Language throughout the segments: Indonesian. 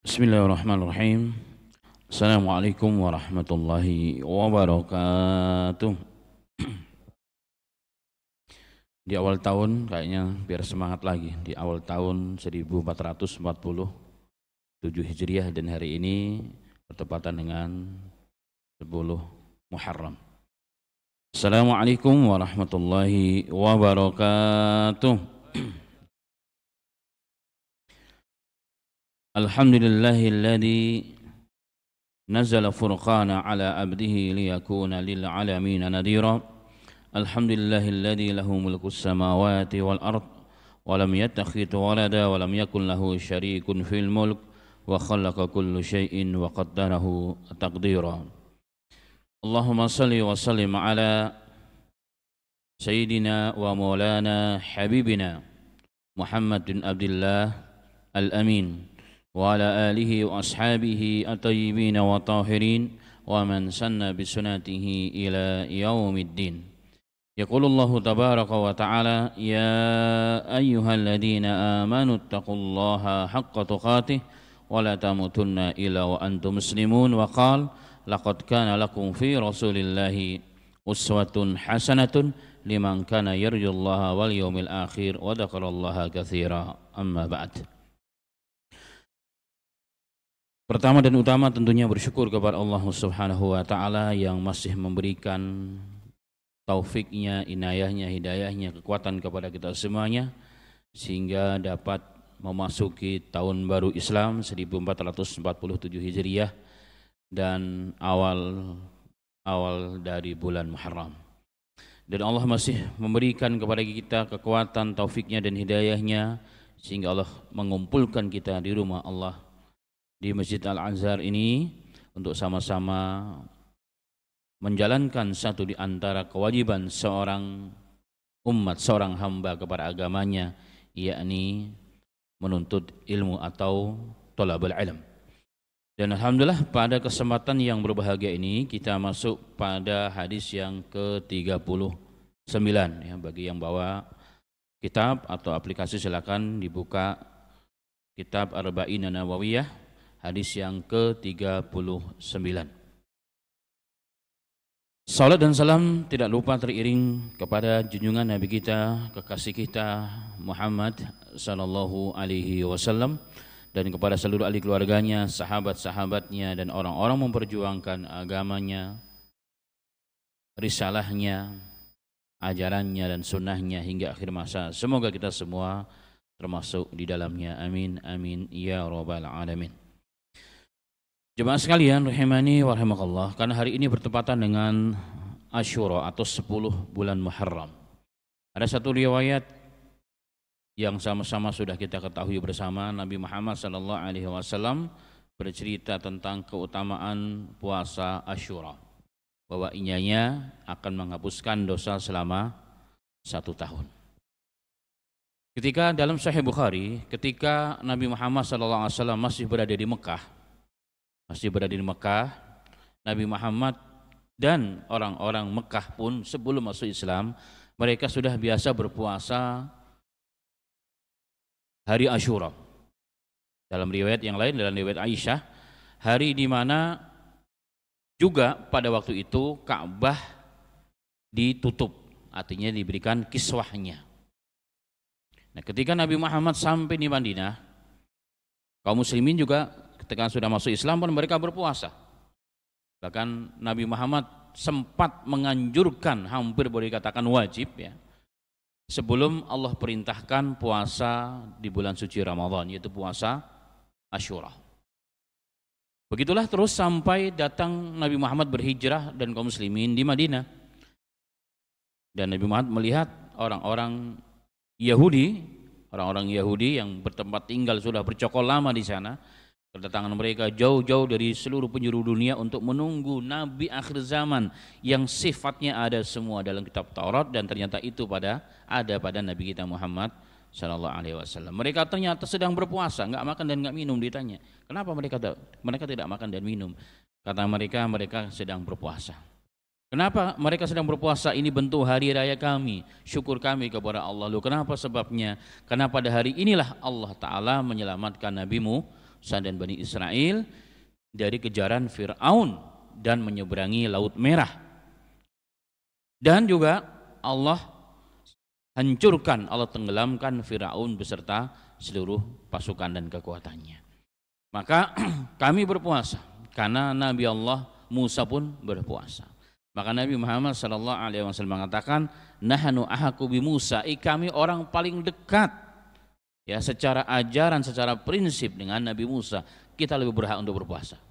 Bismillahirrahmanirrahim. Assalamualaikum warahmatullahi wabarakatuh. Di awal tahun kayaknya biar semangat lagi. Di awal tahun 1447 Hijriah dan hari ini bertepatan dengan 10 Muharram. Assalamualaikum warahmatullahi wabarakatuh. Alhamdulillahilladzi نزل فرقان على عبده ليكون للعالمين نذيرا الحمد لله الذي له ملك السماوات والأرض ولم يتخذ ولدا ولم يكن له شريك في الملك وخلق كل شيء وقدره تقديرا اللهم صل وسلم على سيدنا ومولانا حبيبنا محمد بن عبد الله الأمين وعلى آله وأصحابه الطيبين والطاهرين ومن سن بسنته إلى يوم الدين يقول الله تبارك وتعالى يا أيها الذين آمنوا اتقوا الله حق تقاته ولا تموتن إلا وأنتم مسلمون وقال لقد كان لكم في رسول الله أسوة حسنة لمن كان يرجو الله واليوم الآخر وذكر الله كثيرا أما بعد. Pertama dan utama tentunya bersyukur kepada Allah Subhanahu wa taala yang masih memberikan taufiknya, inayahnya, hidayahnya, kekuatan kepada kita semuanya sehingga dapat memasuki tahun baru Islam 1447 Hijriah dan awal dari bulan Muharram. Dan Allah masih memberikan kepada kita kekuatan, taufiknya dan hidayahnya sehingga Allah mengumpulkan kita di rumah Allah di Masjid Al-Azhar ini untuk sama-sama menjalankan satu di antara kewajiban seorang umat, seorang hamba kepada agamanya, yakni menuntut ilmu atau thalabul ilm. Dan alhamdulillah pada kesempatan yang berbahagia ini kita masuk pada hadis yang ke-39 ya. Bagi yang bawa kitab atau aplikasi silakan dibuka kitab Arba'in Nawawiyah hadis yang ke-39. Salat dan salam tidak lupa teriring kepada junjungan Nabi kita, kekasih kita Muhammad sallallahu alaihi wasallam dan kepada seluruh ahli keluarganya, sahabat-sahabatnya dan orang-orang memperjuangkan agamanya, risalahnya, ajarannya dan sunnahnya hingga akhir masa. Semoga kita semua termasuk di dalamnya. Amin amin ya rabbal alamin. Jemaah sekalian rahimani wa rahimakallah, karena hari ini bertepatan dengan Asyura atau 10 bulan Muharram. Ada satu riwayat yang sama-sama sudah kita ketahui bersama. Nabi Muhammad sallallahu alaihi wasallam bercerita tentang keutamaan puasa Asyura, bahwa ianya akan menghapuskan dosa selama 1 tahun. Ketika dalam Sahih Bukhari, ketika Nabi Muhammad sallallahu alaihi wasallam masih berada di Mekah, Nabi Muhammad dan orang-orang Mekah pun sebelum masuk Islam, mereka sudah biasa berpuasa hari Asyura. Dalam riwayat yang lain, dalam riwayat Aisyah, hari di mana juga pada waktu itu Ka'bah ditutup, artinya diberikan kiswahnya. Nah, ketika Nabi Muhammad sampai di Madinah, kaum muslimin juga ketika sudah masuk Islam pun mereka berpuasa. Bahkan Nabi Muhammad sempat menganjurkan, hampir boleh dikatakan wajib ya, sebelum Allah perintahkan puasa di bulan suci Ramadan, yaitu puasa Asyura. Begitulah terus sampai datang Nabi Muhammad berhijrah dan kaum muslimin di Madinah. Dan Nabi Muhammad melihat orang-orang Yahudi yang bertempat tinggal sudah bercokol lama di sana. Kedatangan mereka jauh-jauh dari seluruh penjuru dunia untuk menunggu Nabi akhir zaman yang sifatnya ada semua dalam kitab Taurat, dan ternyata itu ada pada Nabi kita Muhammad sallallahu alaihi wasallam. Mereka ternyata sedang berpuasa, enggak makan dan enggak minum. Ditanya, "Kenapa mereka tidak makan dan minum?" Kata mereka sedang berpuasa. Kenapa mereka sedang berpuasa? Ini bentuk hari raya kami, syukur kami kepada Allah. Loh, kenapa sebabnya? Karena pada hari inilah Allah Ta'ala menyelamatkan Nabimu Musa dan Bani Israel dari kejaran Fir'aun dan menyeberangi Laut Merah. Dan juga Allah hancurkan, Allah tenggelamkan Fir'aun beserta seluruh pasukan dan kekuatannya. Maka kami berpuasa karena Nabi Allah Musa pun berpuasa. Maka Nabi Muhammad SAW mengatakan, nahnu ahaku bi Musa, kami orang paling dekat ya secara ajaran, secara prinsip dengan Nabi Musa, kita lebih berhak untuk berpuasa.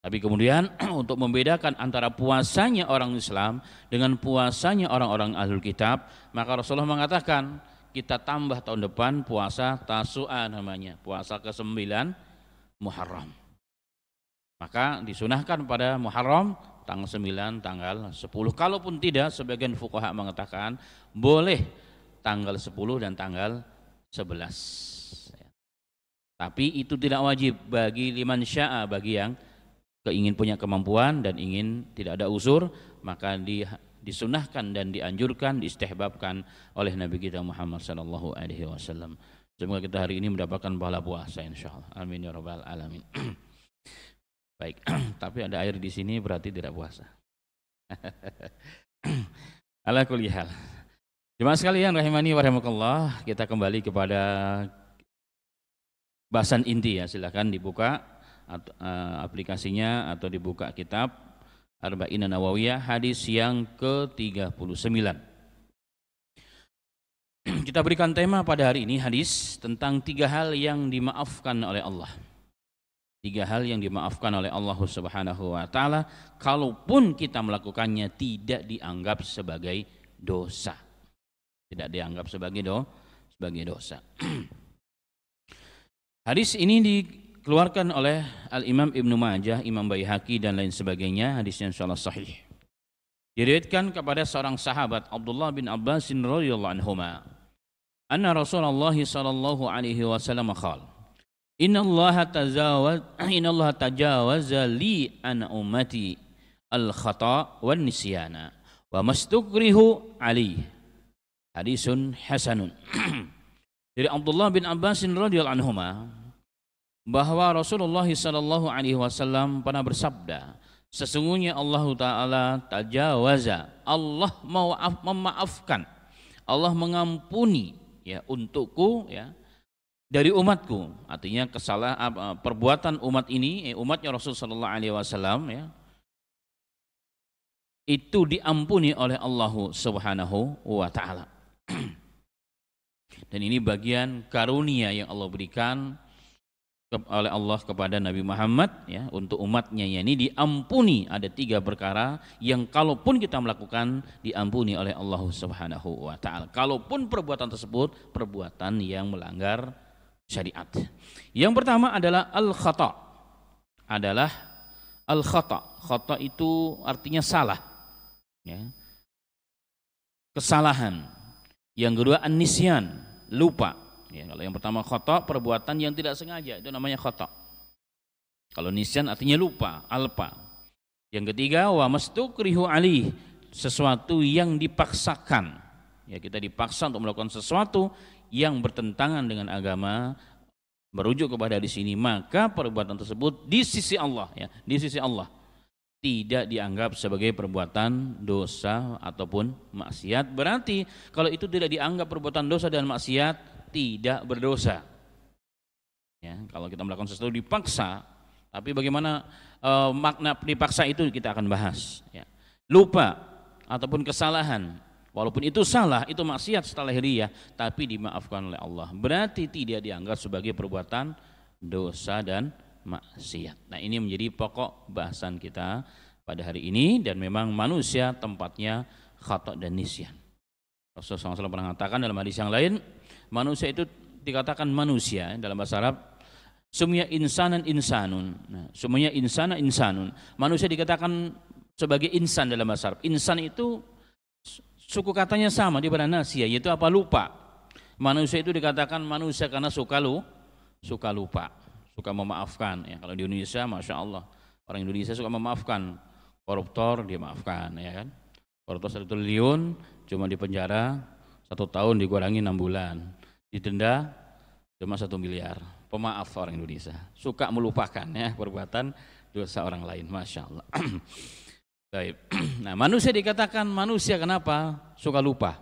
Tapi kemudian untuk membedakan antara puasanya orang Islam dengan puasanya orang-orang Ahlul Kitab, maka Rasulullah mengatakan kita tambah tahun depan puasa Tasu'a namanya, puasa ke-9 Muharram. Maka disunahkan pada Muharram tanggal 9, tanggal 10. Kalaupun tidak, sebagian fuqaha mengatakan boleh tanggal 10 dan tanggal 11. Tapi itu tidak wajib bagi liman sya'a, bagi yang ingin punya kemampuan dan ingin tidak ada uzur, maka disunahkan dan dianjurkan, diistihbabkan oleh Nabi kita Muhammad SAW. Semoga kita hari ini mendapatkan pahala puasa insyaallah. Amin ya rabbal alamin. Baik, tapi ada air di sini berarti tidak puasa. Ala kulli hal. Jemaah sekalian rahimani wa rahimakumullah, kita kembali kepada bahasan inti ya. Silakan dibuka aplikasinya atau dibuka kitab Arba'in Nawawiyah hadis yang ke-39. Kita berikan tema pada hari ini hadis tentang 3 hal yang dimaafkan oleh Allah. 3 hal yang dimaafkan oleh Allah Subhanahu wa taala kalaupun kita melakukannya tidak dianggap sebagai dosa. Tidak dianggap sebagai dosa. Hadis ini dikeluarkan oleh Al-Imam Ibnu Majah, Imam Baihaqi dan lain sebagainya. Hadisnya insyaallah sahih. Diriwayatkan kepada seorang sahabat Abdullah bin Abbas radhiyallahu anhuma, anna Rasulullah sallallahu alaihi wasallam qala, Inna Allah tajawaza li an ummati al-khata' wan nisyana wa mastukrihu alaihi. Hadisun hasanun. Dari Abdullah bin Abbas radhiyallahu anhuma bahwa Rasulullah sallallahu alaihi wasallam pernah bersabda, sesungguhnya Allah taala tajawaza, Allah memaafkan, Allah mengampuni ya untukku ya dari umatku, artinya kesalahan perbuatan umat ini, umatnya Rasul sallallahu alaihi wasallam ya, itu diampuni oleh Allah Subhanahu wa taala. Dan ini bagian karunia yang Allah berikan oleh Allah kepada Nabi Muhammad ya, untuk umatnya, yakni diampuni. Ada 3 perkara yang kalaupun kita melakukan diampuni oleh Allah Subhanahu wa taala, kalaupun perbuatan tersebut perbuatan yang melanggar syariat. Yang pertama adalah al-khata. Adalah al-khata. Khata itu artinya salah ya. Kesalahan. Yang kedua an-nisyan, lupa ya. Kalau yang pertama khata, perbuatan yang tidak sengaja, itu namanya khata. Kalau nisyan artinya lupa, alpa. Yang ketiga wa mastukrihu alih, sesuatu yang dipaksakan ya, kita dipaksa untuk melakukan sesuatu yang bertentangan dengan agama, merujuk kepada di sini, maka perbuatan tersebut di sisi Allah ya, di sisi Allah tidak dianggap sebagai perbuatan dosa ataupun maksiat. Berarti kalau itu tidak dianggap perbuatan dosa dan maksiat, tidak berdosa ya. Kalau kita melakukan sesuatu dipaksa, tapi bagaimana makna dipaksa itu kita akan bahas ya. Lupa ataupun kesalahan, walaupun itu salah, itu maksiat setelah lahiriah, tapi dimaafkan oleh Allah, berarti tidak dianggap sebagai perbuatan dosa dan maksiat. Nah, ini menjadi pokok bahasan kita pada hari ini, dan memang manusia tempatnya khata dan nisyan. Rasulullah SAW pernah mengatakan dalam hadis yang lain, manusia itu dikatakan manusia dalam bahasa Arab, semuanya insanan insanun. Nah, semuanya insana insanun. Manusia dikatakan sebagai insan dalam bahasa Arab. Insan itu suku katanya sama di pada nasia, yaitu apa? Lupa. Manusia itu dikatakan manusia karena suka lupa, suka memaafkan ya. Kalau di Indonesia, masya Allah, orang Indonesia suka memaafkan. Koruptor dia maafkan ya kan. Koruptor 1 triliun cuma dipenjara 1 tahun dikurangi 6 bulan, didenda cuma 1 miliar. Pemaaf orang Indonesia, suka melupakan ya perbuatan dosa orang lain, masya Allah. Baik. Nah, manusia dikatakan manusia kenapa? Suka lupa.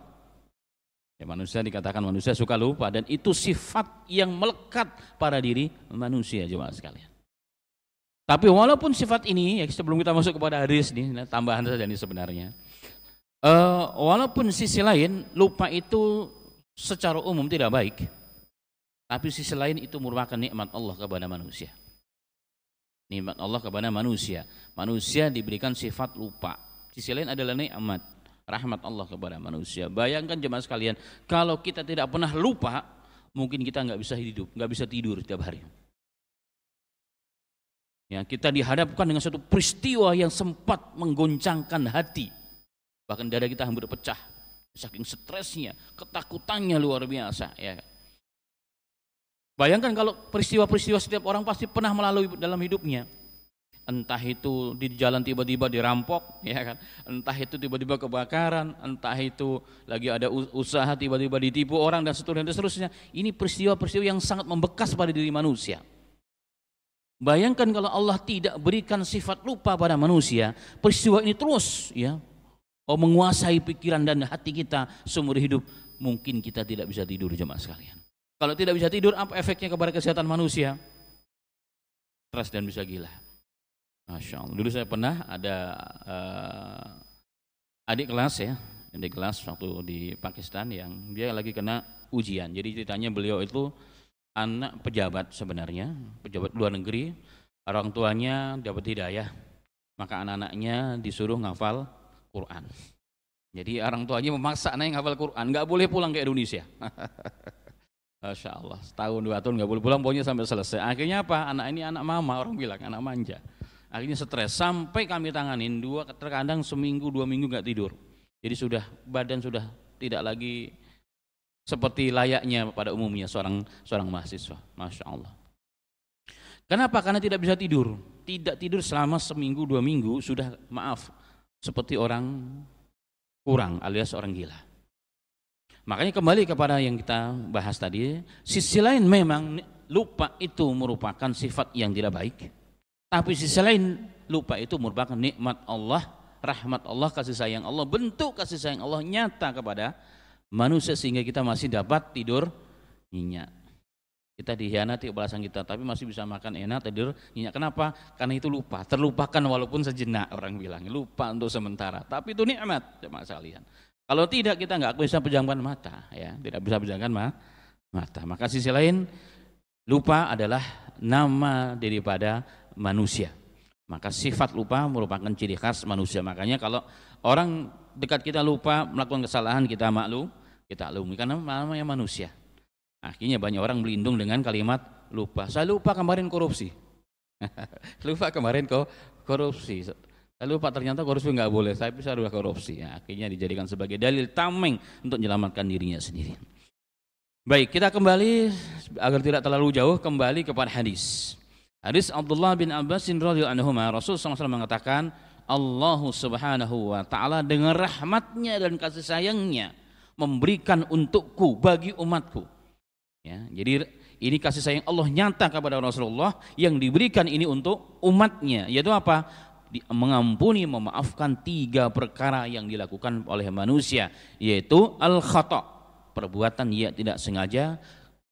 Ya, manusia dikatakan manusia suka lupa, dan itu sifat yang melekat pada diri manusia jemaah sekalian. Tapi walaupun sifat ini, ya sebelum kita masuk kepada hadis nih, tambahan saja nih sebenarnya. Walaupun sisi lain lupa itu secara umum tidak baik, tapi sisi lain itu merupakan nikmat Allah kepada manusia. Nikmat Allah kepada manusia. Manusia diberikan sifat lupa. Sisi lain adalah nikmat, rahmat Allah kepada manusia. Bayangkan jemaah sekalian, kalau kita tidak pernah lupa, mungkin kita nggak bisa hidup, nggak bisa tidur setiap hari. Ya, kita dihadapkan dengan satu peristiwa yang sempat menggoncangkan hati, bahkan dada kita hampir pecah, saking stresnya, ketakutannya luar biasa. Ya. Bayangkan kalau peristiwa-peristiwa setiap orang pasti pernah melalui dalam hidupnya. Entah itu di jalan tiba-tiba dirampok, ya kan? Entah itu tiba-tiba kebakaran, entah itu lagi ada usaha tiba-tiba ditipu orang dan seterusnya. Ini peristiwa-peristiwa yang sangat membekas pada diri manusia. Bayangkan kalau Allah tidak berikan sifat lupa pada manusia, peristiwa ini terus ya menguasai pikiran dan hati kita seumur hidup, mungkin kita tidak bisa tidur jemaah sekalian. Kalau tidak bisa tidur, apa efeknya kepada kesehatan manusia? Stres dan bisa gila. Masya Allah. Dulu saya pernah ada adik kelas ya, adik kelas waktu di Pakistan yang dia lagi kena ujian. Jadi ceritanya beliau itu anak pejabat sebenarnya, pejabat luar negeri. Orang tuanya dapat hidayah, maka anak-anaknya disuruh ngafal Quran. Jadi orang tuanya memaksa anaknya ngafal Quran, nggak boleh pulang ke Indonesia. Masya Allah, setahun 2 tahun nggak boleh pulang, pokoknya sampai selesai. Akhirnya apa? Anak ini anak mama, orang bilang anak manja. Akhirnya stres, sampai kami tanganin terkadang seminggu 2 minggu nggak tidur. Jadi badan sudah tidak lagi seperti layaknya pada umumnya seorang mahasiswa. Masya Allah. Kenapa? Karena tidak bisa tidur. Tidak tidur selama seminggu 2 minggu sudah seperti orang kurang alias orang gila. Makanya kembali kepada yang kita bahas tadi, sisi lain memang lupa itu merupakan sifat yang tidak baik, tapi sisi lain lupa itu merupakan nikmat Allah, rahmat Allah, kasih sayang Allah, bentuk kasih sayang Allah nyata kepada manusia sehingga kita masih dapat tidur nyenyak. Kita dihianati balasan kita, tapi masih bisa makan enak, tidur nyenyak. Kenapa? Karena itu lupa, terlupakan walaupun sejenak, orang bilang lupa untuk sementara, tapi itu nikmat jemaah sekalian. Kalau tidak, kita nggak bisa pejamkan mata, ya, tidak bisa pejamkan mata. Maka sisi lain, lupa adalah nama daripada manusia. Maka sifat lupa merupakan ciri khas manusia. Makanya kalau orang dekat kita lupa melakukan kesalahan, kita maklumi karena namanya manusia. Akhirnya banyak orang berlindung dengan kalimat lupa. Saya lupa kemarin korupsi. Lupa kemarin korupsi. Saya lupa ternyata korupsi nggak boleh, saya bisa udah korupsi. Ya, akhirnya dijadikan sebagai dalil tameng untuk menyelamatkan dirinya sendiri. Baik, kita kembali agar tidak terlalu jauh, kembali kepada hadis. Hadis Abdullah bin Abbas radhiyallahu anhu, Rasulullah SAW mengatakan, Allah Subhanahu wa taala dengan rahmatnya dan kasih sayangnya memberikan untukku bagi umatku. Ya, jadi ini kasih sayang Allah nyata kepada Rasulullah yang diberikan ini untuk umatnya, yaitu apa? Mengampuni, memaafkan 3 perkara yang dilakukan oleh manusia, yaitu al-khata', perbuatan yang tidak sengaja,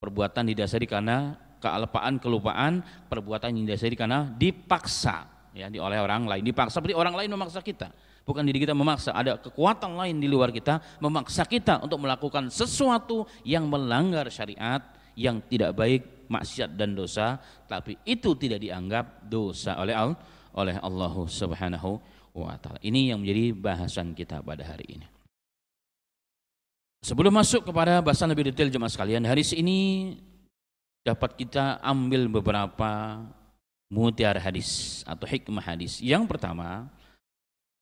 perbuatan didasari karena kealpaan, kelupaan, perbuatan yang didasari karena dipaksa, ya, oleh orang lain, dipaksa seperti orang lain memaksa kita, bukan diri kita memaksa, ada kekuatan lain di luar kita memaksa kita untuk melakukan sesuatu yang melanggar syariat, yang tidak baik, maksiat dan dosa, tapi itu tidak dianggap dosa oleh Allah Subhanahu wa taala. Ini yang menjadi bahasan kita pada hari ini. Sebelum masuk kepada bahasan lebih detail jemaah sekalian, hadis ini dapat kita ambil beberapa mutiara hadis atau hikmah hadis. Yang pertama,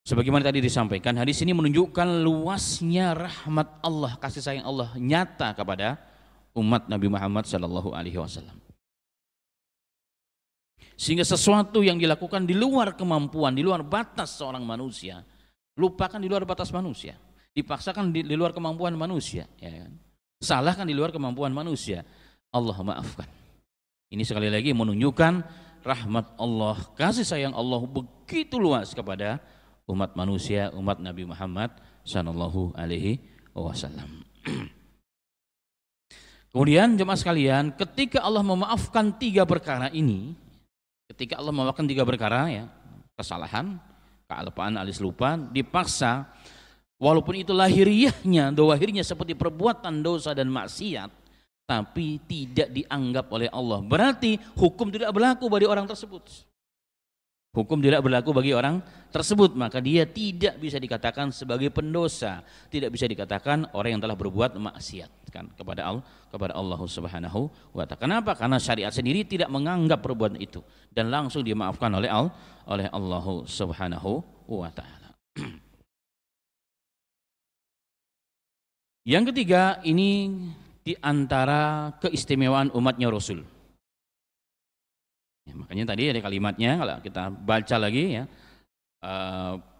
sebagaimana tadi disampaikan, hadis ini menunjukkan luasnya rahmat Allah, kasih sayang Allah nyata kepada umat Nabi Muhammad SAW. Sehingga sesuatu yang dilakukan di luar kemampuan, di luar batas seorang manusia, lupakan di luar batas manusia, dipaksakan di luar kemampuan manusia, ya kan? Salahkan di luar kemampuan manusia, Allah maafkan. Ini sekali lagi menunjukkan rahmat Allah, kasih sayang Allah begitu luas kepada umat manusia, umat Nabi Muhammad sallallahu alaihi wasallam. Kemudian jemaah sekalian, ketika Allah memaafkan 3 perkara ini, ketika Allah memaafkan 3 perkara ya, kesalahan, kealpaan alias lupa, dipaksa, walaupun itu lahiriahnya, dohirnya seperti perbuatan dosa dan maksiat, tapi tidak dianggap oleh Allah. Berarti hukum tidak berlaku bagi orang tersebut. Hukum tidak berlaku bagi orang tersebut, maka dia tidak bisa dikatakan sebagai pendosa, tidak bisa dikatakan orang yang telah berbuat maksiat kan kepada Allah Subhanahu wa taala. Kenapa? Karena syariat sendiri tidak menganggap perbuatan itu dan langsung dimaafkan oleh Allah Subhanahu wa taala. Yang ketiga, ini di antara keistimewaan umatnya Rasul. Ya, makanya tadi ada kalimatnya, kalau kita baca lagi ya,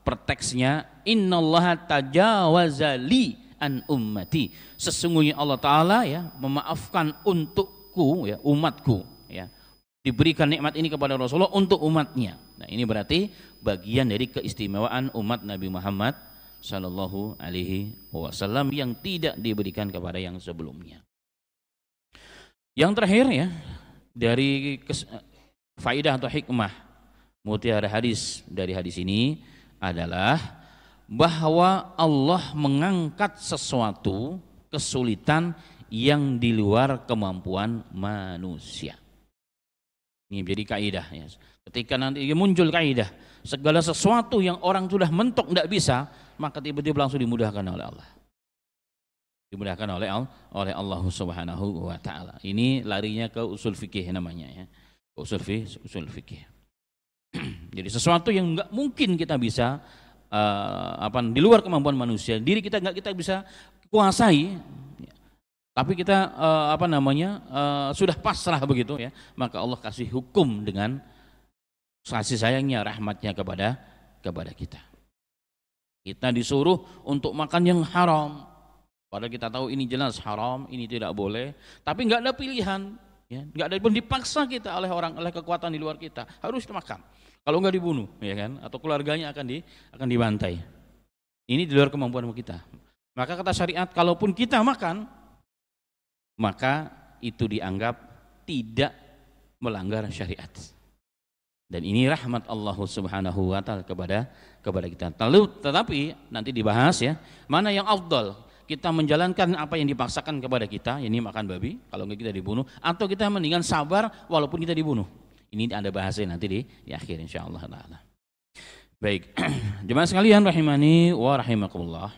perteksnya, innallaha tajawaza li an ummati. Sesungguhnya Allah Ta'ala ya memaafkan untukku ya, umatku ya. Diberikan nikmat ini kepada Rasulullah untuk umatnya. Nah, ini berarti bagian dari keistimewaan umat Nabi Muhammad sallallahu alaihi wasallam yang tidak diberikan kepada yang sebelumnya. Yang terakhir ya, dari faidah atau hikmah mutiara hadis dari hadis ini adalah bahwa Allah mengangkat sesuatu kesulitan yang di luar kemampuan manusia. Ini menjadi kaidah ya. Ketika nanti muncul kaidah, segala sesuatu yang orang sudah mentok tidak bisa, maka tiba-tiba langsung dimudahkan oleh Allah. Dimudahkan oleh Allah Subhanahu wa taala. Ini larinya ke usul fikih namanya ya. Usul fikih. Jadi sesuatu yang enggak mungkin kita bisa di luar kemampuan manusia, diri kita enggak kita bisa kuasai. Tapi kita sudah pasrah begitu ya, maka Allah kasih hukum dengan kasih sayangnya, rahmatnya kepada kita. Kita disuruh untuk makan yang haram, padahal kita tahu ini jelas haram, ini tidak boleh, tapi nggak ada pilihan, ya, nggak ada pun dipaksa kita oleh kekuatan di luar kita, harus makan. Kalau nggak dibunuh, ya kan, atau keluarganya akan dibantai. Ini di luar kemampuan kita. Maka kata syariat, kalaupun kita makan, maka itu dianggap tidak melanggar syariat. Dan ini rahmat Allah Subhanahu wa taala kepada kita. Tetapi nanti dibahas ya, mana yang afdal, kita menjalankan apa yang dipaksakan kepada kita, ini makan babi, kalau enggak kita dibunuh, atau kita mendingan sabar walaupun kita dibunuh. Ini ada bahasnya nanti di akhir insyaallah taala. Baik, jemaah sekalian rahimani wa rahimakumullah.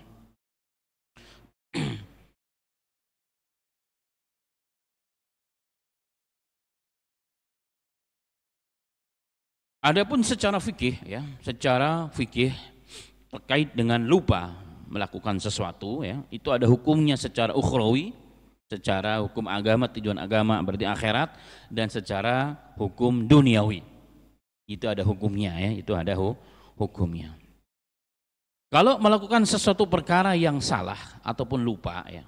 Adapun secara fikih ya, terkait dengan lupa melakukan sesuatu ya, itu ada hukumnya secara ukhrawi, secara hukum agama, tujuan agama berarti akhirat, dan secara hukum duniawi. Itu ada hukumnya ya, itu ada hukumnya. Kalau melakukan sesuatu perkara yang salah ataupun lupa ya.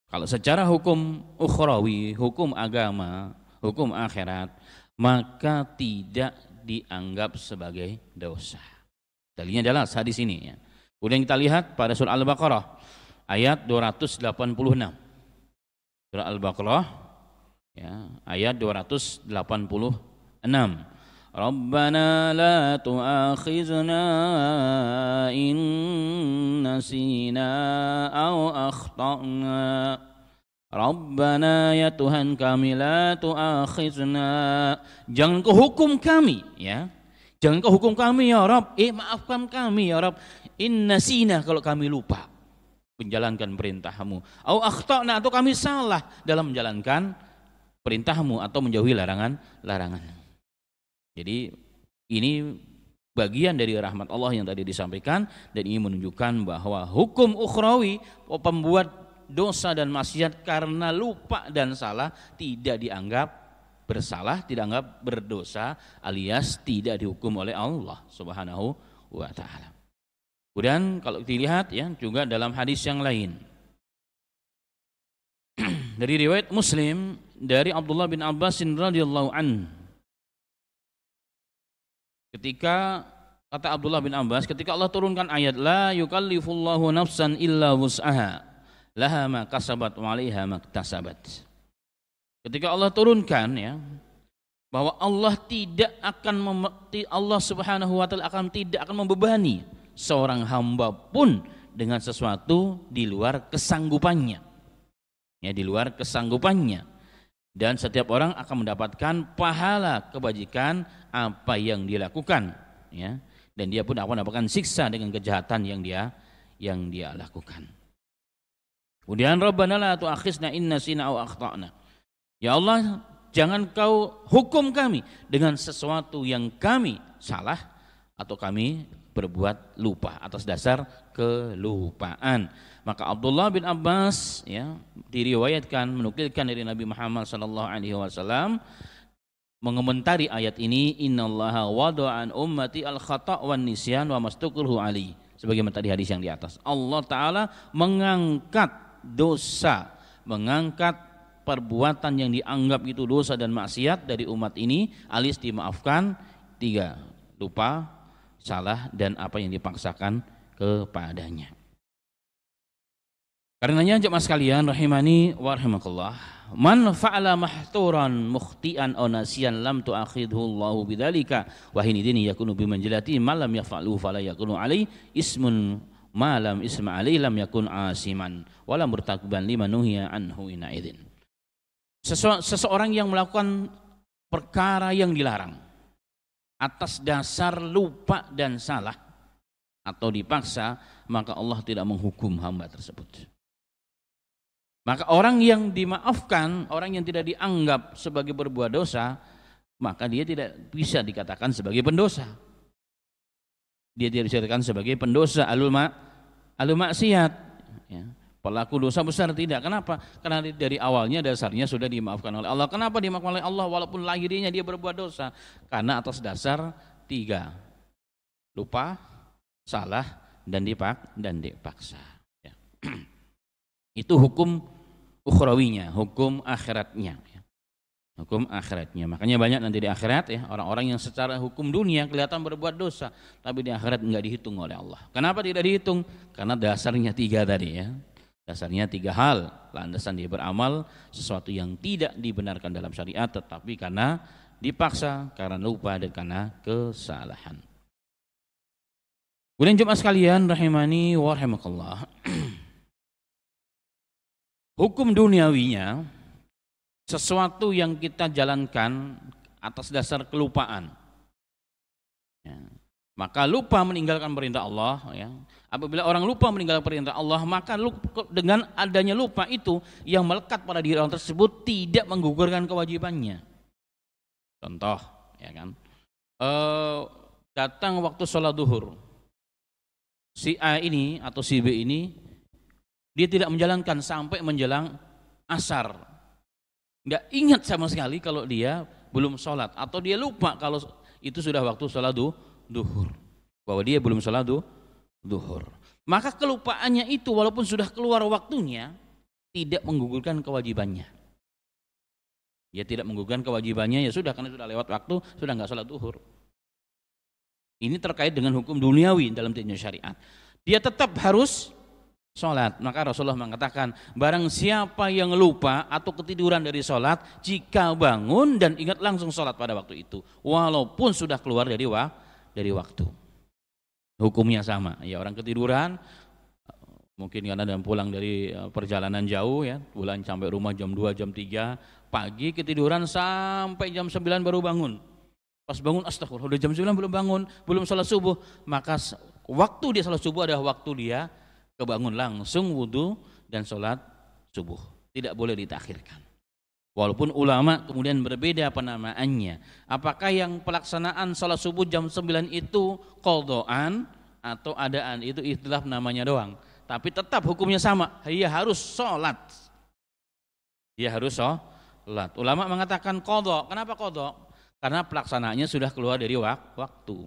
Kalau secara hukum ukhrawi, hukum agama, hukum akhirat, maka tidak dianggap sebagai dosa. Dalilnya adalah hadis ini ya. Kemudian kita lihat pada surah Al-Baqarah ayat 286. Surah Al-Baqarah ya, ayat 286. Rabbana la tu'akhizna in nasina aw akhtana. Rabbana ya Tuhan kami, la tu'akhizna, jangan kau hukum kami ya, jangan kau hukum kami ya Rabb, maafkan kami ya Rabb, in nasina, kalau kami lupa menjalankan perintahmu, au akhtana, atau kami salah dalam menjalankan perintahmu atau menjauhi larangan. Jadi ini bagian dari rahmat Allah yang tadi disampaikan, dan ini menunjukkan bahwa hukum ukhrawi, pembuat dosa dan maksiat karena lupa dan salah tidak dianggap bersalah, tidak dianggap berdosa, alias tidak dihukum oleh Allah Subhanahu wa taala. Kemudian kalau dilihat ya, juga dalam hadis yang lain dari riwayat Muslim dari Abdullah bin Abbas radhiyallahu an. Ketika kata Abdullah bin Abbas, ketika Allah turunkan ayat la yukallifullahu nafsan illa wus'aha laha ma kasabat wa 'alaiha ma iktasabat. Ketika Allah turunkan ya bahwa Allah tidak akan Allah Subhanahu wa taala tidak akan membebani seorang hamba pun dengan sesuatu di luar kesanggupannya. Ya, di luar kesanggupannya. Dan setiap orang akan mendapatkan pahala kebajikan apa yang dilakukan, ya. Dan dia pun akan mendapatkan siksa dengan kejahatan yang dia lakukan. Kemudian Rabbana la tu'akhizna in nasina aw akhtana. Ya Allah, jangan kau hukum kami dengan sesuatu yang kami salah atau kami berbuat lupa atas dasar kelupaan. Maka Abdullah bin Abbas ya diriwayatkan menukilkan dari Nabi Muhammad SAW mengomentari ayat ini, innallaha wada'an ummati al-khata' wan nisyan wa mastukruhu ali. Sebagaimana tadi hadis yang di atas. Allah Ta'ala mengangkat dosa, mengangkat perbuatan yang dianggap itu dosa dan maksiat dari umat ini, alias dimaafkan 3, lupa, salah, dan apa yang dipaksakan kepadanya. Karenanya jemaah sekalian rahimani wa rahimakallah, man fa'ala mahturan mukhtian aw nasiyan lam tu'akhidhu Allahu bidzalika wa hinidini yakunu bimanjilati ma lam yaf'alu fala yakunu alai ismun ma lam isma alai lam yakun asiman wala murtaqiban liman nuhiya anhu ina idzin. Seseorang yang melakukan perkara yang dilarang atas dasar lupa dan salah atau dipaksa, maka Allah tidak menghukum hamba tersebut. Maka orang yang dimaafkan, orang yang tidak dianggap sebagai berbuat dosa, maka dia tidak bisa dikatakan sebagai pendosa. Dia tidak bisa dikatakan sebagai pendosa alul maksiat, ya. Pelaku dosa besar tidak. Kenapa? Karena dari awalnya dasarnya sudah dimaafkan oleh Allah. Kenapa dimaafkan oleh Allah walaupun lahirnya dia berbuat dosa? Karena atas dasar 3, lupa, salah, dan dipaksa. Ya. Itu hukum ukhrawinya, hukum akhiratnya. Hukum akhiratnya. Makanya banyak nanti di akhirat ya orang-orang yang secara hukum dunia kelihatan berbuat dosa, tapi di akhirat enggak dihitung oleh Allah. Kenapa tidak dihitung? Karena dasarnya 3 tadi ya. Dasarnya 3 hal, landasan dia beramal sesuatu yang tidak dibenarkan dalam syariat, tetapi karena dipaksa, karena lupa, dan karena kesalahan. Kemudian jemaah sekalian rahimani wa rahimakallah, hukum duniawinya sesuatu yang kita jalankan atas dasar kelupaan. Ya. Maka lupa meninggalkan perintah Allah ya. Apabila orang lupa meninggalkan perintah Allah, maka dengan adanya lupa itu yang melekat pada diri orang tersebut tidak menggugurkan kewajibannya. Contoh, ya kan, datang waktu sholat duhur, si A ini atau si B ini dia tidak menjalankan sampai menjelang asar, nggak ingat sama sekali kalau dia belum sholat, atau dia lupa kalau itu sudah waktu sholat duhur, bahwa dia belum sholat duhur. Maka kelupaannya itu walaupun sudah keluar waktunya tidak menggugurkan kewajibannya. Dia tidak menggugurkan kewajibannya, ya sudah, karena sudah lewat waktu, sudah nggak sholat duhur. Ini terkait dengan hukum duniawi dalam tinjau syariat. Dia tetap harus sholat. Maka Rasulullah mengatakan, barang siapa yang lupa atau ketiduran dari sholat, jika bangun dan ingat langsung sholat pada waktu itu, walaupun sudah keluar dari waktu. Hukumnya sama, ya orang ketiduran, mungkin karena dan pulang dari perjalanan jauh ya, pulang sampai rumah jam 2, jam 3 pagi, ketiduran sampai jam 9 baru bangun. Pas bangun, astagfirullah, udah jam 9 belum bangun, belum sholat subuh. Maka waktu dia sholat subuh adalah waktu dia kebangun, langsung wudhu dan sholat subuh. Tidak boleh ditakhirkan. Walaupun ulama kemudian berbeda penamaannya. Apakah yang pelaksanaan sholat subuh jam 9 itu qadhaan atau adaan, itu ikhtilaf namanya doang. Tapi tetap hukumnya sama, dia harus sholat. Dia harus sholat. Ulama mengatakan qadha. Kenapa qadha? Karena pelaksanaannya sudah keluar dari waktu.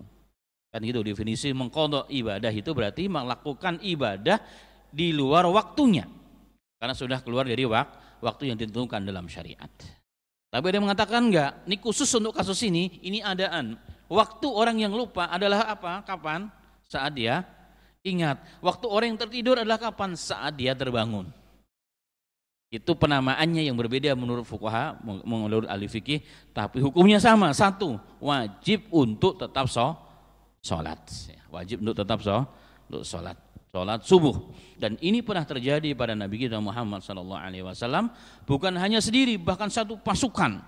Kan gitu definisi mengqadha ibadah itu berarti melakukan ibadah di luar waktunya. Karena sudah keluar dari waktu yang ditentukan dalam syariat. Tapi ada yang mengatakan enggak, ini khusus untuk kasus ini adaan. Waktu orang yang lupa adalah apa? Kapan? Saat dia ingat. Waktu orang yang tertidur adalah kapan? Saat dia terbangun. Itu penamaannya yang berbeda menurut fuqaha, menurut ahli fikih, tapi hukumnya sama. Satu, wajib untuk tetap sholat. Wajib untuk tetap sholat subuh. Dan ini pernah terjadi pada Nabi kita Muhammad SAW, bukan hanya sendiri, bahkan satu pasukan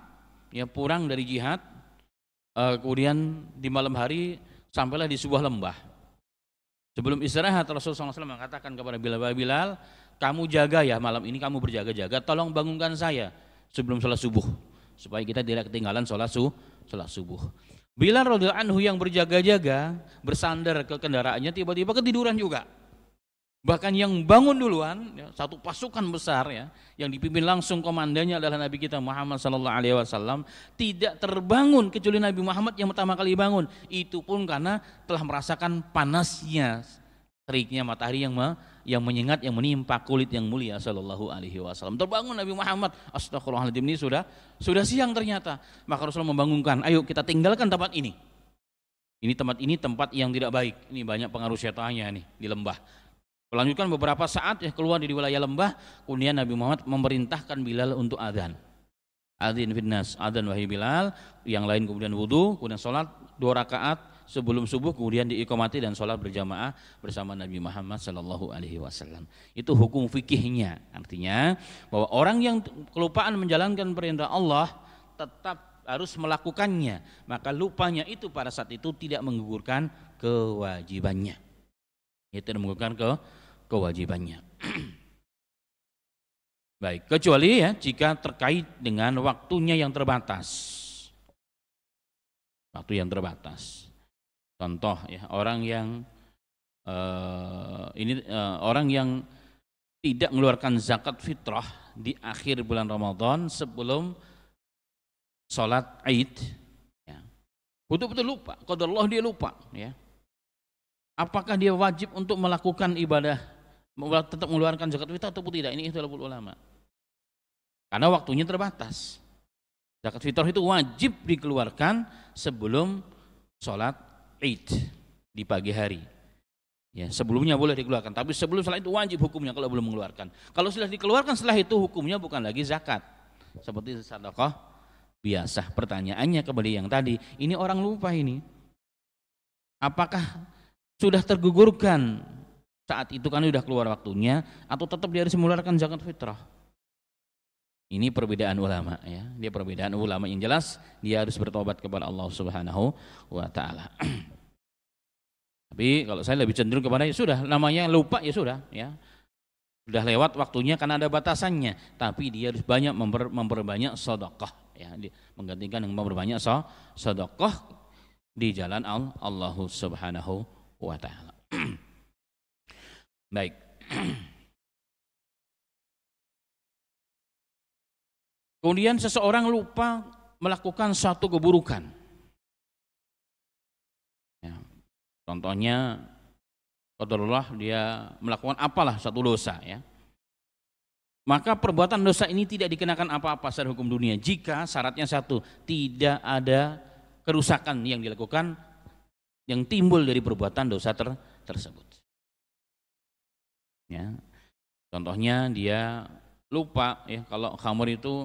ya pulang dari jihad, kemudian di malam hari sampailah di sebuah lembah. Sebelum istirahat Rasulullah SAW mengatakan kepada Bilal, kamu jaga ya malam ini, kamu berjaga-jaga, tolong bangunkan saya sebelum sholat subuh supaya kita tidak ketinggalan sholat subuh. Bilal radhiyallahu anhu yang berjaga-jaga bersandar ke kendaraannya, tiba-tiba ketiduran juga. Bahkan yang bangun duluan ya, satu pasukan besar ya, yang dipimpin langsung komandannya adalah Nabi kita Muhammad SAW, tidak terbangun kecuali Nabi Muhammad yang pertama kali bangun. Itu pun karena telah merasakan panasnya teriknya matahari yang menyengat, yang menimpa kulit yang mulia sallallahu alaihi wasallam. Terbangun Nabi Muhammad, astagfirullahaladzim, ini sudah siang ternyata. Maka Rasulullah membangunkan, ayo kita tinggalkan tempat ini. Ini tempat yang tidak baik. Ini banyak pengaruh syaitannya nih di lembah. Melanjutkan beberapa saat ya keluar dari wilayah lembah, kemudian Nabi Muhammad memerintahkan Bilal untuk adzan. Adzin finnas, adzan wahai Bilal, yang lain kemudian wudu, kemudian sholat 2 rakaat sebelum subuh, kemudian diiqamati dan sholat berjamaah bersama Nabi Muhammad sallallahu alaihi wasallam. Itu hukum fikihnya. Artinya bahwa orang yang kelupaan menjalankan perintah Allah tetap harus melakukannya. Maka lupanya itu pada saat itu tidak menggugurkan kewajibannya. Itu menggugurkan kewajibannya. Baik, kecuali ya jika terkait dengan waktunya yang terbatas. Waktu yang terbatas. Contoh ya, orang yang tidak mengeluarkan zakat fitrah di akhir bulan Ramadan sebelum sholat Id, ya, betul-betul lupa, qadarullah dia lupa, ya. Apakah dia wajib untuk melakukan ibadah, tetap mengeluarkan zakat fitrah atau tidak? Ini ikhtilaful ulama. Karena waktunya terbatas. Zakat fitrah itu wajib dikeluarkan sebelum sholat Id di pagi hari. Ya, sebelumnya boleh dikeluarkan, tapi sebelum sholat itu wajib hukumnya kalau belum mengeluarkan. Kalau sudah dikeluarkan setelah itu hukumnya bukan lagi zakat. Seperti sedekah biasa. Pertanyaannya kembali yang tadi, ini orang lupa ini. Apakah sudah tergugurkan saat itu kan sudah keluar waktunya, atau tetap dia harus mengeluarkan zakat fitrah? Ini perbedaan ulama ya. Dia perbedaan ulama, yang jelas dia harus bertobat kepada Allah Subhanahu wa taala. Tapi kalau saya lebih cenderung kepada ya sudah, namanya lupa ya sudah ya. Sudah lewat waktunya karena ada batasannya, tapi dia harus banyak memperbanyak sedekah ya, menggantikan dengan memperbanyak sedekah di jalan Allah Subhanahu wa taala. Baik. Kemudian seseorang lupa melakukan suatu keburukan. Ya, contohnya, qadarullah dia melakukan apalah satu dosa, ya. Maka perbuatan dosa ini tidak dikenakan apa-apa secara hukum dunia jika syaratnya satu, tidak ada kerusakan yang dilakukan yang timbul dari perbuatan dosa tersebut. Ya, contohnya dia lupa ya kalau khamr itu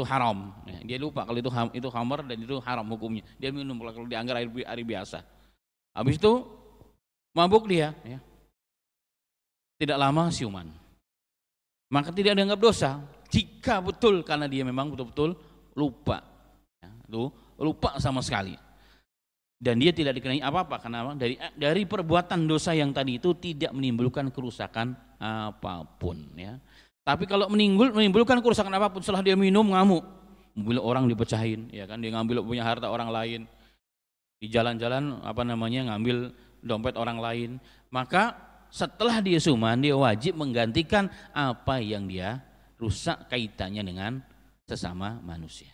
haram, ya, dia lupa kalau itu khamr dan itu haram hukumnya. Dia minum kalau dianggap air biasa. Habis itu mabuk dia, ya. Tidak lama siuman. Maka tidak dianggap dosa jika betul karena dia memang betul-betul lupa, ya, lupa sama sekali. Dan dia tidak dikenai apa-apa karena dari perbuatan dosa yang tadi itu tidak menimbulkan kerusakan apapun, ya. Tapi kalau menimbulkan kerusakan apapun setelah dia minum ngamuk, mobil orang dipecahin, ya kan, dia ngambil punya harta orang lain, di jalan-jalan ngambil dompet orang lain, maka setelah dia suman dia wajib menggantikan apa yang dia rusak kaitannya dengan sesama manusia.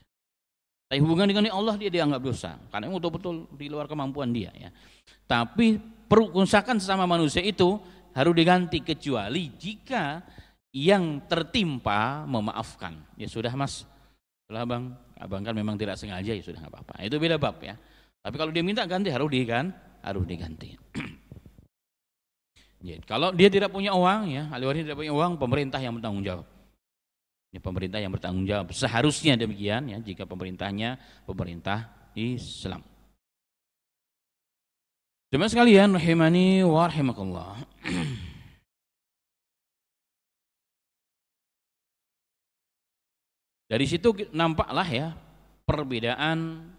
Tapi hubungan dengan Allah dia dianggap dosa karena betul-betul di luar kemampuan dia, ya. Tapi kerusakan sesama manusia itu harus diganti kecuali jika yang tertimpa memaafkan. Ya sudah mas, sudah abang kan memang tidak sengaja, ya sudah nggak apa-apa. Itu beda bab ya. Tapi kalau dia minta ganti harus diganti. Ya, kalau dia tidak punya uang, ya ahli waris tidak punya uang, pemerintah yang bertanggung jawab. Ya, pemerintah yang bertanggung jawab. Seharusnya demikian ya, jika pemerintahnya pemerintah Islam. Jemaah sekalian rahimani wa rahimakumullah. Dari situ nampaklah ya perbedaan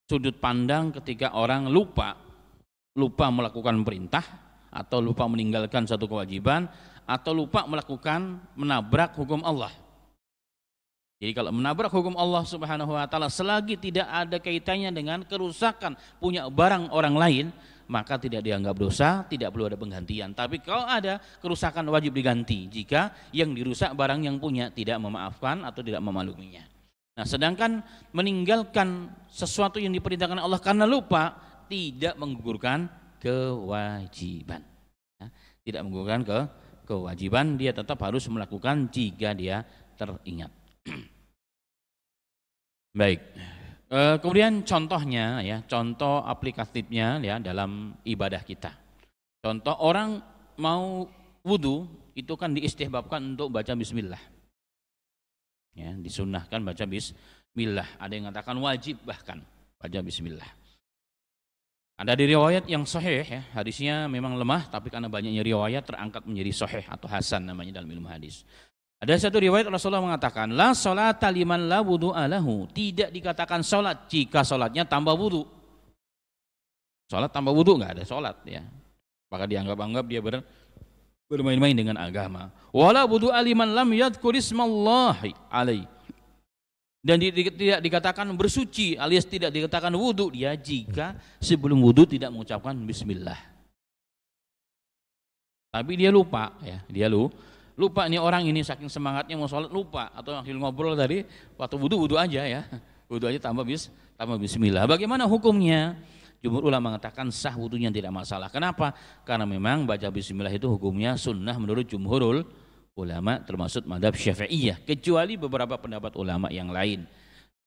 sudut pandang ketika orang lupa melakukan perintah atau lupa meninggalkan satu kewajiban atau lupa menabrak hukum Allah. Jadi kalau menabrak hukum Allah Subhanahu wa taala selagi tidak ada kaitannya dengan kerusakan punya barang orang lain, maka tidak dianggap dosa, tidak perlu ada penggantian. Tapi kalau ada kerusakan wajib diganti jika yang dirusak barang yang punya tidak memaafkan atau tidak memakluminya. Nah, sedangkan meninggalkan sesuatu yang diperintahkan Allah karena lupa tidak menggugurkan kewajiban. Tidak menggugurkan kewajiban, dia tetap harus melakukan jika dia teringat. Baik. Kemudian contohnya ya, contoh aplikatifnya ya dalam ibadah kita. Contoh orang mau wudu itu kan diistihbabkan untuk baca bismillah. Ya, disunnahkan baca bismillah. Ada yang mengatakan wajib bahkan baca bismillah. Ada di riwayat yang sahih ya, hadisnya memang lemah tapi karena banyaknya riwayat terangkat menjadi sahih atau hasan namanya dalam ilmu hadis. Ada satu riwayat Rasulullah mengatakan, la sholata liman la wudu'a lahu. Tidak dikatakan sholat jika sholatnya tambah wudu. Sholat tambah wudu nggak ada sholat ya. Maka dianggap dia bermain-main dengan agama. Wala wudu'a liman lam yadhkur ismallahi alaihi. Dan tidak dikatakan bersuci alias tidak dikatakan wudu dia jika sebelum wudu tidak mengucapkan bismillah. Tapi dia lupa ya, lupa nih orang ini saking semangatnya mau sholat lupa atau hasil ngobrol tadi waktu wudu aja ya, wudu aja tambah bismillah. Bagaimana hukumnya? Jumhur ulama mengatakan sah wudunya tidak masalah. Kenapa? Karena memang baca bismillah itu hukumnya sunnah menurut jumhurul ulama termasuk mazhab Syafi'iyah, kecuali beberapa pendapat ulama yang lain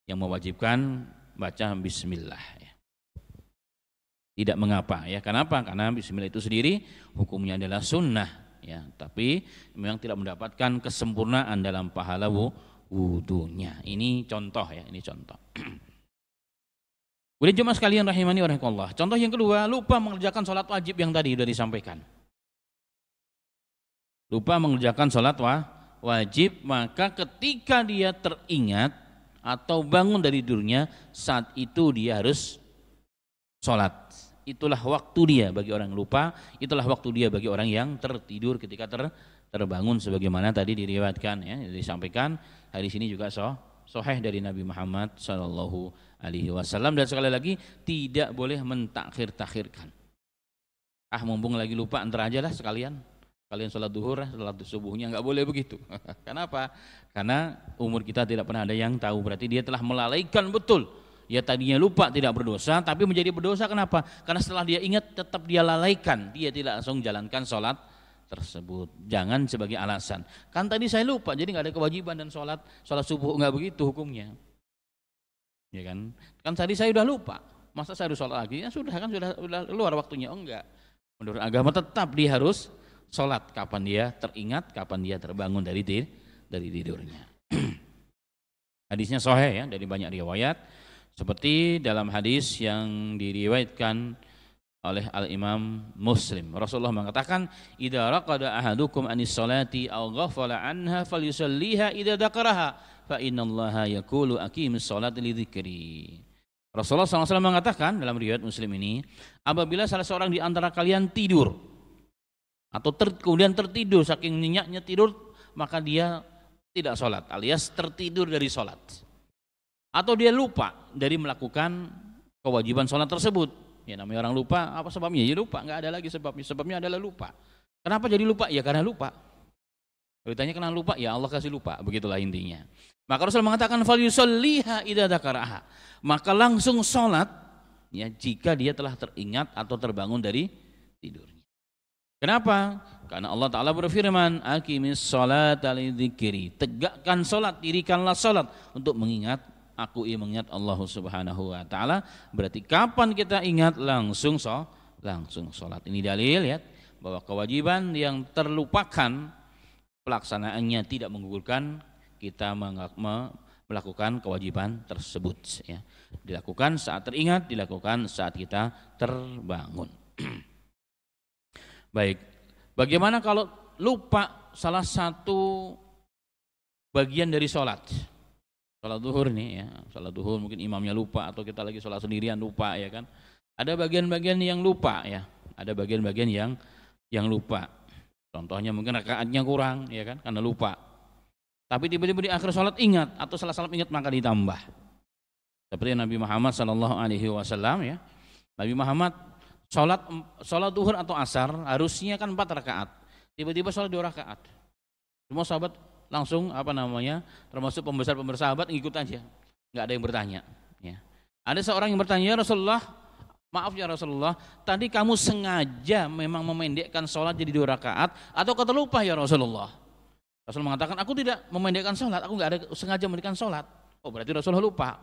yang mewajibkan baca bismillah ya. Tidak mengapa ya. Kenapa? Karena bismillah itu sendiri hukumnya adalah sunnah ya, tapi memang tidak mendapatkan kesempurnaan dalam pahala wudunya. Ini contoh ya, ini contoh. Kemudian jemaah sekalian rahimani wa rahimakumullah. Contoh yang kedua, lupa mengerjakan sholat wajib yang tadi sudah disampaikan. Lupa mengerjakan sholat wajib, maka ketika dia teringat atau bangun dari tidurnya, saat itu dia harus sholat. Itulah waktu dia bagi orang yang lupa, itulah waktu dia bagi orang yang tertidur ketika terbangun sebagaimana tadi diriwayatkan ya, disampaikan hadis ini juga sahih dari Nabi Muhammad sallallahu alaihi wasallam. Dan sekali lagi tidak boleh mentakhir-takhirkan. Mumpung lagi lupa antar aja lah sekalian sholat duhur, sholat subuhnya, nggak boleh begitu. Kenapa? Karena umur kita tidak pernah ada yang tahu, berarti dia telah melalaikan betul. Ya tadinya lupa tidak berdosa, tapi menjadi berdosa. Kenapa? Karena setelah dia ingat tetap dia lalaikan, dia tidak langsung jalankan sholat tersebut. Jangan sebagai alasan. Kan tadi saya lupa, jadi nggak ada kewajiban dan sholat subuh, nggak begitu hukumnya. Ya kan? Kan tadi saya udah lupa, masa saya harus sholat lagi? Ya sudah kan sudah keluar waktunya. Oh enggak. Menurut agama tetap dia harus sholat kapan dia teringat, kapan dia terbangun dari tidurnya. Hadisnya sahih ya dari banyak riwayat. Seperti dalam hadis yang diriwayatkan oleh Al-Imam Muslim. Rasulullah mengatakan, "Idza raqada ahadukum anis salati aw ghafala anha falyusalliha idza dzakaraha, fa innallaha yaqulu aqimis salata li dzikri." Rasulullah SAW mengatakan dalam riwayat Muslim ini, apabila salah seorang di antara kalian tidur atau kemudian tertidur saking nyenyaknya tidur, maka dia tidak sholat alias tertidur dari sholat. Atau dia lupa dari melakukan kewajiban sholat tersebut. Ya namanya orang lupa, apa sebabnya? Ya lupa, nggak ada lagi sebabnya. Sebabnya adalah lupa. Kenapa jadi lupa? Ya karena lupa. Kalau ditanya kenapa lupa? Ya Allah kasih lupa. Begitulah intinya. Maka Rasul mengatakan falyusalliha idza dzakaraha. Maka langsung sholat ya jika dia telah teringat atau terbangun dari tidurnya. Kenapa? Karena Allah Ta'ala berfirman, aqimis sholata lidzikri, tegakkan sholat, dirikanlah sholat untuk mengingat aku, mengingat Allah Subhanahu wa Ta'ala. Berarti kapan kita ingat langsung sholat. Ini dalil ya bahwa kewajiban yang terlupakan pelaksanaannya tidak menggugurkan kita melakukan kewajiban tersebut ya. Dilakukan saat teringat, dilakukan saat kita terbangun. Baik, bagaimana kalau lupa salah satu bagian dari sholat duhur nih ya, sholat duhur mungkin imamnya lupa atau kita lagi sholat sendirian lupa ya kan. Ada bagian-bagian yang lupa ya, ada bagian-bagian yang lupa. Contohnya mungkin rakaatnya kurang ya kan, karena lupa. Tapi tiba-tiba di akhir sholat ingat atau setelah sholat ingat maka ditambah. Seperti Nabi Muhammad SAW ya, Nabi Muhammad sholat duhur atau asar harusnya kan 4 rakaat, tiba-tiba sholat 2 rakaat. Semua sahabat langsung termasuk pembesar sahabat ngikut aja, nggak ada yang bertanya. Ya. Ada seorang yang bertanya, ya Rasulullah, maaf ya Rasulullah, tadi kamu sengaja memang memendekkan sholat jadi 2 rakaat atau kata lupa ya Rasulullah? Rasul mengatakan, aku tidak memendekkan sholat, aku nggak ada sengaja memendekkan sholat. Oh berarti Rasulullah lupa.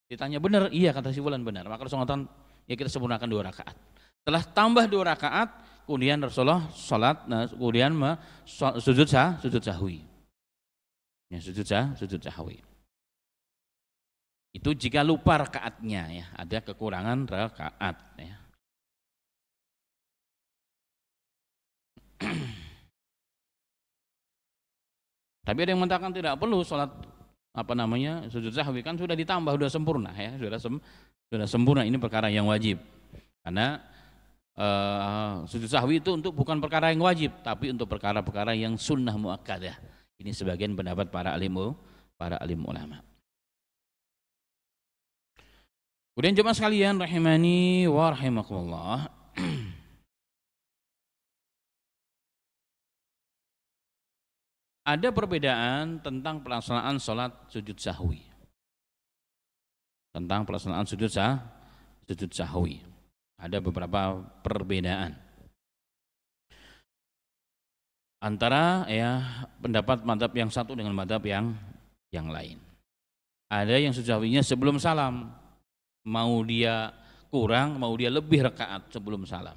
Ditanya benar, iya kata si fulan benar. Maka Rasulullah mengatakan, ya kita sempurnakan 2 rakaat. Setelah tambah 2 rakaat, kemudian Rasulullah sholat, kemudian sujud sahwi. Ya, sujud sahwi. Itu jika lupa rakaatnya ya, ada kekurangan rakaat ya. Tapi ada yang mengatakan tidak perlu sholat sujud sahwi, kan sudah ditambah, sudah sempurna ya, sudah sempurna. Ini perkara yang wajib. Karena sujud sahwi itu bukan perkara yang wajib, tapi untuk perkara-perkara yang sunnah muakkadah. Ini sebagian pendapat para alim ulama. Kemudian jemaah sekalian rahimani wa rahimakumullah. Ada perbedaan tentang pelaksanaan sholat sujud sahwi. Ada beberapa perbedaan antara pendapat mazhab yang satu dengan mazhab yang lain. Ada yang sujud sahwinya sebelum salam, mau dia kurang, mau dia lebih rakaat sebelum salam.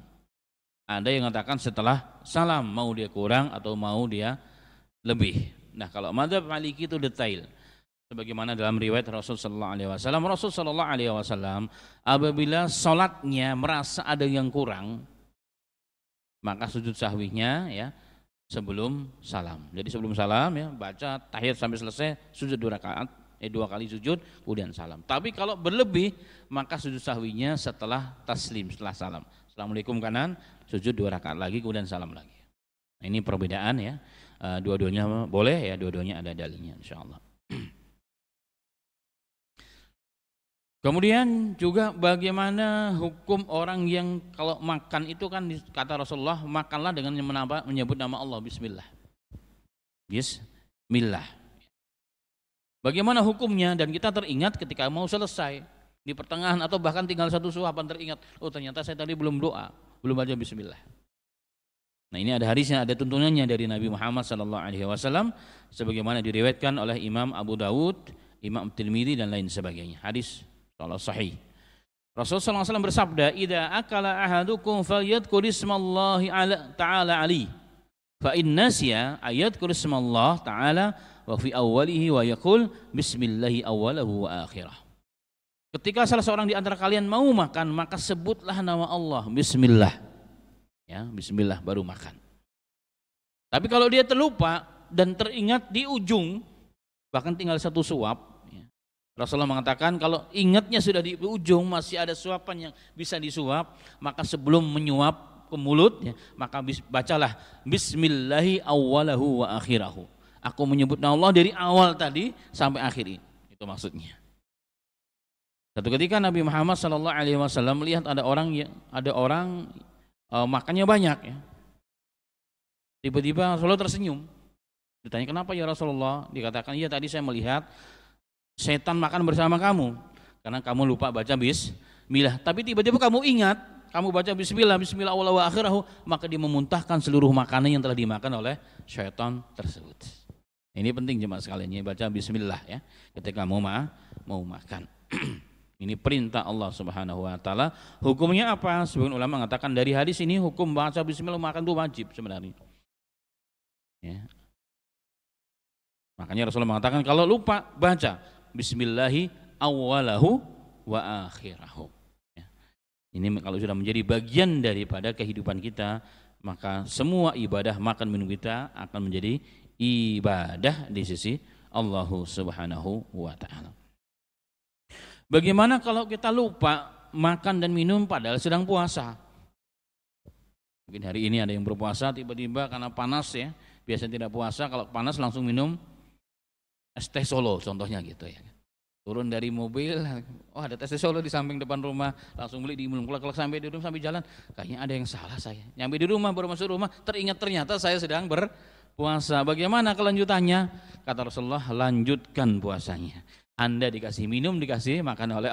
Ada yang mengatakan setelah salam, mau dia kurang atau mau dia lebih. Nah, kalau mazhab Maliki itu detail. Sebagaimana dalam riwayat Rasul sallallahu alaihi wasallam, apabila salatnya merasa ada yang kurang, maka sujud sahwinya ya sebelum salam. Jadi sebelum salam ya baca tahiyat sampai selesai, sujud 2 rakaat, 2 kali sujud kemudian salam. Tapi kalau berlebih maka sujud sahwinya setelah taslim, setelah salam. Assalamualaikum kanan, sujud 2 rakaat lagi kemudian salam lagi. Nah, ini perbedaan ya. Dua-duanya boleh ya, dua-duanya ada dalilnya insyaallah. Kemudian juga bagaimana hukum orang yang kalau makan itu kan kata Rasulullah, makanlah dengan menyebut nama Allah, bismillah. Bismillah. Bagaimana hukumnya? Dan kita teringat ketika mau selesai di pertengahan atau bahkan tinggal 1 suapan teringat, oh ternyata saya tadi belum doa, belum baca bismillah. Nah, ini ada hadisnya, ada tuntunannya dari Nabi Muhammad SAW sebagaimana diriwayatkan oleh Imam Abu Dawud, Imam Tirmidzi dan lain sebagainya. Hadis sahih. Rasulullah SAW bersabda, "Idza akala ahadukum falyadhkur ismallahi ta'ala alaihi, fa in nasiya ayadhkur ismallah ta'ala wa fi awwalihi wa yaqul bismillahi awwalahu wa akhirah." Ketika salah seorang di antara kalian mau makan, maka sebutlah nama Allah, bismillah. Ya, bismillah baru makan. Tapi kalau dia terlupa dan teringat di ujung, bahkan tinggal 1 suap, ya, Rasulullah mengatakan kalau ingatnya sudah di ujung masih ada suapan yang bisa disuap, maka sebelum menyuap ke mulut, ya, maka bacalah bismillahi awwalahu wa akhirahu. Aku menyebut nama Allah dari awal tadi sampai akhir ini. Itu maksudnya. Satu ketika Nabi Muhammad SAW melihat ada orang makannya banyak ya. Tiba-tiba Rasulullah tersenyum. Ditanya kenapa ya Rasulullah? Dikatakan iya tadi saya melihat setan makan bersama kamu karena kamu lupa baca bismillah. Tapi tiba-tiba kamu ingat kamu baca bismillah, bismillah awwalahu wa akhirahu, maka dia memuntahkan seluruh makanan yang telah dimakan oleh syaitan tersebut. Ini penting jemaah sekalian, ya, baca bismillah ya ketika mau makan. Ini perintah Allah Subhanahu wa taala. Hukumnya apa? Sebagian ulama mengatakan dari hadis ini hukum baca bismillah makan itu wajib sebenarnya. Ya. Makanya Rasulullah mengatakan kalau lupa baca bismillahi awwalahu wa akhirahu. Ya. Ini kalau sudah menjadi bagian daripada kehidupan kita, maka semua ibadah makan minum kita akan menjadi ibadah di sisi Allah Subhanahu wa taala. Bagaimana kalau kita lupa makan dan minum padahal sedang puasa? Mungkin hari ini ada yang berpuasa tiba-tiba karena panas ya, biasanya tidak puasa kalau panas langsung minum es teh Solo contohnya gitu ya. Turun dari mobil, oh ada es teh Solo di samping depan rumah, langsung beli diminum. Kalau sampai di rumah sampai jalan, kayaknya ada yang salah saya. Nyampe di rumah baru masuk rumah, teringat ternyata saya sedang berpuasa. Bagaimana kelanjutannya? Kata Rasulullah, lanjutkan puasanya. Anda dikasih minum, dikasih makan oleh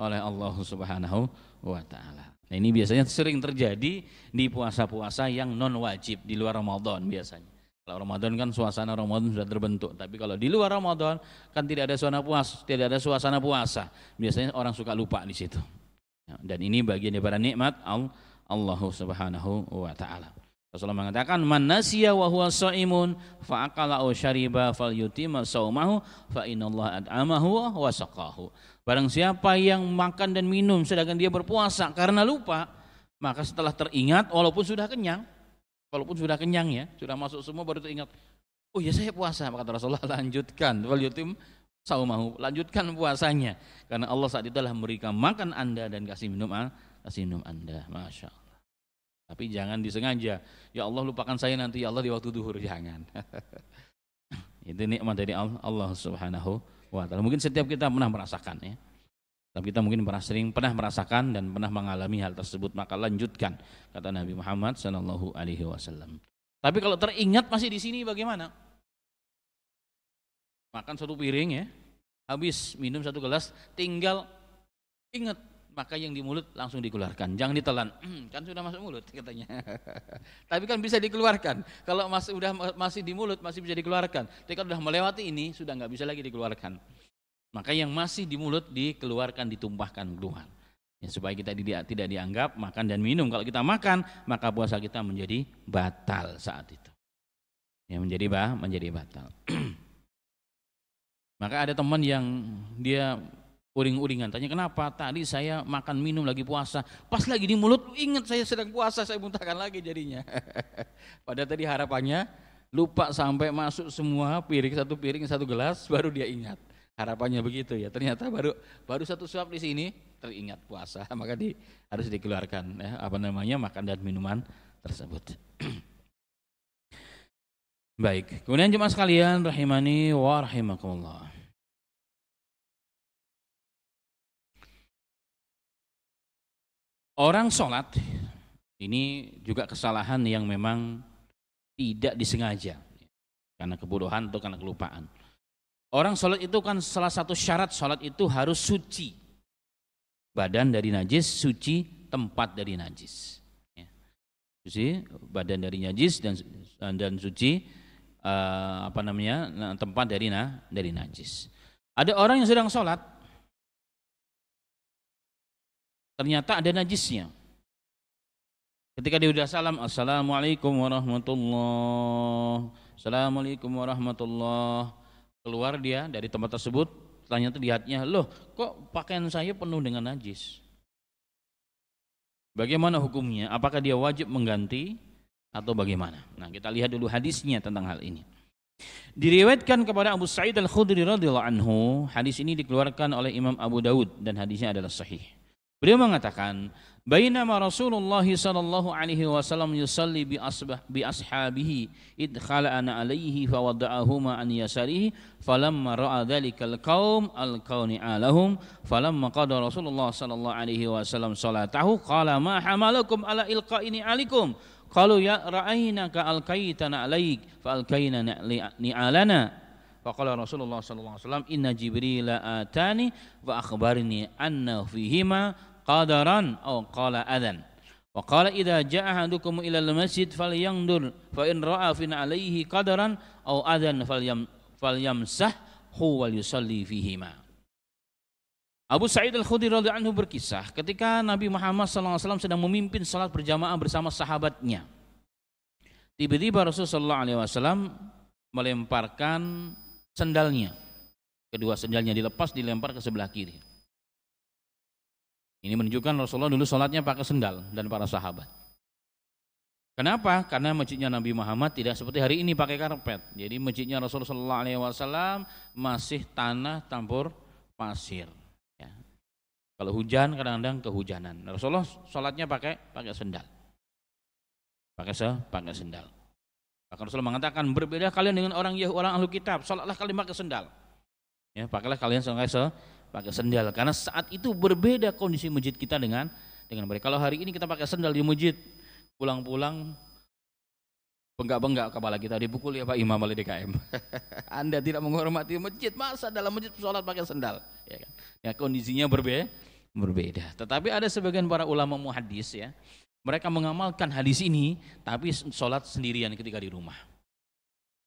Allah Subhanahu wa taala. Nah, ini biasanya sering terjadi di puasa-puasa yang non wajib di luar Ramadan biasanya. Kalau Ramadan kan suasana Ramadan sudah terbentuk, tapi kalau di luar Ramadan kan tidak ada suasana puasa. Biasanya orang suka lupa di situ. Dan ini bagian daripada nikmat Allah Subhanahu wa taala. Rasulullah mengatakan man nasiya wa huwa shaimun fa aqala aw syariba falyutimma shaumahu fa innallaha at'amahu wa saqahu. Barang siapa yang makan dan minum sedangkan dia berpuasa karena lupa, maka setelah teringat walaupun sudah kenyang ya, sudah masuk semua baru teringat, oh ya saya puasa, maka kata Rasulullah lanjutkan falyutim saumahu, lanjutkan puasanya karena Allah saat itu telah memberikan makan Anda dan kasih minum Anda. Masya Allah. Tapi jangan disengaja, ya Allah lupakan saya nanti ya Allah di waktu duhur, jangan. Itu nikmat dari Allah Subhanahu wa taala. Mungkin setiap kita pernah merasakan ya. Tapi kita mungkin pernah merasakan dan pernah mengalami hal tersebut, maka lanjutkan kata Nabi Muhammad sallallahu alaihi wasallam. Tapi kalau teringat masih di sini bagaimana? Makan satu piring ya, habis minum satu gelas, tinggal ingat, maka yang di mulut langsung dikeluarkan, jangan ditelan, kan sudah masuk mulut katanya. Tapi kan bisa dikeluarkan, kalau masih di mulut masih bisa dikeluarkan. Tapi kalau sudah melewati ini sudah nggak bisa lagi dikeluarkan. Maka yang masih di mulut dikeluarkan, ditumpahkan keluar, ya, supaya kita tidak dianggap makan dan minum. Kalau kita makan maka puasa kita menjadi batal saat itu, ya, menjadi batal. Maka ada teman yang dia uring-uringan, tanya kenapa tadi saya makan minum lagi puasa, pas lagi di mulut ingat saya sedang puasa, saya muntahkan lagi jadinya. Padahal tadi harapannya lupa sampai masuk semua piring satu gelas baru dia ingat, harapannya begitu ya, ternyata baru satu suap di sini teringat puasa, maka harus dikeluarkan ya, makan dan minuman tersebut. Baik, kemudian jemaah sekalian rahimani wa rahimakumullah. Orang sholat ini juga kesalahan yang memang tidak disengaja karena kebodohan atau karena kelupaan. Orang sholat itu kan salah satu syarat sholat itu harus suci, badan dari najis, suci tempat dari najis. Suci badan dari najis dan suci tempat dari najis. Ada orang yang sedang sholat, ternyata ada najisnya. Ketika dia sudah salam, assalamualaikum warahmatullahi, assalamualaikum warahmatullahi, keluar dia dari tempat tersebut, ternyata lihatnya, loh kok pakaian saya penuh dengan najis. Bagaimana hukumnya? Apakah dia wajib mengganti atau bagaimana? Nah, kita lihat dulu hadisnya tentang hal ini. Diriwayatkan kepada Abu Sa'id Al-Khudri radhiyallahu anhu, hadis ini dikeluarkan oleh Imam Abu Daud dan hadisnya adalah sahih. Beliau mengatakan, bainama Rasulullah sallallahu alaihi wasallam yusalli bi ashabihi id khala'ana alaihi fa wada'ahuma an yasarihi falamma ra'a dhalikal qaum alqawni alahum falamma qada Rasulullah sallallahu alaihi wasallam salatahu qala ma hamalakum ala ilqa'ini alikum qalu ya ra'ainaka alqaitana alaik fa alqaina ni'alana faqala Rasulullah sallallahu alaihi wasallam inna Jibril atani wa akhbarni anna fihima qadaran aw qala adan Wa qala idza jaa ahadukum ila al-masjid falyandur fa in ra'a fi alaihi qadaran aw adan falyamsahhu wal yusalli fihima. Abu Sa'id Al-Khudri radhiyallahu anhu berkisah ketika Nabi Muhammad SAW sedang memimpin salat berjamaah bersama sahabatnya. Tiba-tiba Rasulullah SAW melemparkan sendalnya. Kedua sendalnya dilepas, dilempar ke sebelah kiri. Ini menunjukkan Rasulullah dulu sholatnya pakai sendal dan para sahabat. Kenapa? Karena masjidnya Nabi Muhammad tidak seperti hari ini pakai karpet. Jadi masjidnya Rasulullah SAW masih tanah campur pasir. Ya. Kalau hujan kadang-kadang kehujanan. Rasulullah sholatnya pakai sendal. Pakai sendal. Bahkan Rasulullah mengatakan berbeda kalian dengan orang ahlu kitab. Sholatlah kalian pakai sendal. Ya, pakailah kalian pakai sendal karena saat itu berbeda kondisi masjid kita dengan mereka. Kalau hari ini kita pakai sendal di masjid, pulang-pulang benggak-benggak kepala kita dipukul ya Pak Imam oleh DKM. Anda tidak menghormati masjid, masa dalam masjid sholat pakai sendal, ya kan? Ya, kondisinya berbeda. Tetapi ada sebagian para ulama muhaddis ya, mereka mengamalkan hadis ini tapi sholat sendirian ketika di rumah.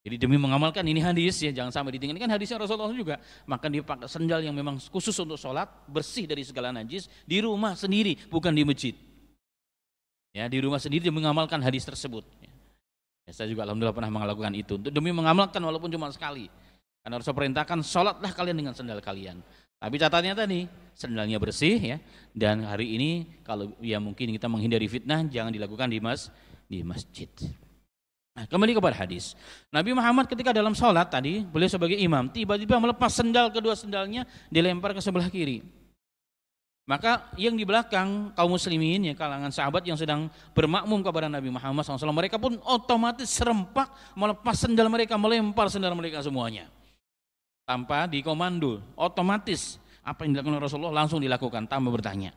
Jadi demi mengamalkan ini hadis ya, jangan sampai ditinggalkan hadisnya Rasulullah juga, maka dia pakai sendal yang memang khusus untuk sholat, bersih dari segala najis, di rumah sendiri, bukan di masjid. Ya, di rumah sendiri dia mengamalkan hadis tersebut. Ya, saya juga alhamdulillah pernah melakukan itu, untuk demi mengamalkan walaupun cuma sekali. Karena Rasul perintahkan sholatlah kalian dengan sendal kalian. Tapi catatannya tadi, sendalnya bersih ya, dan hari ini kalau ya mungkin kita menghindari fitnah, jangan dilakukan di masjid. Nah, kembali kepada hadis. Nabi Muhammad ketika dalam sholat tadi, beliau sebagai imam, tiba-tiba melepas kedua sendalnya, dilempar ke sebelah kiri. Maka yang di belakang kaum muslimin, ya kalangan sahabat yang sedang bermakmum kepada Nabi Muhammad SAW, mereka pun otomatis serempak melepas sendal mereka, melempar sendal mereka semuanya. Tanpa dikomando, otomatis apa yang dilakukan Rasulullah langsung dilakukan tanpa bertanya.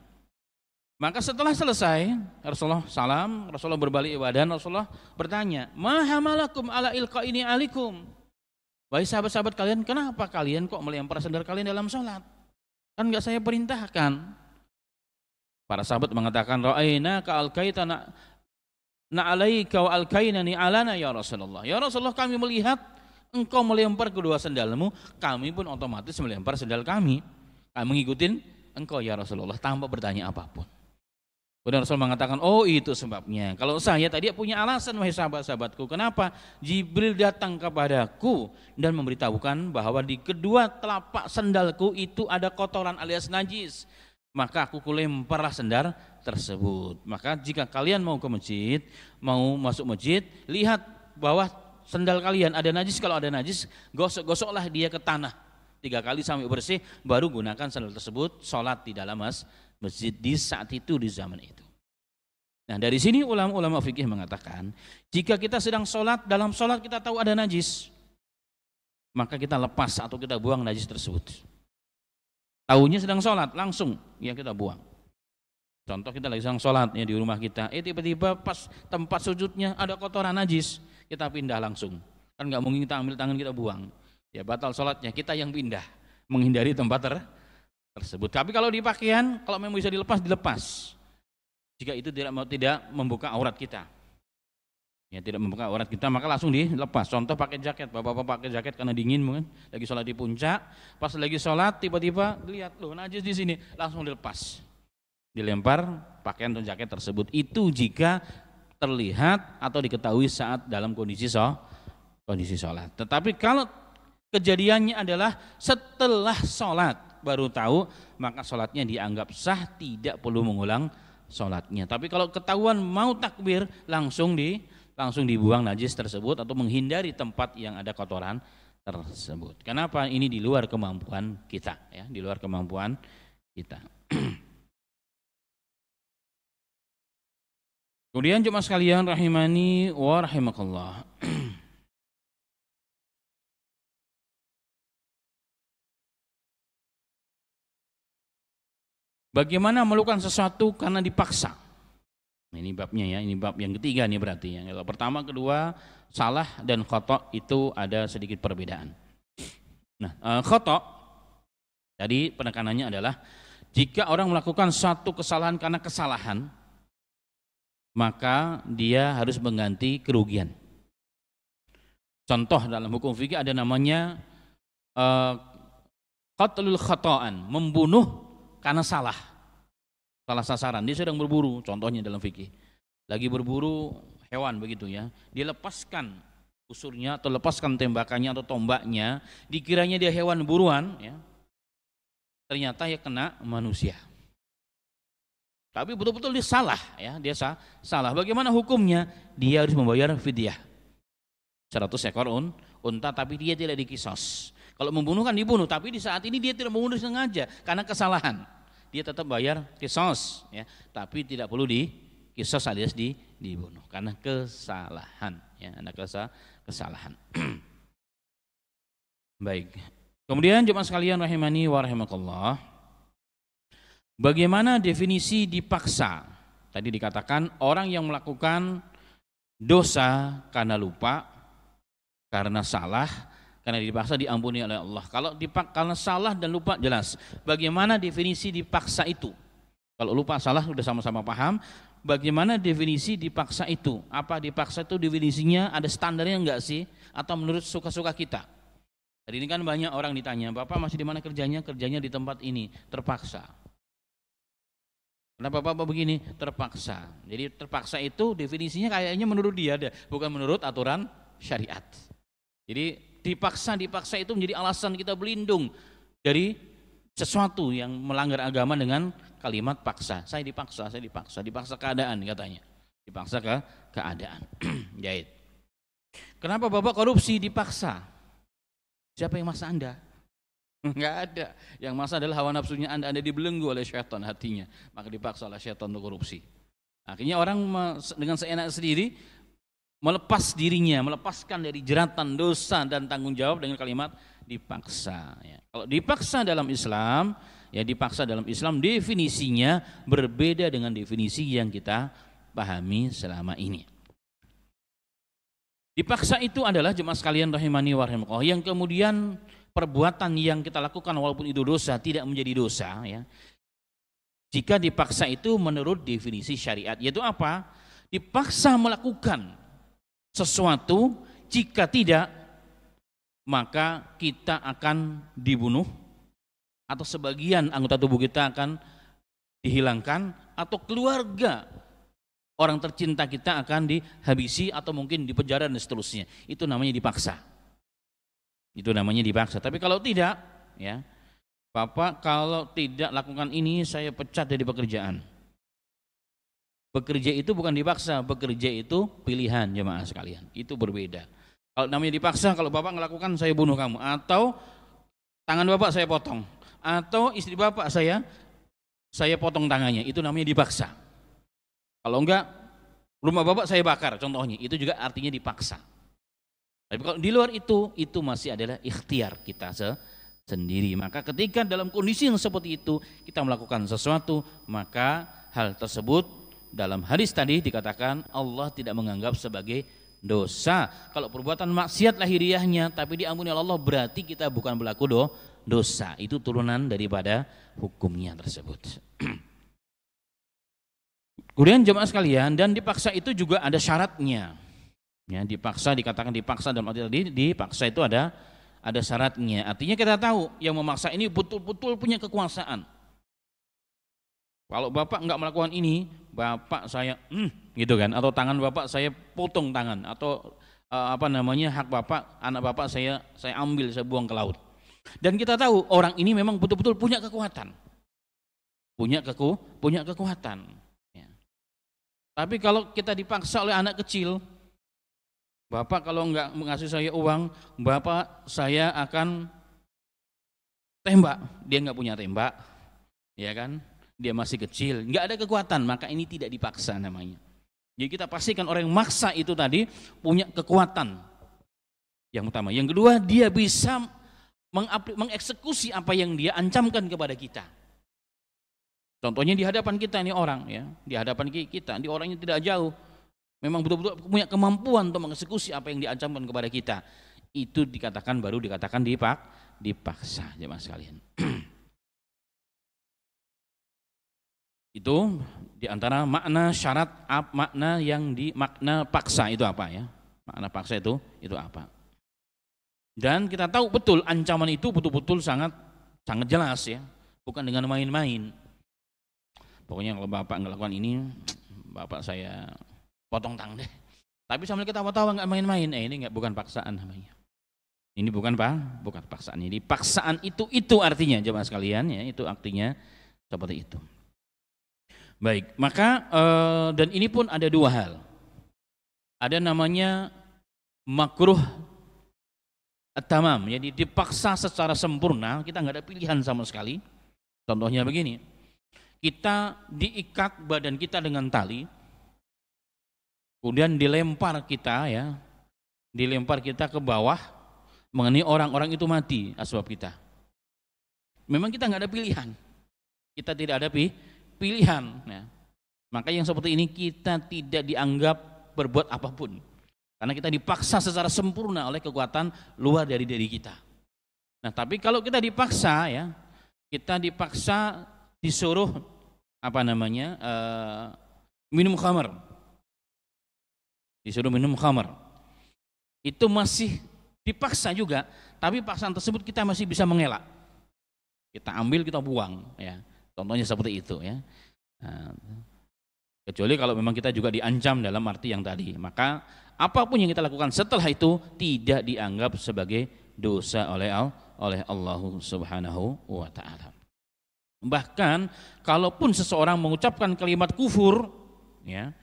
Maka setelah selesai Rasulullah salam, Rasulullah berbalik badan, Rasulullah bertanya, "Ma hamalakum ala ilqaini alikum?" Wahai sahabat-sahabat kalian, kenapa kalian kok melempar sendal kalian dalam sholat? Kan enggak saya perintahkan. Para sahabat mengatakan, "Ra'aina ka alqaitana na'alaika wa alqainani alana ya Rasulullah." Ya Rasulullah, kami melihat engkau melempar kedua sendalmu, kami pun otomatis melempar sendal kami. Kami mengikutin engkau ya Rasulullah tanpa bertanya apapun. Kemudian Rasul mengatakan, oh itu sebabnya. Kalau saya tadi punya alasan wahai sahabat-sahabatku. Kenapa? Jibril datang kepadaku dan memberitahukan bahwa di kedua telapak sendalku itu ada kotoran alias najis. Maka aku lemparlah sendal tersebut. Maka jika kalian mau ke masjid, mau masuk masjid, lihat bahwa sendal kalian ada najis. Kalau ada najis, gosok-gosoklah dia ke tanah 3 kali sampai bersih, baru gunakan sandal tersebut sholat di dalam masjid di saat itu, di zaman itu. Nah, dari sini ulama-ulama fikih mengatakan, jika kita sedang sholat, dalam sholat kita tahu ada najis, maka kita lepas atau kita buang najis tersebut. Tahunya sedang sholat, langsung ya kita buang. Contoh kita lagi sedang sholat ya di rumah kita, tiba-tiba pas tempat sujudnya ada kotoran najis, kita pindah langsung. Kan nggak mungkin kita ambil tangan kita buang. Ya batal sholatnya, kita yang pindah, menghindari tempat tersebut. Tapi kalau di pakaian, kalau memang bisa dilepas. Jika itu tidak membuka aurat kita, ya tidak membuka aurat kita, maka langsung dilepas. Contoh pakai jaket, bapak-bapak pakai jaket karena dingin mungkin, lagi sholat di puncak, pas lagi sholat tiba-tiba lihat loh najis di sini, langsung dilepas, dilempar pakaian atau jaket tersebut. Itu jika terlihat atau diketahui saat dalam kondisi sholat. Tetapi kalau kejadiannya adalah setelah sholat baru tahu, maka sholatnya dianggap sah, tidak perlu mengulang sholatnya. Tapi kalau ketahuan mau takbir, langsung dibuang najis tersebut atau menghindari tempat yang ada kotoran tersebut. Kenapa? Ini di luar kemampuan kita, ya, di luar kemampuan kita. Kemudian jemaah sekalian rahimani wa rahimakallah. Bagaimana melakukan sesuatu karena dipaksa? Nah, ini babnya ya, ini bab yang ketiga nih berarti. Yang pertama, kedua, salah dan khata' itu ada sedikit perbedaan. Nah, khata' tadi penekanannya adalah jika orang melakukan suatu kesalahan karena kesalahan, maka dia harus mengganti kerugian. Contoh dalam hukum fikih ada namanya qatlul khata'an, membunuh karena salah sasaran. Dia sedang berburu, contohnya dalam fikih. Lagi berburu hewan begitu ya. Dia lepaskan busurnya atau lepaskan tembakannya atau tombaknya, dikiranya dia hewan buruan ya. Ternyata ya kena manusia. Tapi betul-betul dia salah ya, dia salah. Bagaimana hukumnya? Dia harus membayar fidyah. 100 ekor unta, tapi dia tidak dikisos. Kalau membunuh kan dibunuh, tapi di saat ini dia tidak membunuh sengaja karena kesalahan. Dia tetap bayar kisos ya, tapi tidak perlu dikisos alias dibunuh karena kesalahan ya, ada kesalahan. Baik. Kemudian jemaah sekalian rahimani wa rahimakallah, bagaimana definisi dipaksa? Tadi dikatakan orang yang melakukan dosa karena lupa, karena salah, karena dipaksa diampuni oleh Allah. Kalau karena salah dan lupa jelas. Bagaimana definisi dipaksa itu? Kalau lupa salah sudah sama-sama paham. Bagaimana definisi dipaksa itu? Apa dipaksa itu definisinya ada standarnya enggak sih? Atau menurut suka-suka kita? Hari ini kan banyak orang ditanya, Bapak masih di mana kerjanya? Kerjanya di tempat ini, terpaksa. Kenapa Bapak begini? Terpaksa. Jadi terpaksa itu definisinya kayaknya menurut dia, bukan menurut aturan syariat. Jadi dipaksa itu menjadi alasan kita berlindung dari sesuatu yang melanggar agama dengan kalimat paksa. Saya dipaksa keadaan katanya. Dipaksa keadaan. Jahit. Kenapa Bapak korupsi dipaksa? Siapa yang maksa Anda? Enggak ada. Yang maksa adalah hawa nafsunya Anda dibelenggu oleh syaitan hatinya, maka dipaksa oleh syaitan untuk korupsi. Akhirnya orang dengan seenak sendiri melepas dirinya, melepaskan dari jeratan dosa dan tanggung jawab dengan kalimat dipaksa ya. Kalau dipaksa dalam Islam, ya dipaksa dalam Islam definisinya berbeda dengan definisi yang kita pahami selama ini. Dipaksa itu adalah jemaah sekalian rahimani wa rahimakumullah, yang kemudian perbuatan yang kita lakukan walaupun itu dosa tidak menjadi dosa ya. Jika dipaksa itu menurut definisi syariat, yaitu apa? Dipaksa melakukan sesuatu, jika tidak maka kita akan dibunuh atau sebagian anggota tubuh kita akan dihilangkan atau keluarga orang tercinta kita akan dihabisi atau mungkin dipenjara dan seterusnya. Itu namanya dipaksa. Tapi kalau tidak ya, Bapak kalau tidak lakukan ini saya pecat dari pekerjaan. Bekerja itu bukan dipaksa, bekerja itu pilihan jemaah sekalian. Itu berbeda. Kalau namanya dipaksa, kalau Bapak melakukan saya bunuh kamu, atau tangan Bapak saya potong, atau istri Bapak saya potong tangannya, itu namanya dipaksa. Kalau enggak, rumah Bapak saya bakar contohnya, itu juga artinya dipaksa. Tapi kalau di luar itu masih adalah ikhtiar kita sendiri. Maka ketika dalam kondisi yang seperti itu kita melakukan sesuatu, maka hal tersebut dalam hadis tadi dikatakan Allah tidak menganggap sebagai dosa. Kalau perbuatan maksiat lahiriahnya tapi diampuni oleh Allah, berarti kita bukan berlaku dosa. Itu turunan daripada hukumnya tersebut. Kemudian jemaah sekalian, dan dipaksa itu juga ada syaratnya. Ya, dipaksa dikatakan dipaksa dalam arti tadi, dipaksa itu ada syaratnya. Artinya kita tahu yang memaksa ini betul-betul punya kekuasaan. Kalau Bapak enggak melakukan ini, Bapak saya gitu kan, atau tangan Bapak saya potong tangan, atau hak Bapak, anak Bapak saya ambil, saya buang ke laut. Dan kita tahu orang ini memang betul-betul punya kekuatan. Punya kekuatan. Ya. Tapi kalau kita dipaksa oleh anak kecil, Bapak kalau enggak mengasih saya uang, Bapak saya akan tembak. Dia enggak punya tembak, ya kan? Dia masih kecil, enggak ada kekuatan, maka ini tidak dipaksa namanya. Jadi kita pastikan orang yang maksa itu tadi punya kekuatan yang utama. Yang kedua, dia bisa mengeksekusi apa yang dia ancamkan kepada kita. Contohnya di hadapan kita ini orang ya, di hadapan kita, di orangnya tidak jauh. Memang betul-betul punya kemampuan untuk mengeksekusi apa yang diancamkan kepada kita. Itu baru dikatakan dipaksa, jemaah sekalian. Itu Di antara makna syarat, makna yang di makna paksa itu apa ya? Makna paksa itu apa? Dan kita tahu betul ancaman itu betul-betul sangat jelas ya, bukan dengan main-main. Pokoknya kalau bapak nggak lakukan ini, bapak saya potong tangan deh. Tapi sambil kita tahu nggak main-main, ini nggak, bukan paksaan namanya. Ini bukan paksaan. Ini paksaan itu artinya jemaah sekalian ya, itu artinya seperti itu. Baik, maka dan ini pun ada dua hal. Ada namanya makruh at-tamam, jadi dipaksa secara sempurna, kita nggak ada pilihan sama sekali. Contohnya begini, kita diikat badan kita dengan tali, kemudian dilempar kita ke bawah, mengenai orang-orang itu mati asbab kita. Memang kita nggak ada pilihan, kita tidak ada pilihan. Nah, maka yang seperti ini kita tidak dianggap berbuat apapun, karena kita dipaksa secara sempurna oleh kekuatan luar dari diri kita. Nah, tapi kalau kita dipaksa ya, kita dipaksa disuruh minum khamar, disuruh minum khamar, itu masih dipaksa juga, tapi paksaan tersebut kita masih bisa mengelak. Kita ambil, kita buang ya. Contohnya seperti itu ya. Nah, kecuali kalau memang kita juga diancam dalam arti yang tadi, maka apapun yang kita lakukan setelah itu tidak dianggap sebagai dosa oleh Allah Subhanahu wa taala. Bahkan kalaupun seseorang mengucapkan kalimat kufur ya,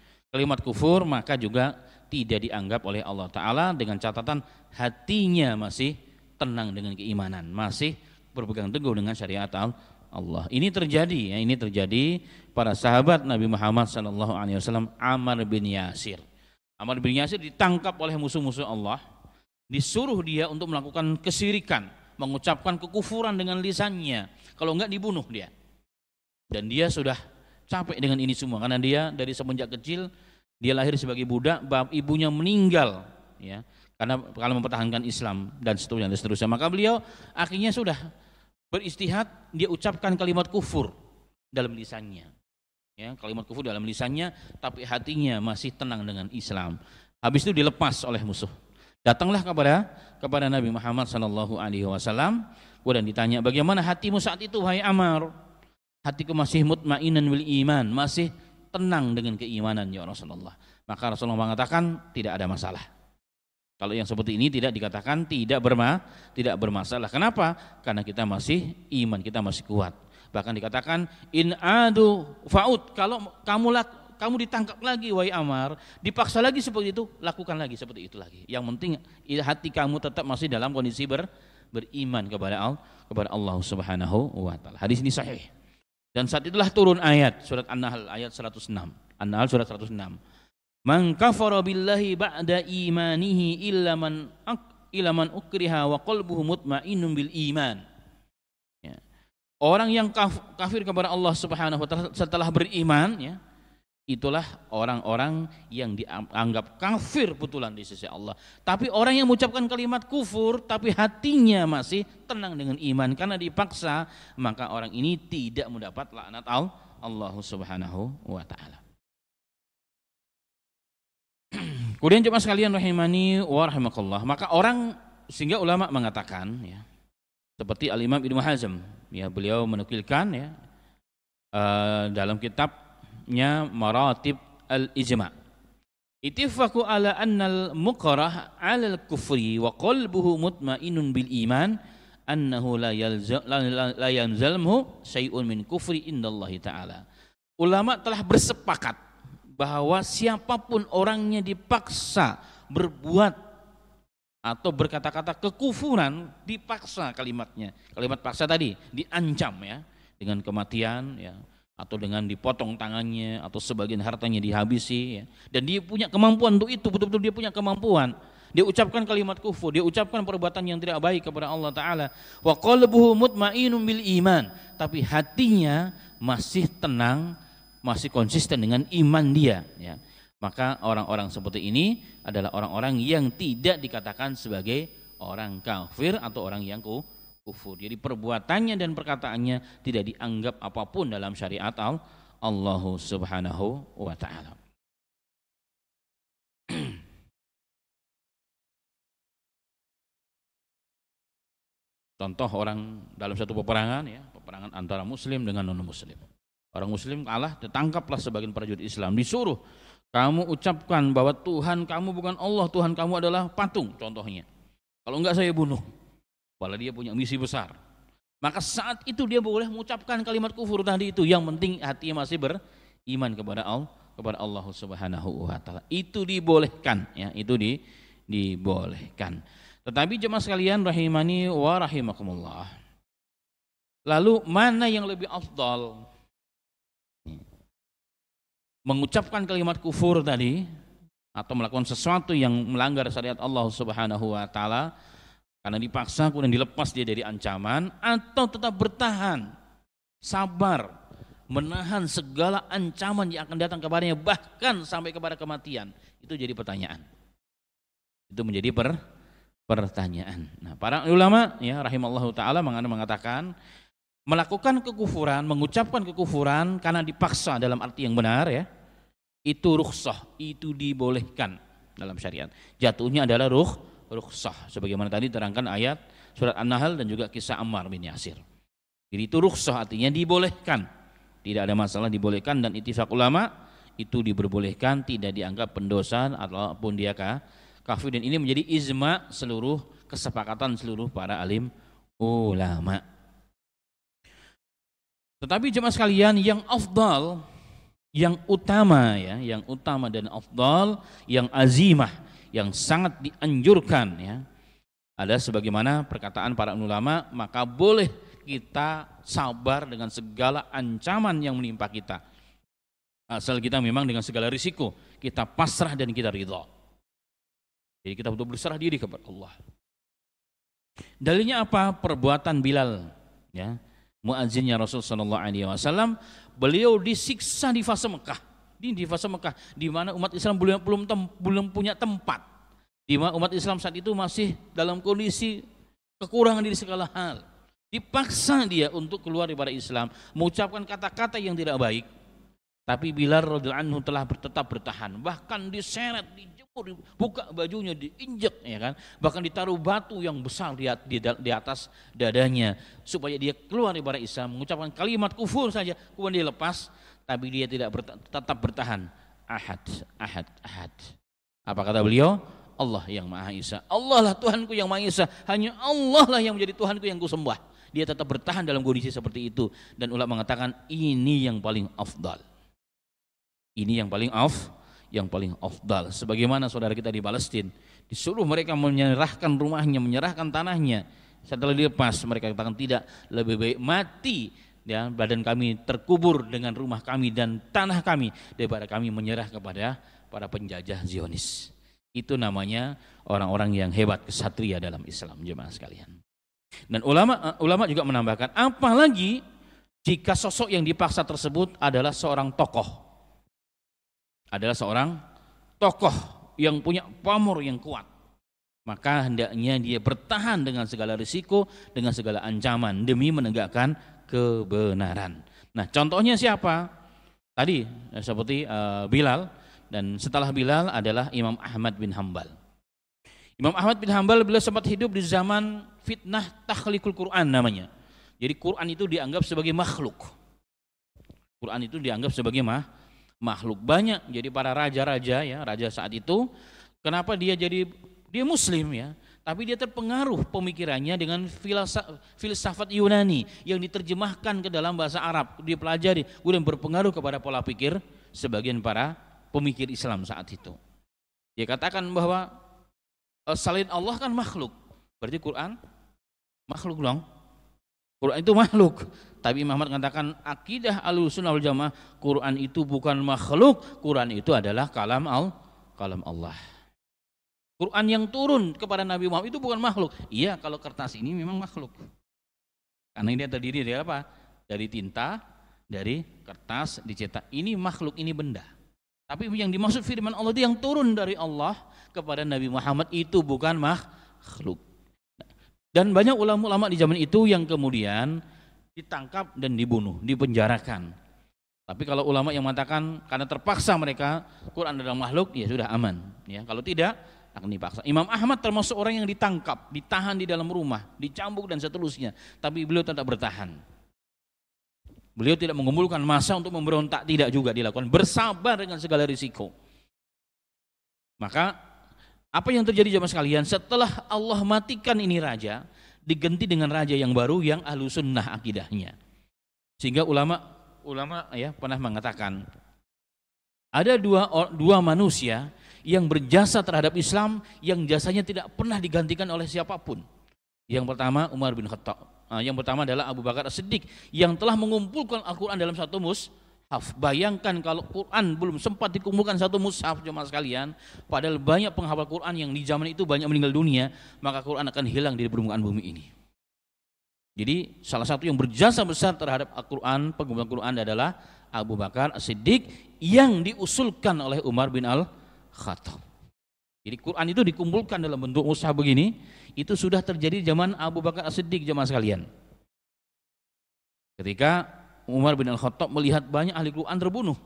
maka juga tidak dianggap oleh Allah taala dengan catatan hatinya masih tenang dengan keimanan, masih berpegang teguh dengan syariat Allah. Ini terjadi para sahabat Nabi Muhammad SAW. Ammar bin Yasir ditangkap oleh musuh-musuh Allah, disuruh dia untuk melakukan kesyirikan, mengucapkan kekufuran dengan lisannya, kalau enggak dibunuh dia. Dan dia sudah capek dengan ini semua, karena dia dari semenjak kecil dia lahir sebagai budak, ibunya meninggal ya, karena kalau mempertahankan Islam dan seterusnya. Maka beliau akhirnya sudah beristihad, dia ucapkan kalimat kufur dalam lisannya ya, tapi hatinya masih tenang dengan Islam. Habis itu dilepas oleh musuh, datanglah kepada Nabi Muhammad SAW, kemudian ditanya, bagaimana hatimu saat itu wahai Ammar? Hatiku masih mutmainan bil iman, masih tenang dengan keimanan ya Rasulullah. Maka Rasulullah mengatakan tidak ada masalah. Kalau yang seperti ini tidak dikatakan tidak bermasalah. Kenapa? Karena kita masih iman, kita masih kuat. Bahkan dikatakan in adu faud, kalau kamu ditangkap lagi wahai Ammar, dipaksa lagi seperti itu, lakukan lagi seperti itu lagi. Yang penting hati kamu tetap masih dalam kondisi beriman kepada Allah Subhanahu wa taala. Hadis ini sahih. Dan saat itulah turun ayat surat An-Nahl ayat 106. An-Nahl surat 106. Man kafara billahi ba'da imanihi illa man ukriha wa qalbuhu mutmainnun bil iman. Ya. Orang yang kafir kepada Allah Subhanahu wa taala setelah beriman ya, itulah orang-orang yang dianggap kafir betulan di sisi Allah. Tapi orang yang mengucapkan kalimat kufur tapi hatinya masih tenang dengan iman karena dipaksa, maka orang ini tidak mendapat laknat Allah Subhanahu wa taala. Kemudian jemaah sekalian rahimani wa rahimakallah, maka orang, sehingga ulama mengatakan ya, seperti Al-Imam Ibnu Hazm ya, beliau menukilkan ya dalam kitabnya Maratib Al-Ijma', ittifaqu ala annal mukrah 'ala al-kufri wa qalbuhu mutmainnun bil iman annahu la yanzalmu syai'un min kufri indallahi ta'ala. Ulama telah bersepakat bahwa siapapun orangnya dipaksa berbuat atau berkata-kata kekufuran, dipaksa kalimatnya, kalimat paksa tadi diancam ya dengan kematian ya, atau dengan dipotong tangannya, atau sebagian hartanya dihabisi ya. Dan dia punya kemampuan untuk itu, betul-betul dia punya kemampuan. Dia ucapkan kalimat kufur, dia ucapkan perbuatan yang tidak baik kepada Allah Ta'ala. Wa qalbuhu mutmainnun bil iman, tapi hatinya masih tenang, masih konsisten dengan iman dia ya. Maka orang-orang seperti ini adalah orang-orang yang tidak dikatakan sebagai orang kafir atau orang yang kufur. Jadi perbuatannya dan perkataannya tidak dianggap apapun dalam syariat Allah Subhanahu wa taala. Contoh orang dalam satu peperangan, ya, peperangan antara muslim dengan non muslim. Orang muslim kalah, ditangkaplah sebagian prajurit Islam, disuruh kamu ucapkan bahwa Tuhan kamu bukan Allah, Tuhan kamu adalah patung, contohnya. Kalau enggak saya bunuh. Padahal dia punya misi besar. Maka saat itu dia boleh mengucapkan kalimat kufur tadi itu. Yang penting hatinya masih beriman kepada Allah Subhanahu wa taala. Itu dibolehkan, ya, itu dibolehkan. Tetapi jemaah sekalian rahimani wa rahimakumullah. Lalu mana yang lebih afdal? Mengucapkan kalimat kufur tadi atau melakukan sesuatu yang melanggar syariat Allah Subhanahu wa taala karena dipaksa kemudian dilepas dia dari ancaman, atau tetap bertahan, sabar, menahan segala ancaman yang akan datang kepadanya bahkan sampai kepada kematian. Itu jadi pertanyaan. Itu menjadi pertanyaan. Nah, para ulama, ya, rahimallahu taala mengatakan melakukan kekufuran, mengucapkan kekufuran karena dipaksa dalam arti yang benar, ya, itu rukhsah, itu dibolehkan dalam syariat. Jatuhnya adalah rukhsah sebagaimana tadi terangkan ayat surat An-Nahl dan juga kisah Ammar bin Yasir. Jadi itu rukhsah artinya dibolehkan. Tidak ada masalah, dibolehkan, dan ittifaq ulama itu diperbolehkan, tidak dianggap pendosa ataupun dia kafir, dan ini menjadi ijma seluruh, kesepakatan seluruh para alim ulama. Tetapi jemaah sekalian, yang afdal, yang utama, ya, yang utama dan afdal, yang azimah, yang sangat dianjurkan, ya, ada sebagaimana perkataan para ulama, maka boleh kita sabar dengan segala ancaman yang menimpa kita, asal kita memang dengan segala risiko kita pasrah dan kita ridha. Jadi kita betul berserah diri kepada Allah. Dalilnya apa? Perbuatan Bilal, ya, muazzinnya Rasul sallallahu alaihi wasallam. Beliau disiksa di fase Mekah. Di fase Mekah di mana umat Islam belum punya tempat. Di mana umat Islam saat itu masih dalam kondisi kekurangan di segala hal. Dipaksa dia untuk keluar daripada Islam, mengucapkan kata-kata yang tidak baik. Tapi Bilal radhiyallahu anhu telah tetap bertahan, bahkan diseret, dijemur, buka bajunya, diinjek, ya kan, bahkan ditaruh batu yang besar di atas dadanya supaya dia keluar daripada Islam, mengucapkan kalimat kufur saja, kemudian dia lepas, tapi dia tetap bertahan. Ahad, ahad, ahad. Apa kata beliau? Allah yang Maha Esa. Allah lah Tuhanku yang Maha Esa. Hanya Allah lah yang menjadi Tuhanku yang kusembah. Dia tetap bertahan dalam kondisi seperti itu, dan ulama mengatakan ini yang paling afdal. Ini yang paling afdal. Sebagaimana saudara kita di Palestina, disuruh mereka menyerahkan rumahnya, menyerahkan tanahnya. Setelah dilepas, mereka katakan tidak, lebih baik mati, ya, badan kami terkubur dengan rumah kami dan tanah kami daripada kami menyerah kepada para penjajah Zionis. Itu namanya orang-orang yang hebat, kesatria dalam Islam, jemaah sekalian. Dan ulama juga menambahkan, apalagi jika sosok yang dipaksa tersebut adalah seorang tokoh. Adalah seorang tokoh yang punya pamor yang kuat, maka hendaknya dia bertahan dengan segala risiko, dengan segala ancaman demi menegakkan kebenaran. Nah, contohnya siapa? Tadi seperti Bilal, dan setelah Bilal adalah Imam Ahmad bin Hanbal. Imam Ahmad bin Hanbal beliau sempat hidup di zaman fitnah takhliqul Quran namanya. Jadi Quran itu dianggap sebagai makhluk. Quran itu dianggap sebagai makhluk. Banyak jadi para raja-raja, ya, raja saat itu, kenapa dia muslim, ya, tapi dia terpengaruh pemikirannya dengan filsafat Yunani yang diterjemahkan ke dalam bahasa Arab, dia pelajari, kemudian berpengaruh kepada pola pikir sebagian para pemikir Islam saat itu. Dia katakan bahwa selain Allah kan makhluk, berarti Quran makhluk dong. Quran itu makhluk. Tapi Imam Ahmad mengatakan akidah Ahlussunnah wal Jamaah, Quran itu bukan makhluk, Quran itu adalah kalam Allah. Quran yang turun kepada Nabi Muhammad itu bukan makhluk. Iya, kalau kertas ini memang makhluk. Karena ini terdiri dari apa? Dari tinta, dari kertas dicetak. Ini makhluk, ini benda. Tapi yang dimaksud firman Allah itu yang turun dari Allah kepada Nabi Muhammad itu bukan makhluk. Dan banyak ulama-ulama di zaman itu yang kemudian ditangkap dan dibunuh, dipenjarakan. Tapi kalau ulama yang mengatakan karena terpaksa mereka Quran adalah makhluk, ya sudah aman. Ya, kalau tidak akan dipaksa. Imam Ahmad termasuk orang yang ditangkap, ditahan di dalam rumah, dicambuk dan seterusnya. Tapi beliau tetap bertahan. Beliau tidak mengumpulkan massa untuk memberontak, tidak juga dilakukan. Bersabar dengan segala risiko. Maka apa yang terjadi jemaah sekalian, setelah Allah matikan ini raja, diganti dengan raja yang baru yang ahlu sunnah akidahnya. Sehingga ulama ya pernah mengatakan ada dua manusia yang berjasa terhadap Islam yang jasanya tidak pernah digantikan oleh siapapun. Yang pertama Umar bin Khattab, yang pertama adalah Abu Bakar As-Siddiq yang telah mengumpulkan Al-Quran dalam satu mushaf. Bayangkan kalau Quran belum sempat dikumpulkan satu mushaf jemaah sekalian, padahal banyak penghafal Quran yang di zaman itu banyak meninggal dunia, maka Quran akan hilang di permukaan bumi ini. Jadi salah satu yang berjasa besar terhadap Al-Quran, pengumpulan Quran adalah Abu Bakar As-Siddiq yang diusulkan oleh Umar bin Al-Khattab. Jadi Quran itu dikumpulkan dalam bentuk mushaf begini, itu sudah terjadi zaman Abu Bakar As-Siddiq jemaah sekalian. Ketika Umar bin Al-Khattab melihat banyak ahli Quran terbunuh,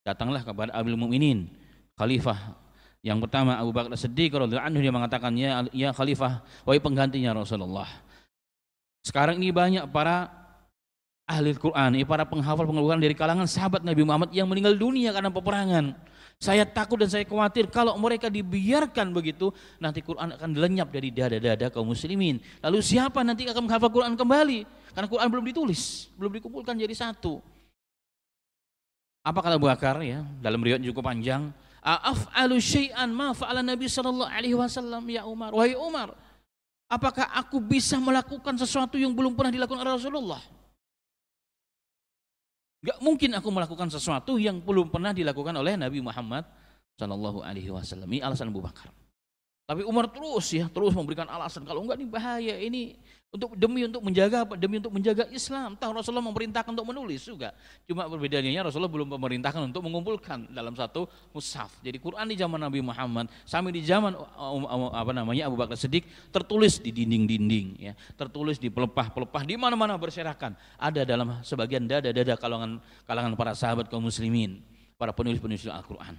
datanglah kepada Amirul Mukminin, Khalifah yang pertama Abu Bakar As-Siddiq radhiyallahu anhu, dia mengatakan, ya Khalifah, wahai penggantinya Rasulullah, sekarang ini banyak para ahli Quran, para penghafal Quran dari kalangan sahabat Nabi Muhammad yang meninggal dunia karena peperangan. Saya takut dan saya khawatir kalau mereka dibiarkan begitu, nanti Quran akan lenyap dari dada-dada kaum muslimin. Lalu siapa nanti akan menghafal Quran kembali? Karena Quran belum ditulis, belum dikumpulkan jadi satu. Apa kata Abu Bakar ya? Dalam riwayat cukup panjang, af'alu syai'an ma fa'ala Nabi sallallahu alaihi wasallam ya Umar. Wahai Umar, apakah aku bisa melakukan sesuatu yang belum pernah dilakukan oleh Rasulullah? Gak mungkin aku melakukan sesuatu yang belum pernah dilakukan oleh Nabi Muhammad sallallahu alaihi wasallam. Ini alasan Abu Bakar. Tapi Umar terus memberikan alasan, kalau enggak ini bahaya, ini demi untuk menjaga Islam. Tahu Rasulullah memerintahkan untuk menulis juga. Cuma perbedaannya Rasulullah belum memerintahkan untuk mengumpulkan dalam satu mushaf. Jadi Quran di zaman Nabi Muhammad sampai di zaman Abu Bakar Siddiq tertulis di dinding-dinding ya, tertulis di pelepah-pelepah, di mana-mana berserakan. Ada dalam sebagian dada-dada kalangan para sahabat kaum muslimin, para penulis-penulis Al-Quran.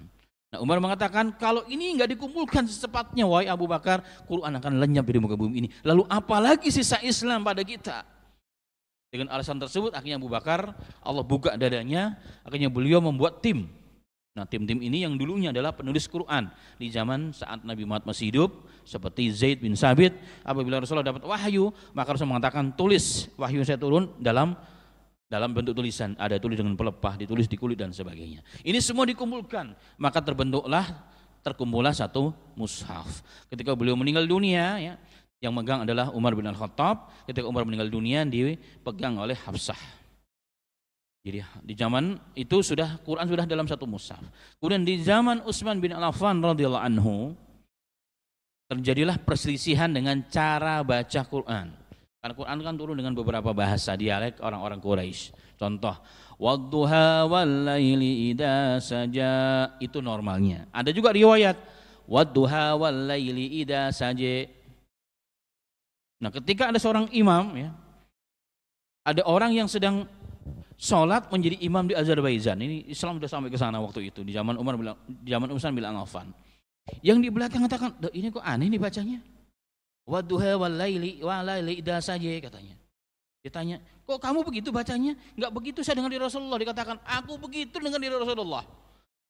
Nah, Umar mengatakan kalau ini enggak dikumpulkan secepatnya, wahai Abu Bakar, Quran akan lenyap dari muka bumi ini. Lalu apalagi sisa Islam pada kita? Dengan alasan tersebut akhirnya Abu Bakar, Allah buka dadanya, akhirnya beliau membuat tim. Nah, tim-tim ini yang dulunya adalah penulis Quran di zaman saat Nabi Muhammad masih hidup, seperti Zaid bin Sabit. Apabila Rasulullah dapat wahyu, maka Rasulullah mengatakan, tulis, wahyu saya turun dalam bentuk tulisan, ada tulis dengan pelepah, ditulis di kulit dan sebagainya. Ini semua dikumpulkan, maka terkumpullah satu mushaf. Ketika beliau meninggal dunia ya, yang megang adalah Umar bin Al-Khattab. Ketika Umar meninggal dunia dipegang oleh Hafsah. Jadi di zaman itu Quran sudah dalam satu mushaf. Kemudian di zaman Utsman bin Affan radhiyallahu anhu terjadilah perselisihan dengan cara baca Quran. Karena Quran kan turun dengan beberapa bahasa dialek orang-orang Quraisy. Contoh, wadduha wallaili idza saja, itu normalnya. Ada juga riwayat wadduha wallaili idza saja. Nah, ketika ada seorang imam ya, ada orang yang sedang sholat menjadi imam di Azerbaijan. Ini Islam sudah sampai ke sana waktu itu di zaman Utsman bin Affan. Yang di belakang katakan, ini kok aneh nih bacanya. Wadduha wallaili idza saja katanya. Ditanya, kok kamu begitu bacanya? Enggak begitu saya dengar di Rasulullah. Dikatakan, aku begitu dengar di Rasulullah.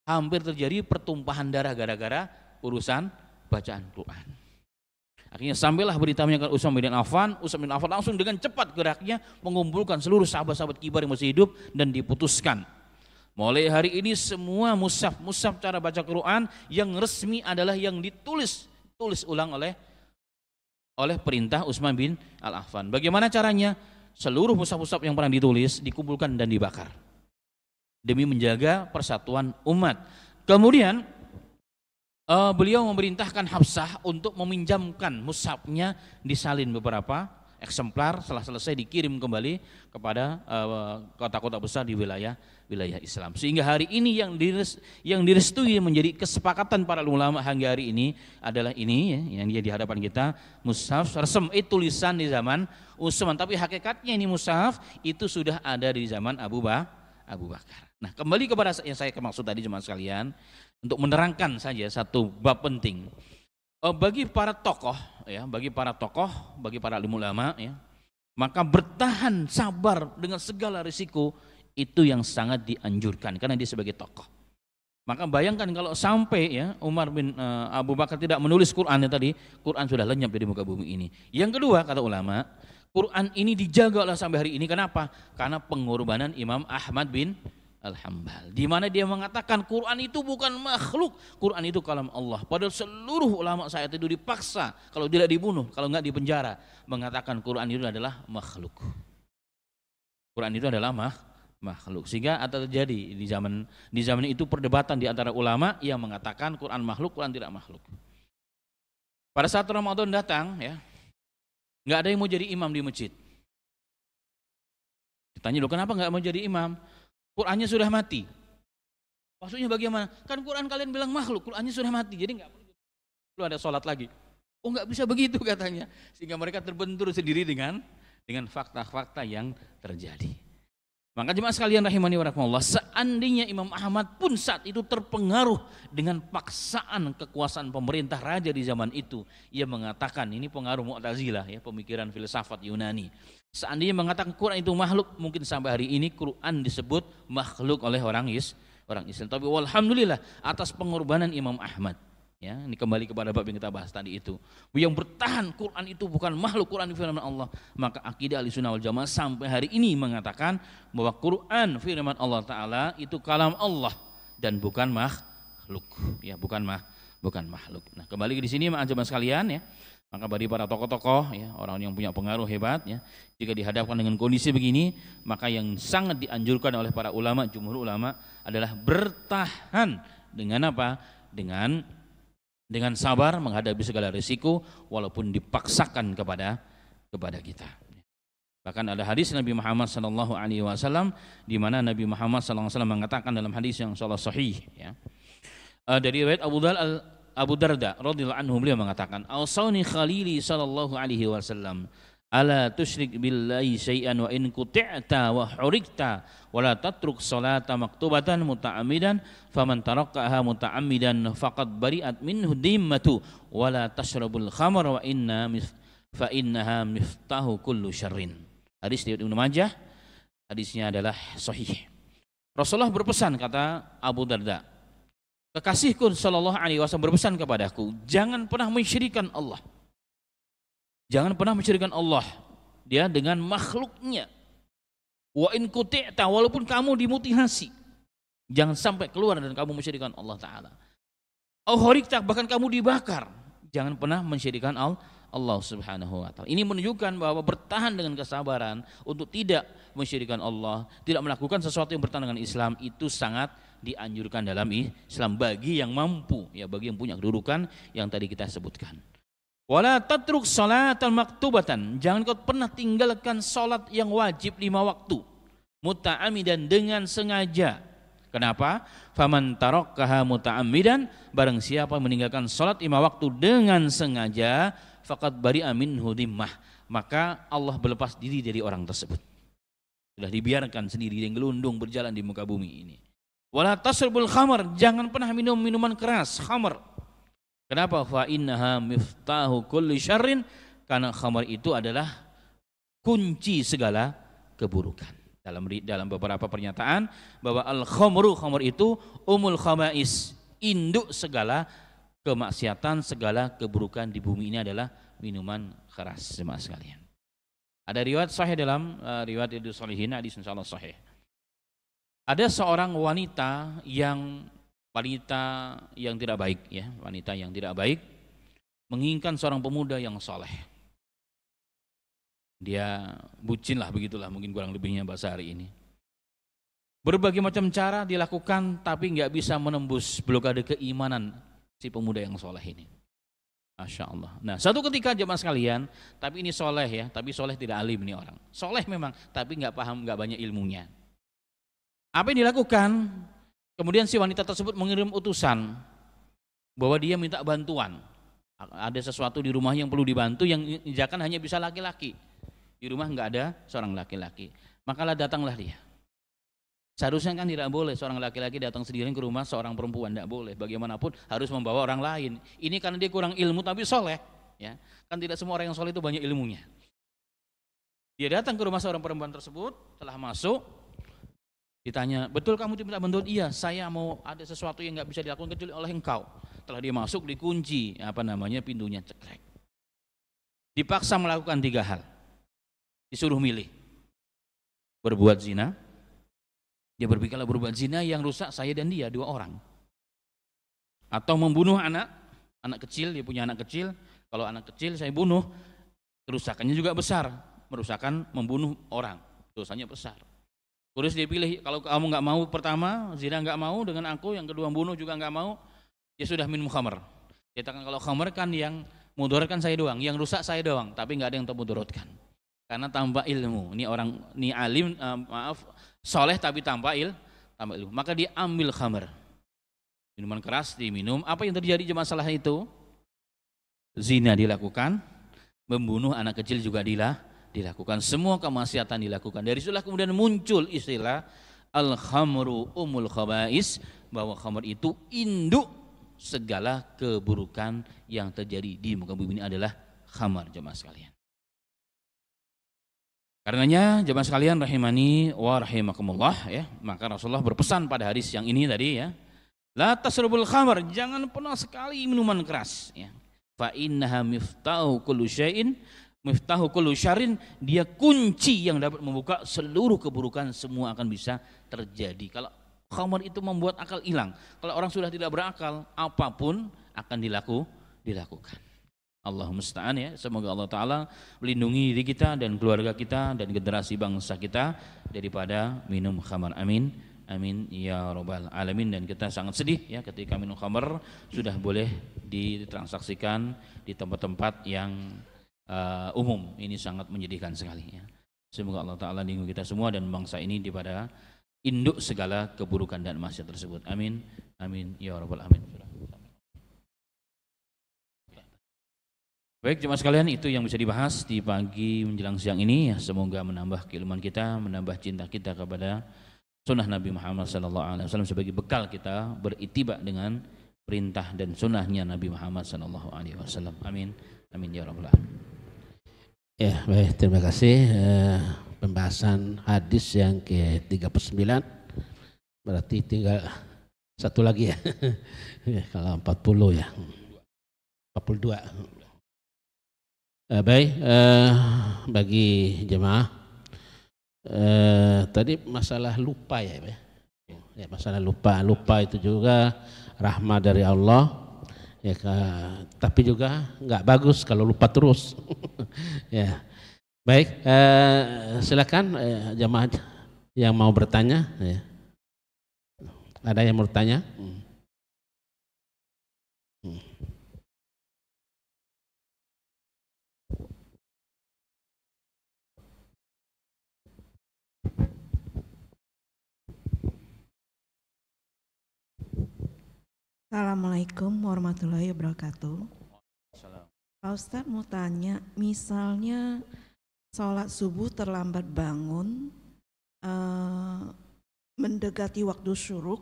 Hampir terjadi pertumpahan darah gara-gara urusan bacaan Quran. Akhirnya sampailah berita menyampaikan Utsman bin Affan. Utsman bin Affan langsung dengan cepat geraknya mengumpulkan seluruh sahabat-sahabat kibar yang masih hidup dan diputuskan. Mulai hari ini semua mushaf cara baca Quran yang resmi adalah yang tulis ulang oleh perintah Utsman bin Affan. Bagaimana caranya? Seluruh mushaf-mushaf yang pernah ditulis dikumpulkan dan dibakar demi menjaga persatuan umat. Kemudian beliau memerintahkan Hafsah untuk meminjamkan mushafnya, disalin beberapa eksemplar, setelah selesai dikirim kembali kepada kota-kota besar di wilayah Islam. Sehingga hari ini yang direstui menjadi kesepakatan para ulama hingga hari ini adalah ini ya, yang di hadapan kita, mushaf resem tulisan di zaman Utsman, tapi hakikatnya ini mushaf itu sudah ada di zaman Abu Abu Bakar. Nah, kembali kepada yang saya maksud tadi jemaah sekalian, untuk menerangkan saja satu bab penting. Bagi para tokoh ya, bagi para alim ulama ya, maka bertahan sabar dengan segala risiko itu yang sangat dianjurkan karena dia sebagai tokoh. Maka bayangkan kalau sampai ya Umar bin Abu Bakar tidak menulis Quran tadi, Quran sudah lenyap dari muka bumi ini. Yang kedua kata ulama, Quran ini dijaga oleh sampai hari ini. Kenapa? Karena pengorbanan Imam Ahmad bin Al-Hambal, di mana dia mengatakan Quran itu bukan makhluk, Quran itu kalam Allah. Padahal seluruh ulama saat itu dipaksa, kalau tidak dibunuh, kalau enggak dipenjara, mengatakan Quran itu adalah makhluk. Quran itu adalah makhluk. Sehingga ada terjadi di zaman itu perdebatan di antara ulama yang mengatakan Quran makhluk, Quran tidak makhluk. Pada saat Ramadan datang ya, nggak ada yang mau jadi imam di masjid. Ditanya loh, kenapa nggak mau jadi imam? Qurannya sudah mati. Maksudnya bagaimana? Kan Quran kalian bilang makhluk, Qurannya sudah mati, jadi nggak perlu ada sholat lagi. Oh nggak bisa begitu katanya. Sehingga mereka terbentur sendiri dengan fakta-fakta yang terjadi. Maka jemaah sekalian rahimani wa rahimakumullah, seandainya Imam Ahmad pun saat itu terpengaruh dengan paksaan kekuasaan pemerintah raja di zaman itu, ia mengatakan, ini pengaruh Mu'tazilah ya, pemikiran filsafat Yunani. Seandainya mengatakan Quran itu makhluk, mungkin sampai hari ini Quran disebut makhluk oleh orang Islam. Tapi walhamdulillah atas pengorbanan Imam Ahmad. Ya, ini kembali kepada bab yang kita bahas tadi itu. Yang bertahan Quran itu bukan makhluk, Quran firman Allah. Maka akidah Ahlussunnah wal Jamaah sampai hari ini mengatakan bahwa Quran firman Allah Taala itu kalam Allah dan bukan makhluk. Ya, bukan makhluk. Nah, kembali di sini jemaah sekalian ya. Maka bagi para tokoh-tokoh ya, orang yang punya pengaruh hebat ya, jika dihadapkan dengan kondisi begini, maka yang sangat dianjurkan oleh para ulama, jumhur ulama adalah bertahan dengan apa? Dengan sabar menghadapi segala risiko walaupun dipaksakan kepada kita. Bahkan ada hadis Nabi Muhammad sallallahu alaihi wasallam di mana Nabi Muhammad sallallahu alaihi wasallam mengatakan dalam hadis yang insyaallah sahih ya. Dari riwayat Abu Darda radhiyallahu anhu, beliau mengatakan, "Ausani khalili sallallahu alaihi wasallam ala tusyrik billahi syai'an wa in quti'ta wa hurikta wa la tatruk salata maktubatan muta'ammidan faman tarakaha muta'ammidan faqad bari'at minhu dimmatu wa la tashrabul khamar wa fa innaha miftahu kullu syarrin." Hadis riwayat Ibnu Majah, hadisnya adalah sahih. Rasulullah berpesan, kata Abu Darda, kekasihku sallallahu alaihi wasallam berpesan kepadaku, jangan pernah mensyirikkan Allah. Jangan pernah mensyirikkan Allah dia dengan makhluknya. Wa in quti'ta, walaupun kamu dimutihasi, jangan sampai keluar dan kamu mensyirikkan Allah Ta'ala. Au hurikta, bahkan kamu dibakar, jangan pernah mensyirikkan Allah Subhanahu wa Ta'ala. Ini menunjukkan bahwa bertahan dengan kesabaran untuk tidak mensyirikkan Allah, tidak melakukan sesuatu yang bertentangan dengan Islam, itu sangat dianjurkan dalam Islam bagi yang mampu ya, bagi yang punya kedudukan yang tadi kita sebutkan. Wala tatruk salatan maktubatan, jangan kau pernah tinggalkan salat yang wajib 5 waktu muta'ammidan, dengan sengaja. Kenapa? Faman tarakaha muta'ammidan, barang siapa meninggalkan salat 5 waktu dengan sengaja, faqad bari'a minhu dimmah, maka Allah berlepas diri dari orang tersebut. Sudah dibiarkan sendiri yang gelundung berjalan di muka bumi ini. Wala tasrabul khamar, jangan pernah minum minuman keras, khamar. Kenapa? Fa innaha miftahu kulli syarrin, karena khamar itu adalah kunci segala keburukan. Dalam beberapa pernyataan bahwa al-khamru, khamar itu umul khamais, induk segala kemaksiatan, segala keburukan di bumi ini adalah minuman keras, jemaah sekalian. Ada riwayat sahih dalam riwayat Riyadhus Shalihin, hadis insyaallah sahih. Ada seorang wanita yang tidak baik ya, wanita yang tidak baik menginginkan seorang pemuda yang soleh. Dia bucin lah, begitulah mungkin kurang lebihnya bahasa hari ini. Berbagai macam cara dilakukan tapi nggak bisa menembus blokade keimanan si pemuda yang soleh ini. Masya Allah. Nah, satu ketika jemaah sekalian, tapi ini soleh ya, tapi soleh tidak alim nih orang. Soleh memang, tapi nggak paham, nggak banyak ilmunya. Apa yang dilakukan? Kemudian si wanita tersebut mengirim utusan bahwa dia minta bantuan. Ada sesuatu di rumah yang perlu dibantu, yang jangan hanya bisa laki-laki. Di rumah nggak ada seorang laki-laki. Makalah datanglah dia. Seharusnya kan tidak boleh seorang laki-laki datang sendiri ke rumah seorang perempuan, tidak boleh. Bagaimanapun harus membawa orang lain. Ini karena dia kurang ilmu tapi soleh, ya. Kan tidak semua orang yang soleh itu banyak ilmunya. Dia datang ke rumah seorang perempuan tersebut, setelah masuk ditanya, betul kamu diminta bantuan? Iya, saya mau ada sesuatu yang nggak bisa dilakukan kecuali oleh engkau. Setelah dia masuk dikunci, pintunya cekrek. Dipaksa melakukan 3 hal. Disuruh milih. Berbuat zina. Dia berpikir kalau berbuat zina yang rusak saya dan dia 2 orang. Atau membunuh anak kecil, dia punya anak kecil. Kalau anak kecil saya bunuh, kerusakannya juga besar. Merusakkan, membunuh orang, dosanya besar. Terus dia pilih, kalau kamu nggak mau pertama zina nggak mau dengan aku, yang kedua membunuh juga nggak mau, dia sudah minum khamr. Dia katakan kalau khamr kan yang mudaratkan saya doang, yang rusak saya doang, tapi nggak ada yang termudaratkan. Karena tanpa ilmu, ini orang ini alim, soleh tapi tanpa ilmu, maka dia ambil khamr, minuman keras diminum. Apa yang terjadi masalah itu? Zina dilakukan, membunuh anak kecil juga dilakukan, semua kemaksiatan dilakukan. Dari situlah kemudian muncul istilah al-khamru umul khaba'is, bahwa khamr itu induk segala keburukan yang terjadi di muka bumi ini adalah khamr, jemaah sekalian. Karenanya jemaah sekalian rahimani wa rahimakumullah, ya, maka Rasulullah berpesan pada hadis yang ini tadi, ya, la tasrabul khamr, jangan pernah sekali minuman keras, ya. Fa innaha miftahu kullu syai'in, miftahu kullu syarrin, dia kunci yang dapat membuka seluruh keburukan, semua akan bisa terjadi. Kalau khamr itu membuat akal hilang. Kalau orang sudah tidak berakal, apapun akan dilakukan. Allahumma musta'an, ya. Semoga Allah Ta'ala melindungi diri kita dan keluarga kita dan generasi bangsa kita daripada minum khamr. Amin. Amin ya rabbal alamin. Dan kita sangat sedih, ya, ketika minum khamr sudah boleh ditransaksikan di tempat-tempat yang umum. Ini sangat menyedihkan sekali, ya. Semoga Allah Ta'ala lindungi kita semua dan bangsa ini daripada induk segala keburukan dan maksiat tersebut. Amin. Amin ya rabbal alamin. Baik jemaah sekalian, itu yang bisa dibahas di pagi menjelang siang ini, ya. Semoga menambah keilmuan kita, menambah cinta kita kepada sunnah Nabi Muhammad SAW sebagai bekal kita beritibak dengan perintah dan sunnahnya Nabi Muhammad SAW. Amin. Amin ya rabbal alamin. Ya, baik, terima kasih. Pembahasan hadis yang ke-39, berarti tinggal satu lagi, ya. Kalau 40, ya, 42. Baik, bagi jemaah, tadi masalah lupa, ya, ya, masalah lupa itu juga rahmat dari Allah, ya, tapi juga nggak bagus kalau lupa terus. Ya, baik, silakan jemaah yang mau bertanya, ya. Ada yang mau bertanya? Assalamualaikum warahmatullahi wabarakatuh. Pak Ustadz mau tanya, misalnya sholat subuh terlambat bangun, mendekati waktu syuruk,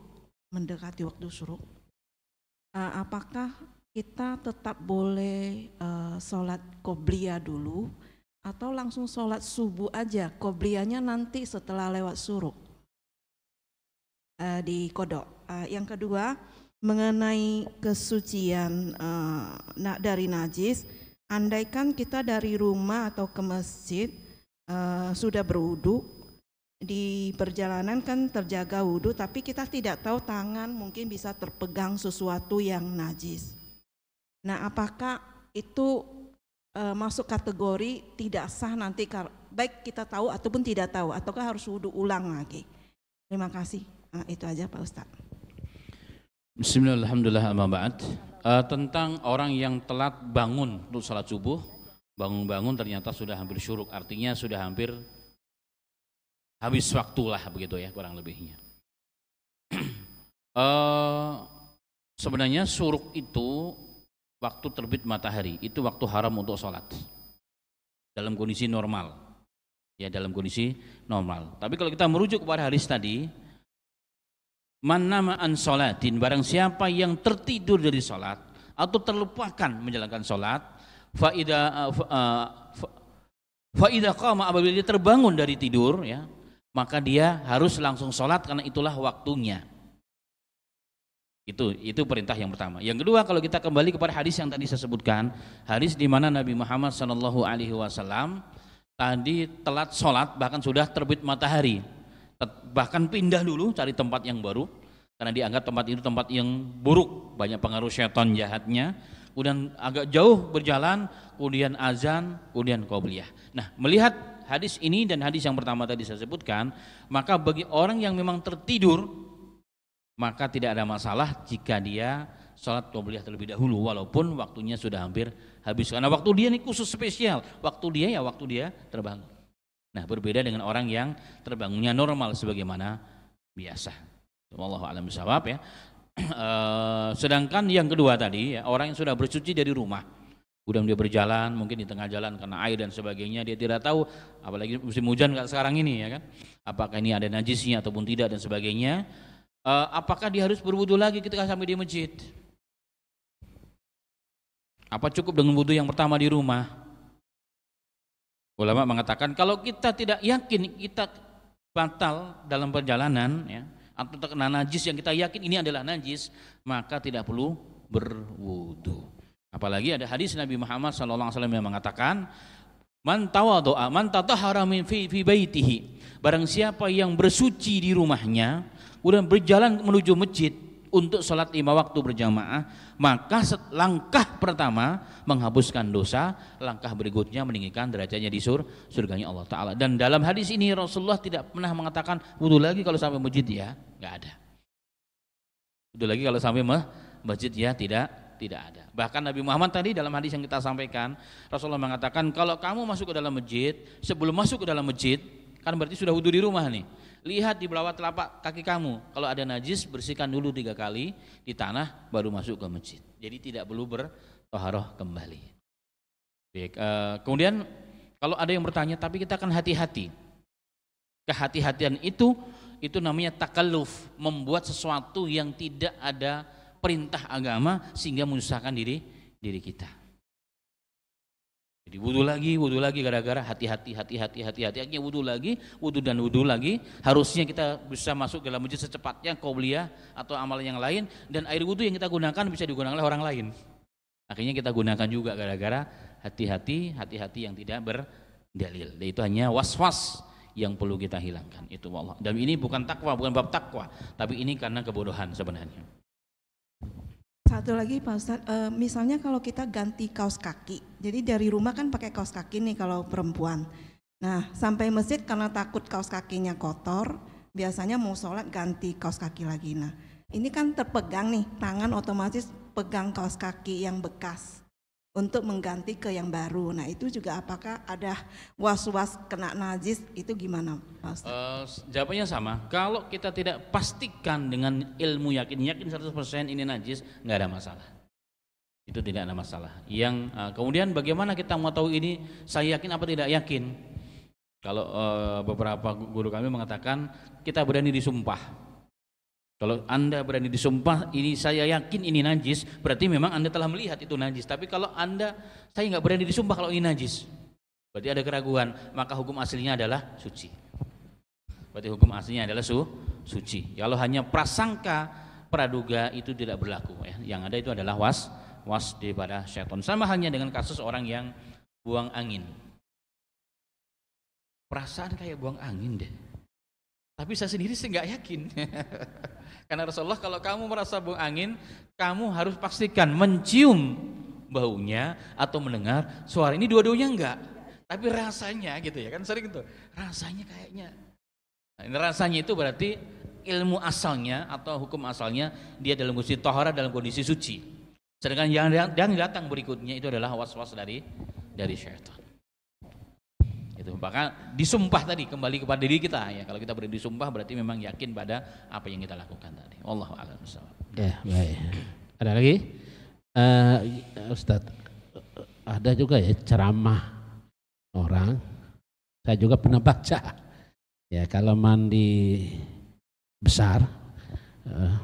apakah kita tetap boleh sholat qobliyah dulu atau langsung sholat subuh aja, qobliyahnya nanti setelah lewat syuruk di kodok? Yang kedua, mengenai kesucian dari najis, andaikan kita dari rumah atau ke masjid sudah berwudu, di perjalanan kan terjaga wudu, tapi kita tidak tahu tangan mungkin bisa terpegang sesuatu yang najis. Nah, apakah itu masuk kategori tidak sah nanti, baik kita tahu ataupun tidak tahu, ataukah harus wudu ulang lagi? Terima kasih. Itu aja Pak Ustadz. Bismillahirrahmanirrahim. Amma ba'd. Tentang orang yang telat bangun untuk salat subuh, bangun ternyata sudah hampir syuruk, artinya sudah hampir habis waktulah, begitu, ya, kurang lebihnya. Sebenarnya syuruk itu waktu terbit matahari, itu waktu haram untuk sholat dalam kondisi normal, ya, dalam kondisi normal. Tapi kalau kita merujuk kepada hadis tadi, Man nama an sholatin, barang siapa yang tertidur dari sholat atau terlupakan menjalankan sholat, fa idza qama, apabila dia terbangun dari tidur, ya, maka dia harus langsung sholat karena itulah waktunya. Itu perintah yang pertama. Yang kedua, kalau kita kembali kepada hadis yang tadi saya sebutkan, hadis di mana Nabi Muhammad SAW tadi telat sholat, bahkan sudah terbit matahari, bahkan pindah dulu cari tempat yang baru karena dianggap tempat itu tempat yang buruk, banyak pengaruh syaitan jahatnya. Kemudian agak jauh berjalan, kemudian azan, kemudian qobliyah. Nah, melihat hadis ini dan hadis yang pertama tadi saya sebutkan, maka bagi orang yang memang tertidur, maka tidak ada masalah jika dia sholat qobliyah terlebih dahulu walaupun waktunya sudah hampir habis, karena waktu dia ini khusus spesial, waktu dia terbangun. Nah, berbeda dengan orang yang terbangunnya normal sebagaimana biasa. Wallahu a'lam bishawab, ya. Sedangkan yang kedua tadi, ya, orang yang sudah bersuci dari rumah, kemudian dia berjalan mungkin di tengah jalan karena air dan sebagainya, dia tidak tahu, apalagi musim hujan kayak sekarang ini, ya kan, apakah ini ada najisnya ataupun tidak dan sebagainya. Apakah dia harus berwudu lagi ketika sampai di masjid? Apa cukup dengan wudu yang pertama di rumah? Ulama mengatakan kalau kita tidak yakin kita batal dalam perjalanan, ya, atau terkena najis yang kita yakin ini adalah najis, maka tidak perlu berwudu. Apalagi ada hadis Nabi Muhammad SAW yang mengatakan, man tawaddo'a man tatahhara min fi baitihi, barang siapa yang bersuci di rumahnya kemudian berjalan menuju masjid untuk sholat 5 waktu berjamaah, maka langkah pertama menghapuskan dosa, langkah berikutnya meninggikan derajatnya di surganya Allah Ta'ala. Dan dalam hadis ini Rasulullah tidak pernah mengatakan wudu lagi kalau sampai masjid, ya, nggak ada. Wudu lagi kalau sampai masjid, ya, tidak ada. Bahkan Nabi Muhammad tadi dalam hadis yang kita sampaikan, Rasulullah mengatakan kalau kamu masuk ke dalam masjid, sebelum masuk ke dalam masjid, kan berarti sudah wudu di rumah nih, lihat di bawah telapak kaki kamu, kalau ada najis bersihkan dulu 3 kali di tanah baru masuk ke masjid. Jadi tidak perlu bertoharoh kembali. Kemudian kalau ada yang bertanya, tapi kita akan hati-hati. Kehati-hatian itu namanya takalluf, membuat sesuatu yang tidak ada perintah agama sehingga menyusahkan diri kita. Jadi wudu lagi gara-gara hati-hati, akhirnya wudu lagi. Harusnya kita bisa masuk ke dalam masjid secepatnya, qobliyah atau amalan yang lain, dan air wudu yang kita gunakan bisa digunakan oleh orang lain. Akhirnya kita gunakan juga gara-gara hati-hati yang tidak berdalil. Dan itu hanya was-was yang perlu kita hilangkan. Itu Allah. Dan ini bukan takwa, bukan bab takwa, tapi ini karena kebodohan sebenarnya. Satu lagi Pak Ustadz, misalnya kalau kita ganti kaos kaki, jadi dari rumah kan pakai kaos kaki nih kalau perempuan. Nah, sampai masjid karena takut kaos kakinya kotor, biasanya mau sholat ganti kaos kaki lagi. Nah, ini kan terpegang nih, tangan otomatis pegang kaos kaki yang bekas untuk mengganti ke yang baru. Nah, itu juga apakah ada was-was kena najis, itu gimana Pak Ustadz? Jawabannya sama. Kalau kita tidak pastikan dengan ilmu yakin 100% ini najis, nggak ada masalah. Itu tidak ada masalah. Yang kemudian bagaimana kita mau tahu ini saya yakin apa tidak yakin? Kalau beberapa guru kami mengatakan kita berani disumpah. Kalau Anda berani disumpah ini saya yakin ini najis, berarti memang Anda telah melihat itu najis. Tapi kalau saya nggak berani disumpah kalau ini najis, berarti ada keraguan, maka hukum aslinya adalah suci. Berarti hukum aslinya adalah suci. Kalau hanya prasangka, praduga itu tidak berlaku, ya. Yang ada itu adalah was daripada syaitan. Sama halnya dengan kasus orang yang buang angin. Perasaan kayak buang angin deh. Tapi saya sendiri nggak yakin. Karena Rasulullah kalau kamu merasa buang angin, kamu harus pastikan mencium baunya atau mendengar suara. Ini dua-duanya enggak, tapi rasanya gitu ya kan, sering gitu. Rasanya kayaknya. Nah, ini rasanya itu berarti ilmu asalnya atau hukum asalnya dia dalam kondisi taharah, dalam kondisi suci. Sedangkan yang datang berikutnya itu adalah was-was dari syaitan. Itu maka disumpah tadi kembali kepada diri kita, ya. Kalau kita berani disumpah berarti memang yakin pada apa yang kita lakukan tadi. Wallahu a'lam bishawab. Ya, baik. Ada lagi? Ustadz, ada juga ya ceramah orang. Saya juga pernah baca. Ya, kalau mandi besar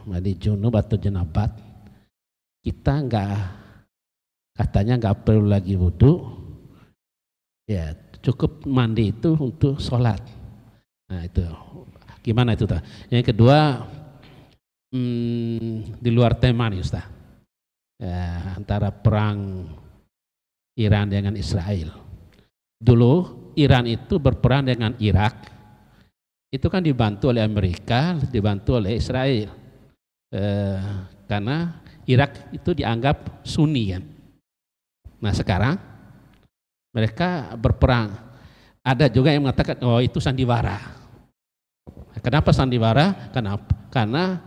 mandi junub atau jenabat, kita katanya nggak perlu lagi wudhu, ya cukup mandi itu untuk sholat. Nah itu gimana itu Ustaz? Yang kedua, di luar tema nih Ustaz, ya, antara perang Iran dengan Israel. Dulu Iran itu berperang dengan Irak, itu kan dibantu oleh Amerika, dibantu oleh Israel, karena Irak itu dianggap Sunni kan. Nah sekarang mereka berperang, ada juga yang mengatakan oh itu sandiwara. Kenapa sandiwara? Karena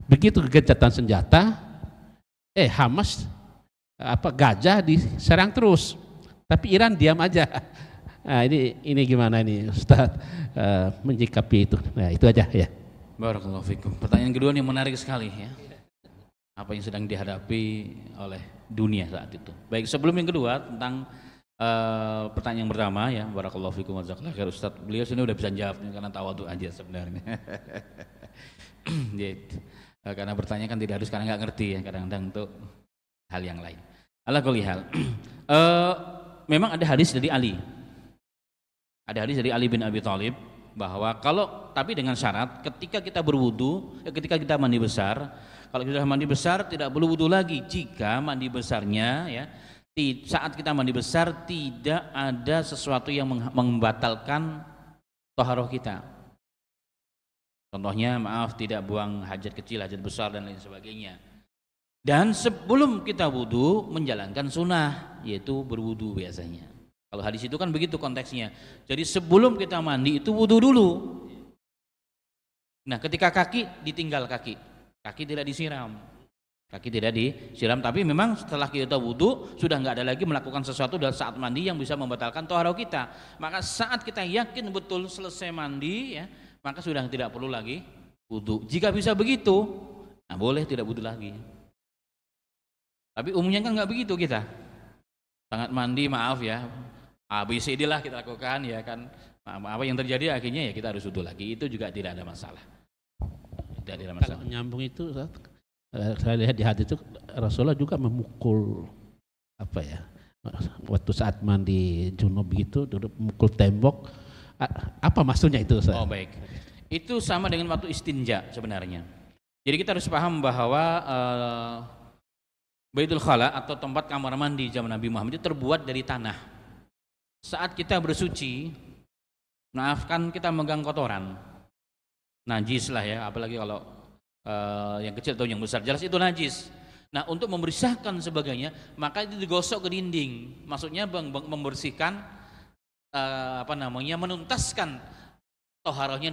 begitu gencatan senjata, Hamas gajah diserang terus, tapi Iran diam aja. Nah, ini gimana ini Ustaz menyikapi itu? Nah, itu aja ya. Barakallahu fikum. Pertanyaan kedua ini menarik sekali ya. Apa yang sedang dihadapi oleh dunia saat itu. Baik, sebelum yang kedua tentang pertanyaan yang pertama ya, barakallahu fikum wa jazakallahu khair Ustaz. Beliau sini udah bisa jawab karena tawadhu aja sebenarnya. Karena bertanya kan tidak harus karena nggak ngerti ya, kadang-kadang untuk hal yang lain. Ala kulli hal. Memang ada hadis dari Ali. Ada hadis dari Ali bin Abi Thalib bahwa tapi dengan syarat ketika kita berwudu, ketika kita mandi besar, kalau kita mandi besar tidak perlu wudu lagi jika mandi besarnya ya saat kita mandi besar tidak ada sesuatu yang membatalkan taharah kita. Contohnya tidak buang hajat kecil, hajat besar dan lain sebagainya. Dan sebelum kita wudu menjalankan sunnah yaitu berwudu biasanya. Kalau hadis itu kan begitu konteksnya. Jadi sebelum kita mandi itu wudu dulu. Nah, ketika kaki ditinggal kaki tidak disiram. Kaki tidak disiram, tapi memang setelah kita wudu sudah nggak ada lagi melakukan sesuatu dari saat mandi yang bisa membatalkan taharah kita. Maka saat kita yakin betul selesai mandi ya, maka sudah tidak perlu lagi wudu. Jika bisa begitu, nah boleh tidak wudu lagi. Tapi umumnya kan nggak begitu kita. Sangat mandi maaf ya. ABCD lah kita lakukan ya kan, apa yang terjadi akhirnya ya kita harus wudu lagi, itu juga tidak ada masalah. Tidak ada masalah. Kalau nyambung itu saya lihat di hadis itu Rasulullah juga memukul waktu saat mandi junub begitu duduk memukul tembok, apa maksudnya itu Ustaz? Oh baik, itu sama dengan waktu istinja sebenarnya. Jadi kita harus paham bahwa Baitul Khala atau tempat kamar mandi zaman Nabi Muhammad itu terbuat dari tanah. Saat kita bersuci, maafkan kita megang kotoran, najis lah ya, apalagi kalau yang kecil atau yang besar, jelas itu najis. Nah, untuk membersihkan sebagainya, maka itu digosok ke dinding. Maksudnya membersihkan, menuntaskan toharohnya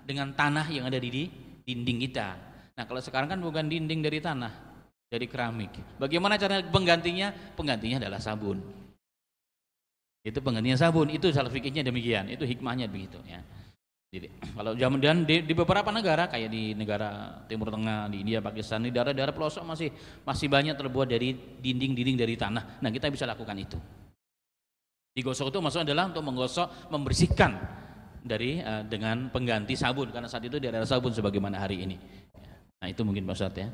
dengan tanah yang ada di dinding kita. Nah, kalau sekarang kan bukan dinding dari tanah, dari keramik. Bagaimana cara penggantinya? Penggantinya adalah sabun. Itu penggantinya sabun, itu salah fikihnya demikian, itu hikmahnya begitu ya. Jadi kalau zaman dan di beberapa negara kayak di negara Timur Tengah, di India, Pakistan, di daerah-daerah pelosok masih banyak terbuat dari dinding-dinding dari tanah. Nah, kita bisa lakukan itu. Digosok itu maksudnya adalah untuk menggosok, membersihkan dengan pengganti sabun, karena saat itu tidak ada sabun sebagaimana hari ini. Nah, itu mungkin Pak Ustadz ya.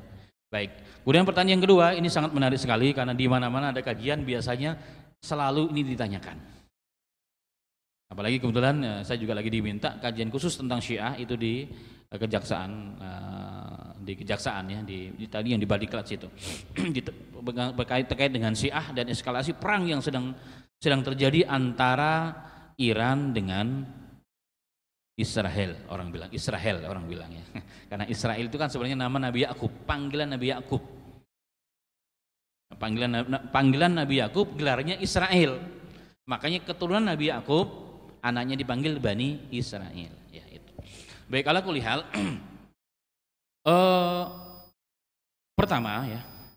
Baik. Kemudian pertanyaan yang kedua, ini sangat menarik sekali karena di mana-mana ada kajian biasanya selalu ini ditanyakan. Apalagi kebetulan saya juga lagi diminta kajian khusus tentang Syiah itu di kejaksaan ya tadi yang di Badiklat situ. terkait dengan Syiah dan eskalasi perang yang sedang terjadi antara Iran dengan Israel orang bilang ya. Karena Israel itu kan sebenarnya nama Nabi Yakub, panggilan Nabi Yakub. Panggilan Nabi Yakub gelarnya Israel. Makanya keturunan Nabi Yakub anaknya dipanggil Bani Israel. Ya itu. Baik, ala kulli hal.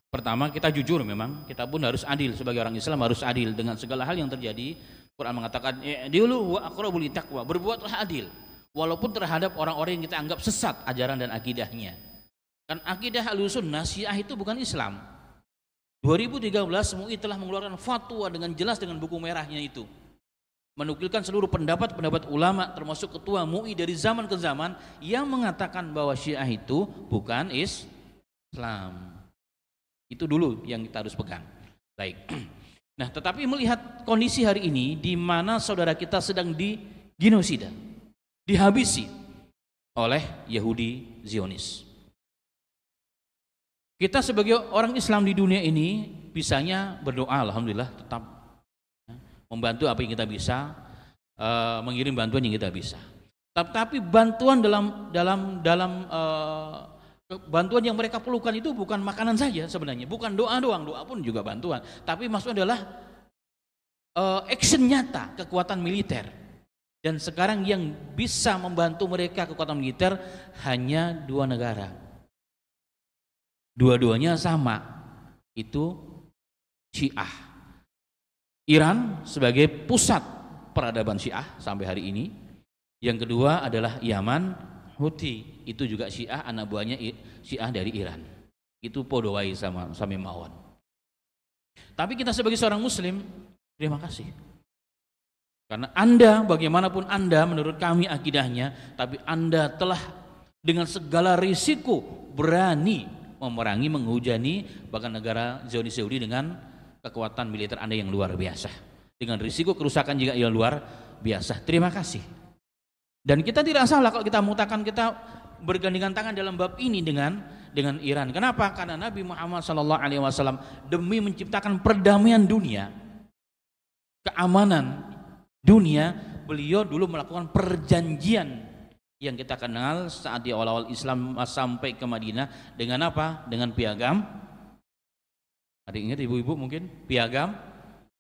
Pertama kita jujur, memang kita pun harus adil sebagai orang Islam, harus adil dengan segala hal yang terjadi. Quran mengatakan dulu wa aqrabul taqwa, berbuatlah adil walaupun terhadap orang-orang yang kita anggap sesat ajaran dan akidahnya. Kan akidah Ahlussunnah Syiah itu bukan Islam. 2013 MUI telah mengeluarkan fatwa dengan jelas dengan buku merahnya itu. menukilkan seluruh pendapat-pendapat ulama termasuk ketua MUI dari zaman ke zaman yang mengatakan bahwa Syiah itu bukan Islam. Itu dulu yang kita harus pegang. Baik. Nah, tetapi melihat kondisi hari ini di mana saudara kita sedang digenosida, dihabisi oleh Yahudi Zionis. Kita sebagai orang Islam di dunia ini bisanya berdoa, alhamdulillah, tetap membantu apa yang kita bisa, mengirim bantuan yang kita bisa. Tapi bantuan bantuan yang mereka perlukan itu bukan makanan saja sebenarnya, bukan doa doang, doa pun juga bantuan. Tapi maksudnya adalah action nyata, kekuatan militer. Dan sekarang yang bisa membantu mereka kekuatan militer hanya dua negara. Dua-duanya sama, itu Syiah. Iran sebagai pusat peradaban Syiah sampai hari ini. Yang kedua adalah Yaman, Houthi, itu juga Syiah, anak buahnya Syiah dari Iran. Itu podowai sama mawon. Tapi kita sebagai seorang muslim, terima kasih. Karena Anda, bagaimanapun Anda menurut kami akidahnya, tapi Anda telah dengan segala risiko berani memerangi, menghujani bahkan negara Zionis Yahudi dengan kekuatan militer Anda yang luar biasa, dengan risiko kerusakan juga yang luar biasa. Terima kasih. Dan kita tidak salah kalau kita mengatakan kita bergandengan tangan dalam bab ini dengan Iran. Kenapa? Karena Nabi Muhammad SAW demi menciptakan perdamaian dunia, keamanan dunia, beliau dulu melakukan perjanjian yang kita kenal saat di awal-awal Islam sampai ke Madinah dengan apa? Dengan piagam. Ada ingat ibu-ibu mungkin? Piagam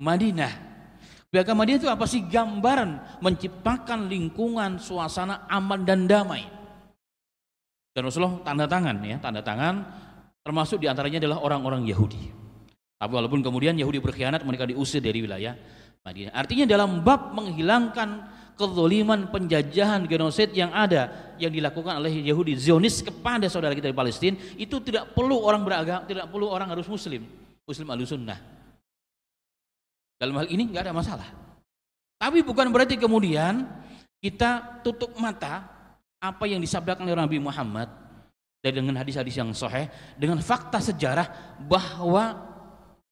Madinah. Piagam Madinah itu apa sih? Gambaran menciptakan lingkungan suasana aman dan damai. Dan Rasulullah tanda tangan termasuk diantaranya adalah orang-orang Yahudi. Tapi walaupun kemudian Yahudi berkhianat, mereka diusir dari wilayah Madinah. Artinya dalam bab menghilangkan kezaliman, penjajahan, genosid yang ada, yang dilakukan oleh Yahudi Zionis kepada saudara kita di Palestina, itu tidak perlu orang beragama, tidak perlu orang harus Muslim Ahlussunnah. Dalam hal ini nggak ada masalah. Tapi bukan berarti kemudian kita tutup mata apa yang disabdakan oleh Nabi Muhammad dan dengan hadis-hadis yang sahih, dengan fakta sejarah bahwa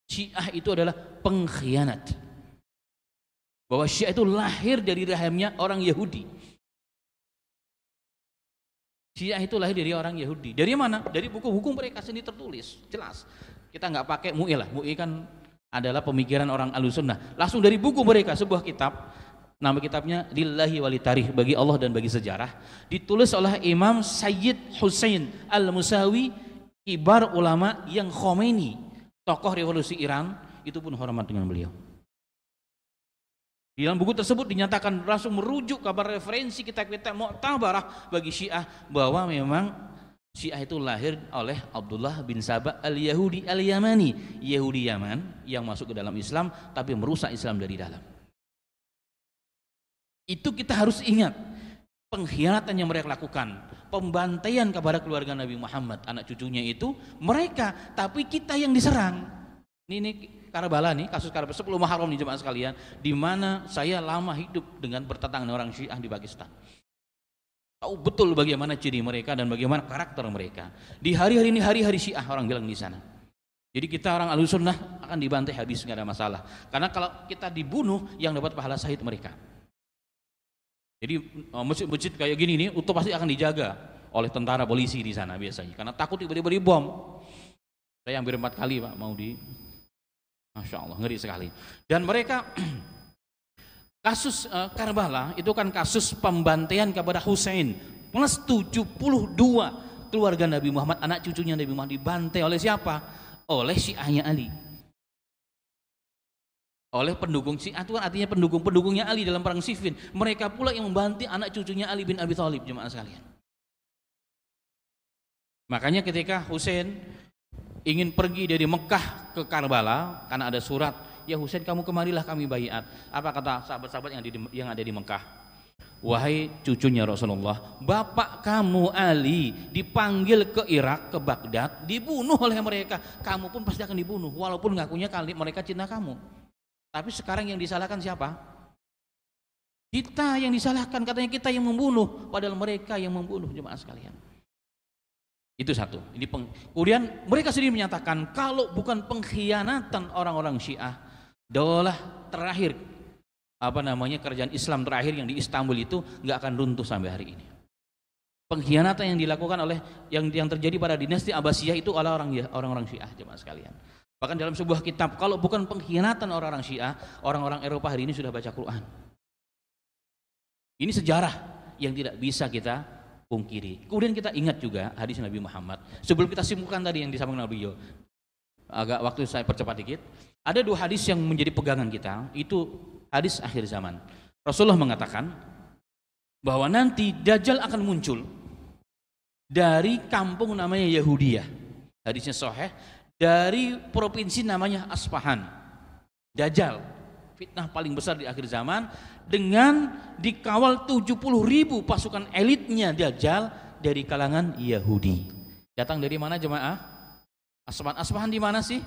Syiah itu adalah pengkhianat. Bahwa Syiah itu lahir dari rahimnya orang Yahudi. Syiah itu lahir dari orang Yahudi. Dari mana? Dari buku-buku mereka sendiri tertulis, jelas. Kita nggak pakai MUI lah. MUI kan adalah pemikiran orang Ahlussunnah. Langsung dari buku mereka, sebuah kitab. Nama kitabnya Lillahi Wali Tarikh, bagi Allah dan bagi sejarah. Ditulis oleh Imam Sayyid Hussein Al-Musawi, kibar ulama yang Khomeini, tokoh revolusi Iran, itu pun hormat dengan beliau. Di dalam buku tersebut dinyatakan langsung merujuk kabar referensi kitab-kitab mu'tabarah bagi Syiah bahwa memang Syiah itu lahir oleh Abdullah bin Saba al-Yahudi al-Yamani, Yahudi Yaman yang masuk ke dalam Islam tapi merusak Islam dari dalam. Itu kita harus ingat pengkhianatan yang mereka lakukan, pembantaian kepada keluarga Nabi Muhammad, anak cucunya itu mereka, tapi kita yang diserang. Ini Karbala nih, kasus Karbala 10 Muharram nih jemaah sekalian, di mana saya lama hidup dengan bertetangga dengan orang Syiah di Pakistan. Tahu betul bagaimana ciri mereka dan bagaimana karakter mereka. Di hari-hari ini hari-hari Syiah orang bilang di sana. Jadi kita orang Ahlussunnah akan dibantai habis, nggak ada masalah. Karena kalau kita dibunuh yang dapat pahala syahid mereka. Jadi masjid-masjid kayak gini nih, itu pasti akan dijaga oleh tentara polisi di sana biasanya. Karena takut tiba-tiba dibom. Saya hampir 4 kali Pak mau di, Masya Allah, ngeri sekali. Dan mereka kasus Karbala itu kan kasus pembantaian kepada Hussein plus 72 keluarga Nabi Muhammad, anak cucunya Nabi Muhammad dibantai oleh siapa? Oleh Syiahnya Ali. Oleh pendukung Syiah itu artinya pendukungnya Ali dalam perang Siffin. Mereka pula yang membantai anak cucunya Ali bin Abi Thalib, jemaah sekalian. Makanya ketika Hussein ingin pergi dari Mekah ke Karbala karena ada surat, ya Husain kamu kemarilah kami baiat. Apa kata sahabat-sahabat yang ada di Mekah? Wahai cucunya Rasulullah, bapak kamu Ali dipanggil ke Irak, ke Baghdad, dibunuh oleh mereka. Kamu pun pasti akan dibunuh, walaupun ngakunya kali mereka cinta kamu. Tapi sekarang yang disalahkan siapa? Kita yang disalahkan, katanya kita yang membunuh, padahal mereka yang membunuh, jemaah sekalian. Itu satu. Kemudian mereka sendiri menyatakan kalau bukan pengkhianatan orang-orang Syiah, daulah terakhir kerajaan Islam terakhir yang di Istanbul itu nggak akan runtuh sampai hari ini. Pengkhianatan yang dilakukan oleh yang terjadi pada dinasti Abbasiyah itu oleh orang-orang Syiah, jemaah sekalian. Bahkan dalam sebuah kitab, kalau bukan pengkhianatan orang-orang Syiah, orang-orang Eropa hari ini sudah baca Quran. Ini sejarah yang tidak bisa kita pungkiri. Kemudian kita ingat juga hadis Nabi Muhammad. Sebelum kita simpulkan tadi yang disampaikan Nabi Yo, agak waktu saya percepat dikit. Ada dua hadis yang menjadi pegangan kita. Itu hadis akhir zaman. Rasulullah mengatakan bahwa nanti Dajjal akan muncul dari kampung namanya Yahudiyah. Hadisnya sahih, dari provinsi namanya Asfahan. Dajjal, fitnah paling besar di akhir zaman, dengan dikawal 70.000 pasukan elitnya Dajjal dari kalangan Yahudi. Datang dari mana jemaah? Asfahan. Asfahan di mana sih?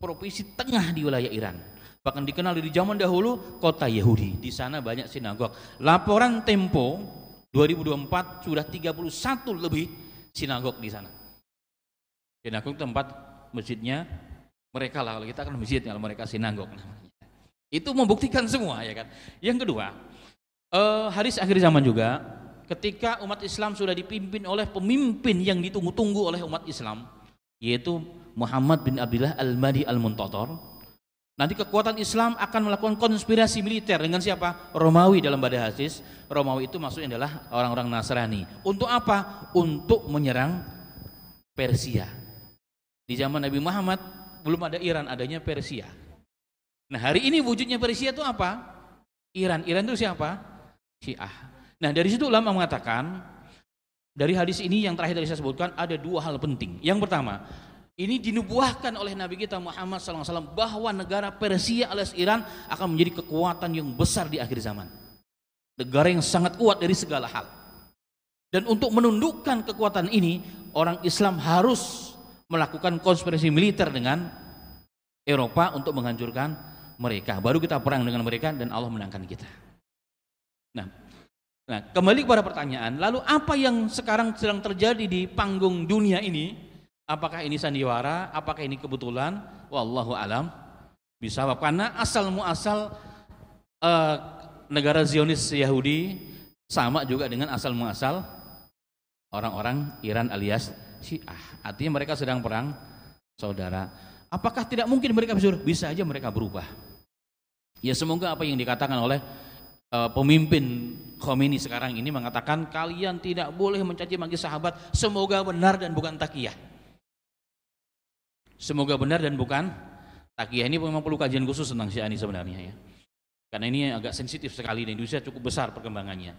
Provinsi tengah di wilayah Iran. Bahkan dikenal dari zaman dahulu kota Yahudi. Di sana banyak sinagog. Laporan Tempo 2024 sudah 31 lebih sinagog di sana. Sinagog tempat masjidnya mereka lah, kalau kita kan masjid, kalau mereka sinagog namanya. Itu membuktikan semua, ya kan. Yang kedua, hadis akhir zaman juga, ketika umat Islam sudah dipimpin oleh pemimpin yang ditunggu-tunggu oleh umat Islam, yaitu Muhammad bin Abdullah Al-Mahdi Al-Muntathar. Nanti kekuatan Islam akan melakukan konspirasi militer dengan siapa? Romawi dalam pada hadis. Romawi itu maksudnya adalah orang-orang Nasrani. Untuk apa? Untuk menyerang Persia. Di zaman Nabi Muhammad belum ada Iran, adanya Persia. Nah, hari ini wujudnya Persia itu apa? Iran. Iran itu siapa? Syiah. Nah, dari situ ulama mengatakan, dari hadis ini yang terakhir tadi saya sebutkan, ada dua hal penting. Yang pertama, ini dinubuahkan oleh Nabi kita Muhammad SAW bahwa negara Persia alias Iran akan menjadi kekuatan yang besar di akhir zaman. Negara yang sangat kuat dari segala hal. Dan untuk menundukkan kekuatan ini, orang Islam harus melakukan konspirasi militer dengan Eropa untuk menghancurkan mereka. Baru kita perang dengan mereka dan Allah menangkan kita. Nah, kembali kepada pertanyaan, lalu apa yang sekarang sedang terjadi di panggung dunia ini? Apakah ini sandiwara? Apakah ini kebetulan? Wallahu alam bisawab. Karena asal muasal negara Zionis Yahudi sama juga dengan asal muasal orang-orang Iran alias Syiah. Artinya mereka sedang perang saudara. Apakah tidak mungkin mereka bisa aja mereka berubah? Ya, semoga apa yang dikatakan oleh pemimpin Khomeini sekarang ini mengatakan kalian tidak boleh mencaci maki sahabat, semoga benar dan bukan takiyah. Semoga benar dan bukan takiyah. Ini memang perlu kajian khusus tentang Syiah ini sebenarnya, ya. Karena ini agak sensitif sekali, di Indonesia cukup besar perkembangannya.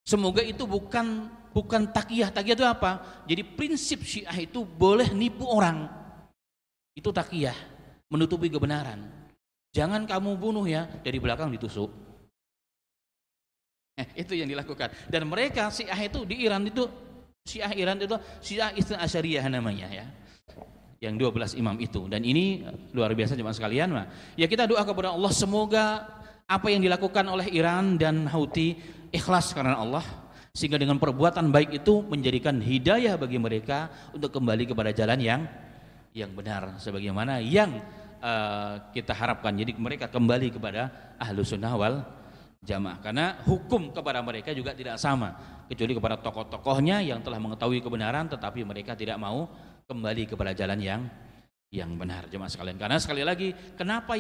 Semoga itu bukan takiyah. Takiyah itu apa? Jadi prinsip Syiah itu boleh nipu orang. Itu takiyah, menutupi kebenaran. Jangan kamu bunuh ya, dari belakang ditusuk. Itu yang dilakukan. Dan mereka Syiah itu di Iran itu, Syiah Iran itu Syiah Isna Asyariyah namanya, ya. Yang 12 imam itu. Dan ini luar biasa jemaah sekalian. Ya, kita doa kepada Allah semoga apa yang dilakukan oleh Iran dan Houthi ikhlas karena Allah, sehingga dengan perbuatan baik itu menjadikan hidayah bagi mereka untuk kembali kepada jalan yang benar sebagaimana yang kita harapkan. Jadi mereka kembali kepada Ahlus Sunnah wal Jamaah, karena hukum kepada mereka juga tidak sama, kecuali kepada tokoh-tokohnya yang telah mengetahui kebenaran tetapi mereka tidak mau kembali kepada jalan yang benar, jemaah sekalian. Karena sekali lagi, kenapa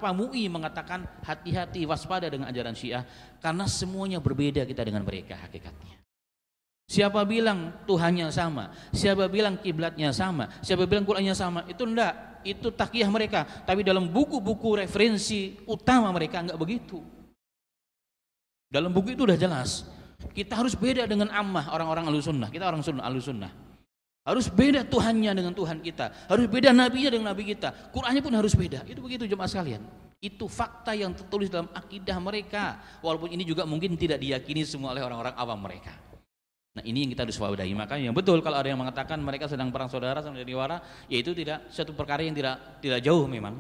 MUI mengatakan hati-hati, waspada dengan ajaran Syiah? Karena semuanya berbeda kita dengan mereka hakikatnya. Siapa bilang Tuhannya sama? Siapa bilang kiblatnya sama? Siapa bilang Qur'annya sama? Itu enggak, itu takiyah mereka. Tapi dalam buku-buku referensi utama mereka enggak begitu. Dalam buku itu udah jelas. Kita harus beda dengan ammah orang-orang Ahlussunnah. Kita orang sunnah, Ahlussunnah. Harus beda Tuhannya dengan Tuhan kita. Harus beda nabinya dengan nabi kita. Qur'annya pun harus beda. Itu begitu jemaah sekalian. Itu fakta yang tertulis dalam akidah mereka. Walaupun ini juga mungkin tidak diyakini semua oleh orang-orang awam mereka. Nah, ini yang kita harus waspadai. Makanya betul kalau ada yang mengatakan mereka sedang perang saudara sama sandiwara, yaitu tidak satu perkara yang tidak jauh memang.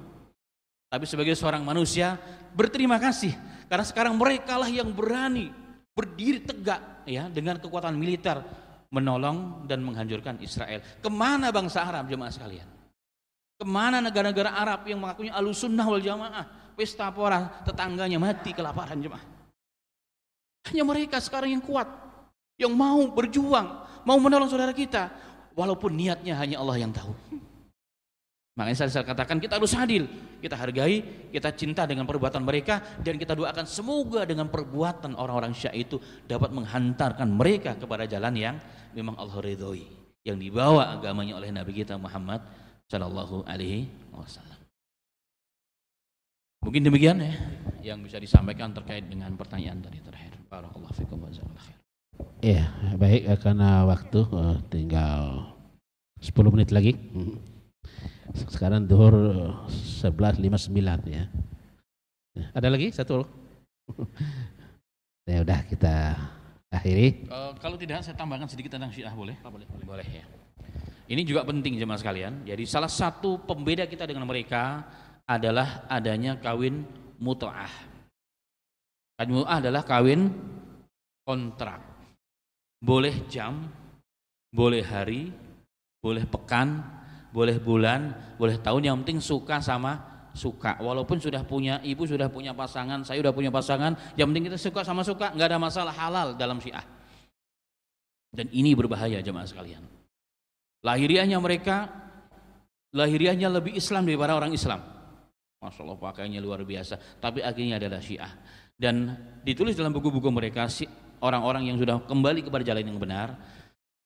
Tapi sebagai seorang manusia berterima kasih karena sekarang mereka lah yang berani berdiri tegak ya dengan kekuatan militer menolong dan menghancurkan Israel. Kemana bangsa Arab jemaah sekalian? Kemana negara-negara Arab yang mengakunya Ahlussunnah wal Jamaah? Pesta pora tetangganya mati kelaparan jemaah. Hanya mereka sekarang yang kuat, yang mau berjuang, mau menolong saudara kita, walaupun niatnya hanya Allah yang tahu. Makanya saya katakan kita harus adil, kita hargai, kita cinta dengan perbuatan mereka, dan kita doakan semoga dengan perbuatan orang-orang Syiah itu dapat menghantarkan mereka kepada jalan yang memang Allah ridhoi, yang dibawa agamanya oleh Nabi kita Muhammad Shallallahu Alaihi Wasallam. Mungkin demikian ya yang bisa disampaikan terkait dengan pertanyaan tadi terakhir. Barakallahu fikum wa jazakallahu khair. Iya, baik, karena waktu tinggal 10 menit lagi. Sekarang zuhur 11.59 ya. Ada lagi satu? Ya udah kita akhiri. Kalau tidak saya tambahkan sedikit tentang Syiah boleh? Boleh ya. Ini juga penting jemaah sekalian. Jadi salah satu pembeda kita dengan mereka adalah adanya kawin mut'ah. Kawin mut'ah adalah kawin kontrak. Boleh jam, boleh hari, boleh pekan, boleh bulan, boleh tahun, yang penting suka sama suka. Walaupun sudah punya ibu, sudah punya pasangan, saya sudah punya pasangan, yang penting kita suka sama suka, nggak ada masalah, halal dalam Syiah. Dan ini berbahaya jemaah sekalian. Lahiriahnya mereka, lahiriahnya lebih Islam daripada orang Islam. Masya Allah, pakaiannya luar biasa, tapi akhirnya adalah Syiah. Dan ditulis dalam buku-buku mereka, orang-orang yang sudah kembali kepada jalan yang benar,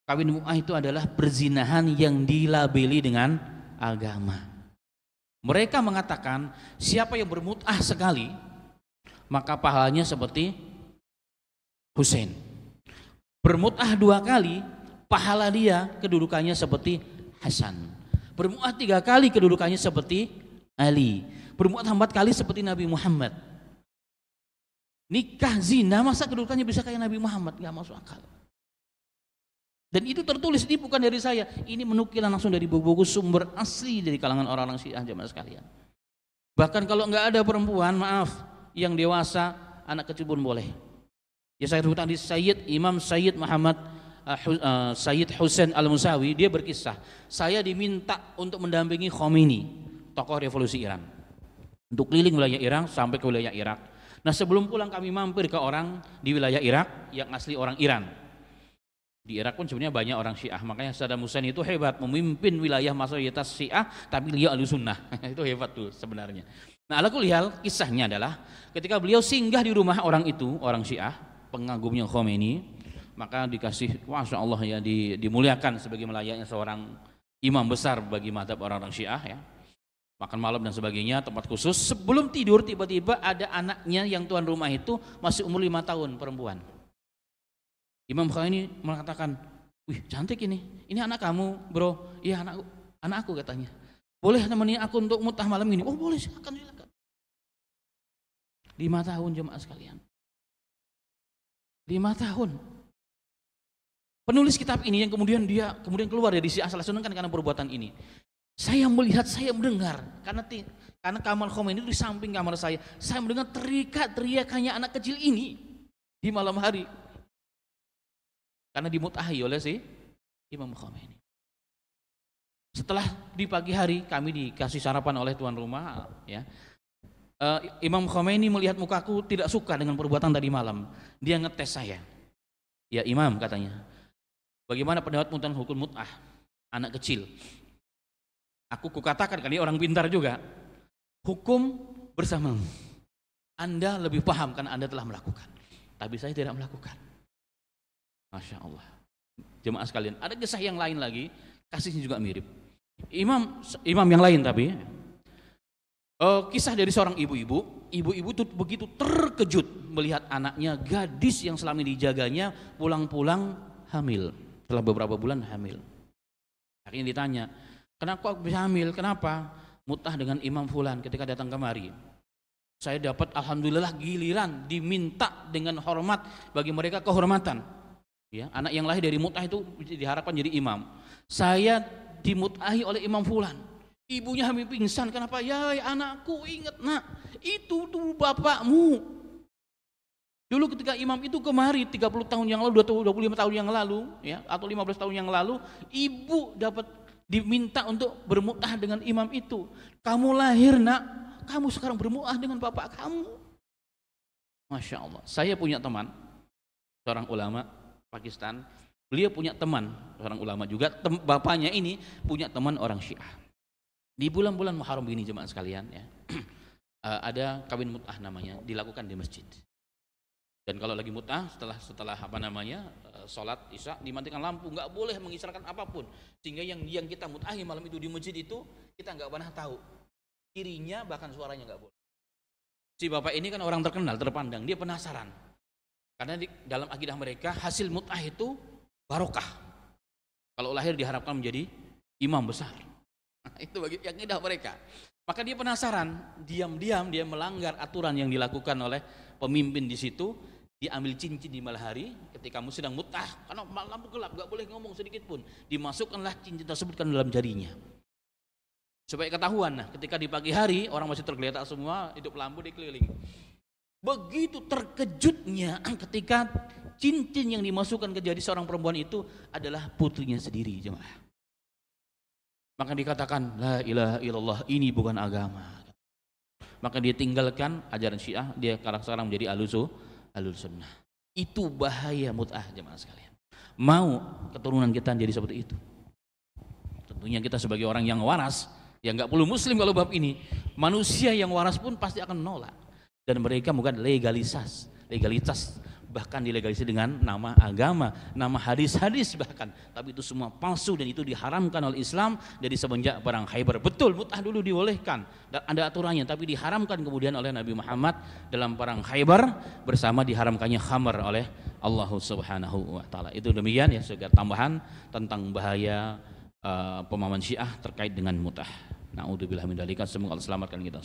kawin mu'ah itu adalah perzinahan yang dilabeli dengan agama. Mereka mengatakan siapa yang bermut'ah sekali maka pahalanya seperti Husain. Bermut'ah 2 kali pahala dia kedudukannya seperti Hasan. Bermut'ah 3 kali kedudukannya seperti Ali. Bermut'ah 4 kali seperti Nabi Muhammad. Nikah zina masa kedudukannya bisa kayak Nabi Muhammad? Gak masuk akal. Dan itu tertulis, ini bukan dari saya, ini menukilan langsung dari buku-buku sumber asli dari kalangan orang-orang Syiah jemaah sekalian. Bahkan kalau nggak ada perempuan, maaf, yang dewasa, anak kecil pun boleh. Ya saya sebutkan di Imam Sayyid Muhammad Sayyid Husain Al-Musawi, dia berkisah, saya diminta untuk mendampingi Khomeini, tokoh revolusi Iran, untuk keliling wilayah Iran sampai ke wilayah Irak. Nah sebelum pulang kami mampir ke orang di wilayah Irak yang asli orang Iran. Di Irak pun sebenarnya banyak orang Syiah, makanya Saddam Hussein itu hebat memimpin wilayah mayoritas Syiah, tapi beliau Ahlussunnah. Itu hebat tuh sebenarnya. Nah, ala kulli hal, kisahnya adalah ketika beliau singgah di rumah orang itu, orang Syiah, pengagumnya Khomeini, maka dikasih, masya Allah ya, dimuliakan sebagai melayaknya seorang imam besar bagi mazhab orang-orang Syiah ya. Makan malam dan sebagainya, tempat khusus. Sebelum tidur tiba-tiba ada anaknya yang tuan rumah itu masih umur 5 tahun, perempuan. Imam Khomeini mengatakan, wih cantik ini anak kamu bro. Iya anak aku katanya. Boleh temenin aku untuk mut'ah malam ini? Oh boleh, silakan. 5 tahun jemaah sekalian. 5 tahun. Penulis kitab ini yang kemudian keluar dari Syiah Salah Sunnah kan karena perbuatan ini. Saya melihat, saya mendengar, karena kamar Khomeini itu di samping kamar saya mendengar teriakannya anak kecil ini di malam hari. Karena dimutahi oleh si Imam Khomeini. Setelah di pagi hari kami dikasih sarapan oleh tuan rumah ya. Imam Khomeini melihat mukaku tidak suka dengan perbuatan tadi malam. Dia ngetes saya. Ya Imam katanya, bagaimana pendapatmu tentang hukum mut'ah anak kecil? Aku kukatakan, kali orang pintar juga, hukum bersamamu. Anda lebih paham karena Anda telah melakukan, tapi saya tidak melakukan. Masya Allah. Jemaah sekalian, ada kisah yang lain lagi, kasusnya juga mirip. Imam yang lain tapi kisah dari seorang ibu-ibu itu begitu terkejut melihat anaknya, gadis yang selama ini dijaganya, pulang-pulang hamil, setelah beberapa bulan hamil. Akhirnya ditanya, kenapa aku bisa hamil? Kenapa? Mut'ah dengan Imam Fulan ketika datang kemari. Saya dapat alhamdulillah giliran diminta dengan hormat, bagi mereka kehormatan. Ya, anak yang lahir dari mut'ah itu diharapkan jadi imam. Saya dimut'ahi oleh Imam Fulan. Ibunya hampir pingsan. Kenapa? Ya anakku, ingat nak, itu tuh bapakmu. Dulu ketika imam itu kemari 30 tahun yang lalu, 25 tahun yang lalu, ya, atau 15 tahun yang lalu, ibu dapat diminta untuk bermut'ah dengan imam itu. Kamu lahir nak, kamu sekarang bermut'ah dengan bapak kamu. Masya Allah. Saya punya teman, seorang ulama Pakistan. Beliau punya teman, seorang ulama juga. Bapaknya ini punya teman orang Syiah. Di bulan-bulan Muharram ini jemaah sekalian, ya, ada kawin mut'ah namanya, dilakukan di masjid. Dan kalau lagi mut'ah setelah sholat isya dimatikan lampu, nggak boleh mengisyaratkan apapun, sehingga yang kita mut'ahi malam itu di masjid itu kita nggak pernah tahu dirinya, bahkan suaranya nggak boleh. Si bapak ini kan orang terkenal, terpandang, dia penasaran karena dalam akidah mereka hasil mut'ah itu barokah, kalau lahir diharapkan menjadi imam besar. Itu bagi akidah mereka. Maka dia penasaran, diam-diam dia melanggar aturan yang dilakukan oleh pemimpin di situ. Diambil cincin di malam hari ketika kamu sedang mut'ah, karena lampu gelap, gak boleh ngomong sedikit pun. Dimasukkanlah cincin tersebut ke dalam jarinya, supaya ketahuan. Nah, ketika di pagi hari orang masih tergeletak semua, hidup lampu dikeliling. Begitu terkejutnya ketika cincin yang dimasukkan ke jari seorang perempuan itu adalah putrinya sendiri, jemaah. Maka dikatakan, la ilaha illallah, ini bukan agama. Maka dia tinggalkan ajaran Syiah, dia sekarang menjadi Ahlus Sunnah. Itu bahaya mut'ah, jemaah sekalian. Mau keturunan kita jadi seperti itu? Tentunya kita sebagai orang yang waras, yang nggak perlu muslim kalau bab ini, manusia yang waras pun pasti akan menolak. Dan mereka bukan legalitas, bahkan dilegalisasi dengan nama agama, nama hadis-hadis bahkan, tapi itu semua palsu dan itu diharamkan oleh Islam dari semenjak perang Khaybar. Betul, mut'ah dulu dibolehkan dan ada aturannya, tapi diharamkan kemudian oleh Nabi Muhammad dalam perang Khaybar bersama diharamkannya khamar oleh Allah Subhanahu wa taala. Itu demikian ya, sebagai tambahan tentang bahaya pemahaman Syiah terkait dengan mut'ah. Na'udzubillah min dzalika, semoga Allah selamatkan kita.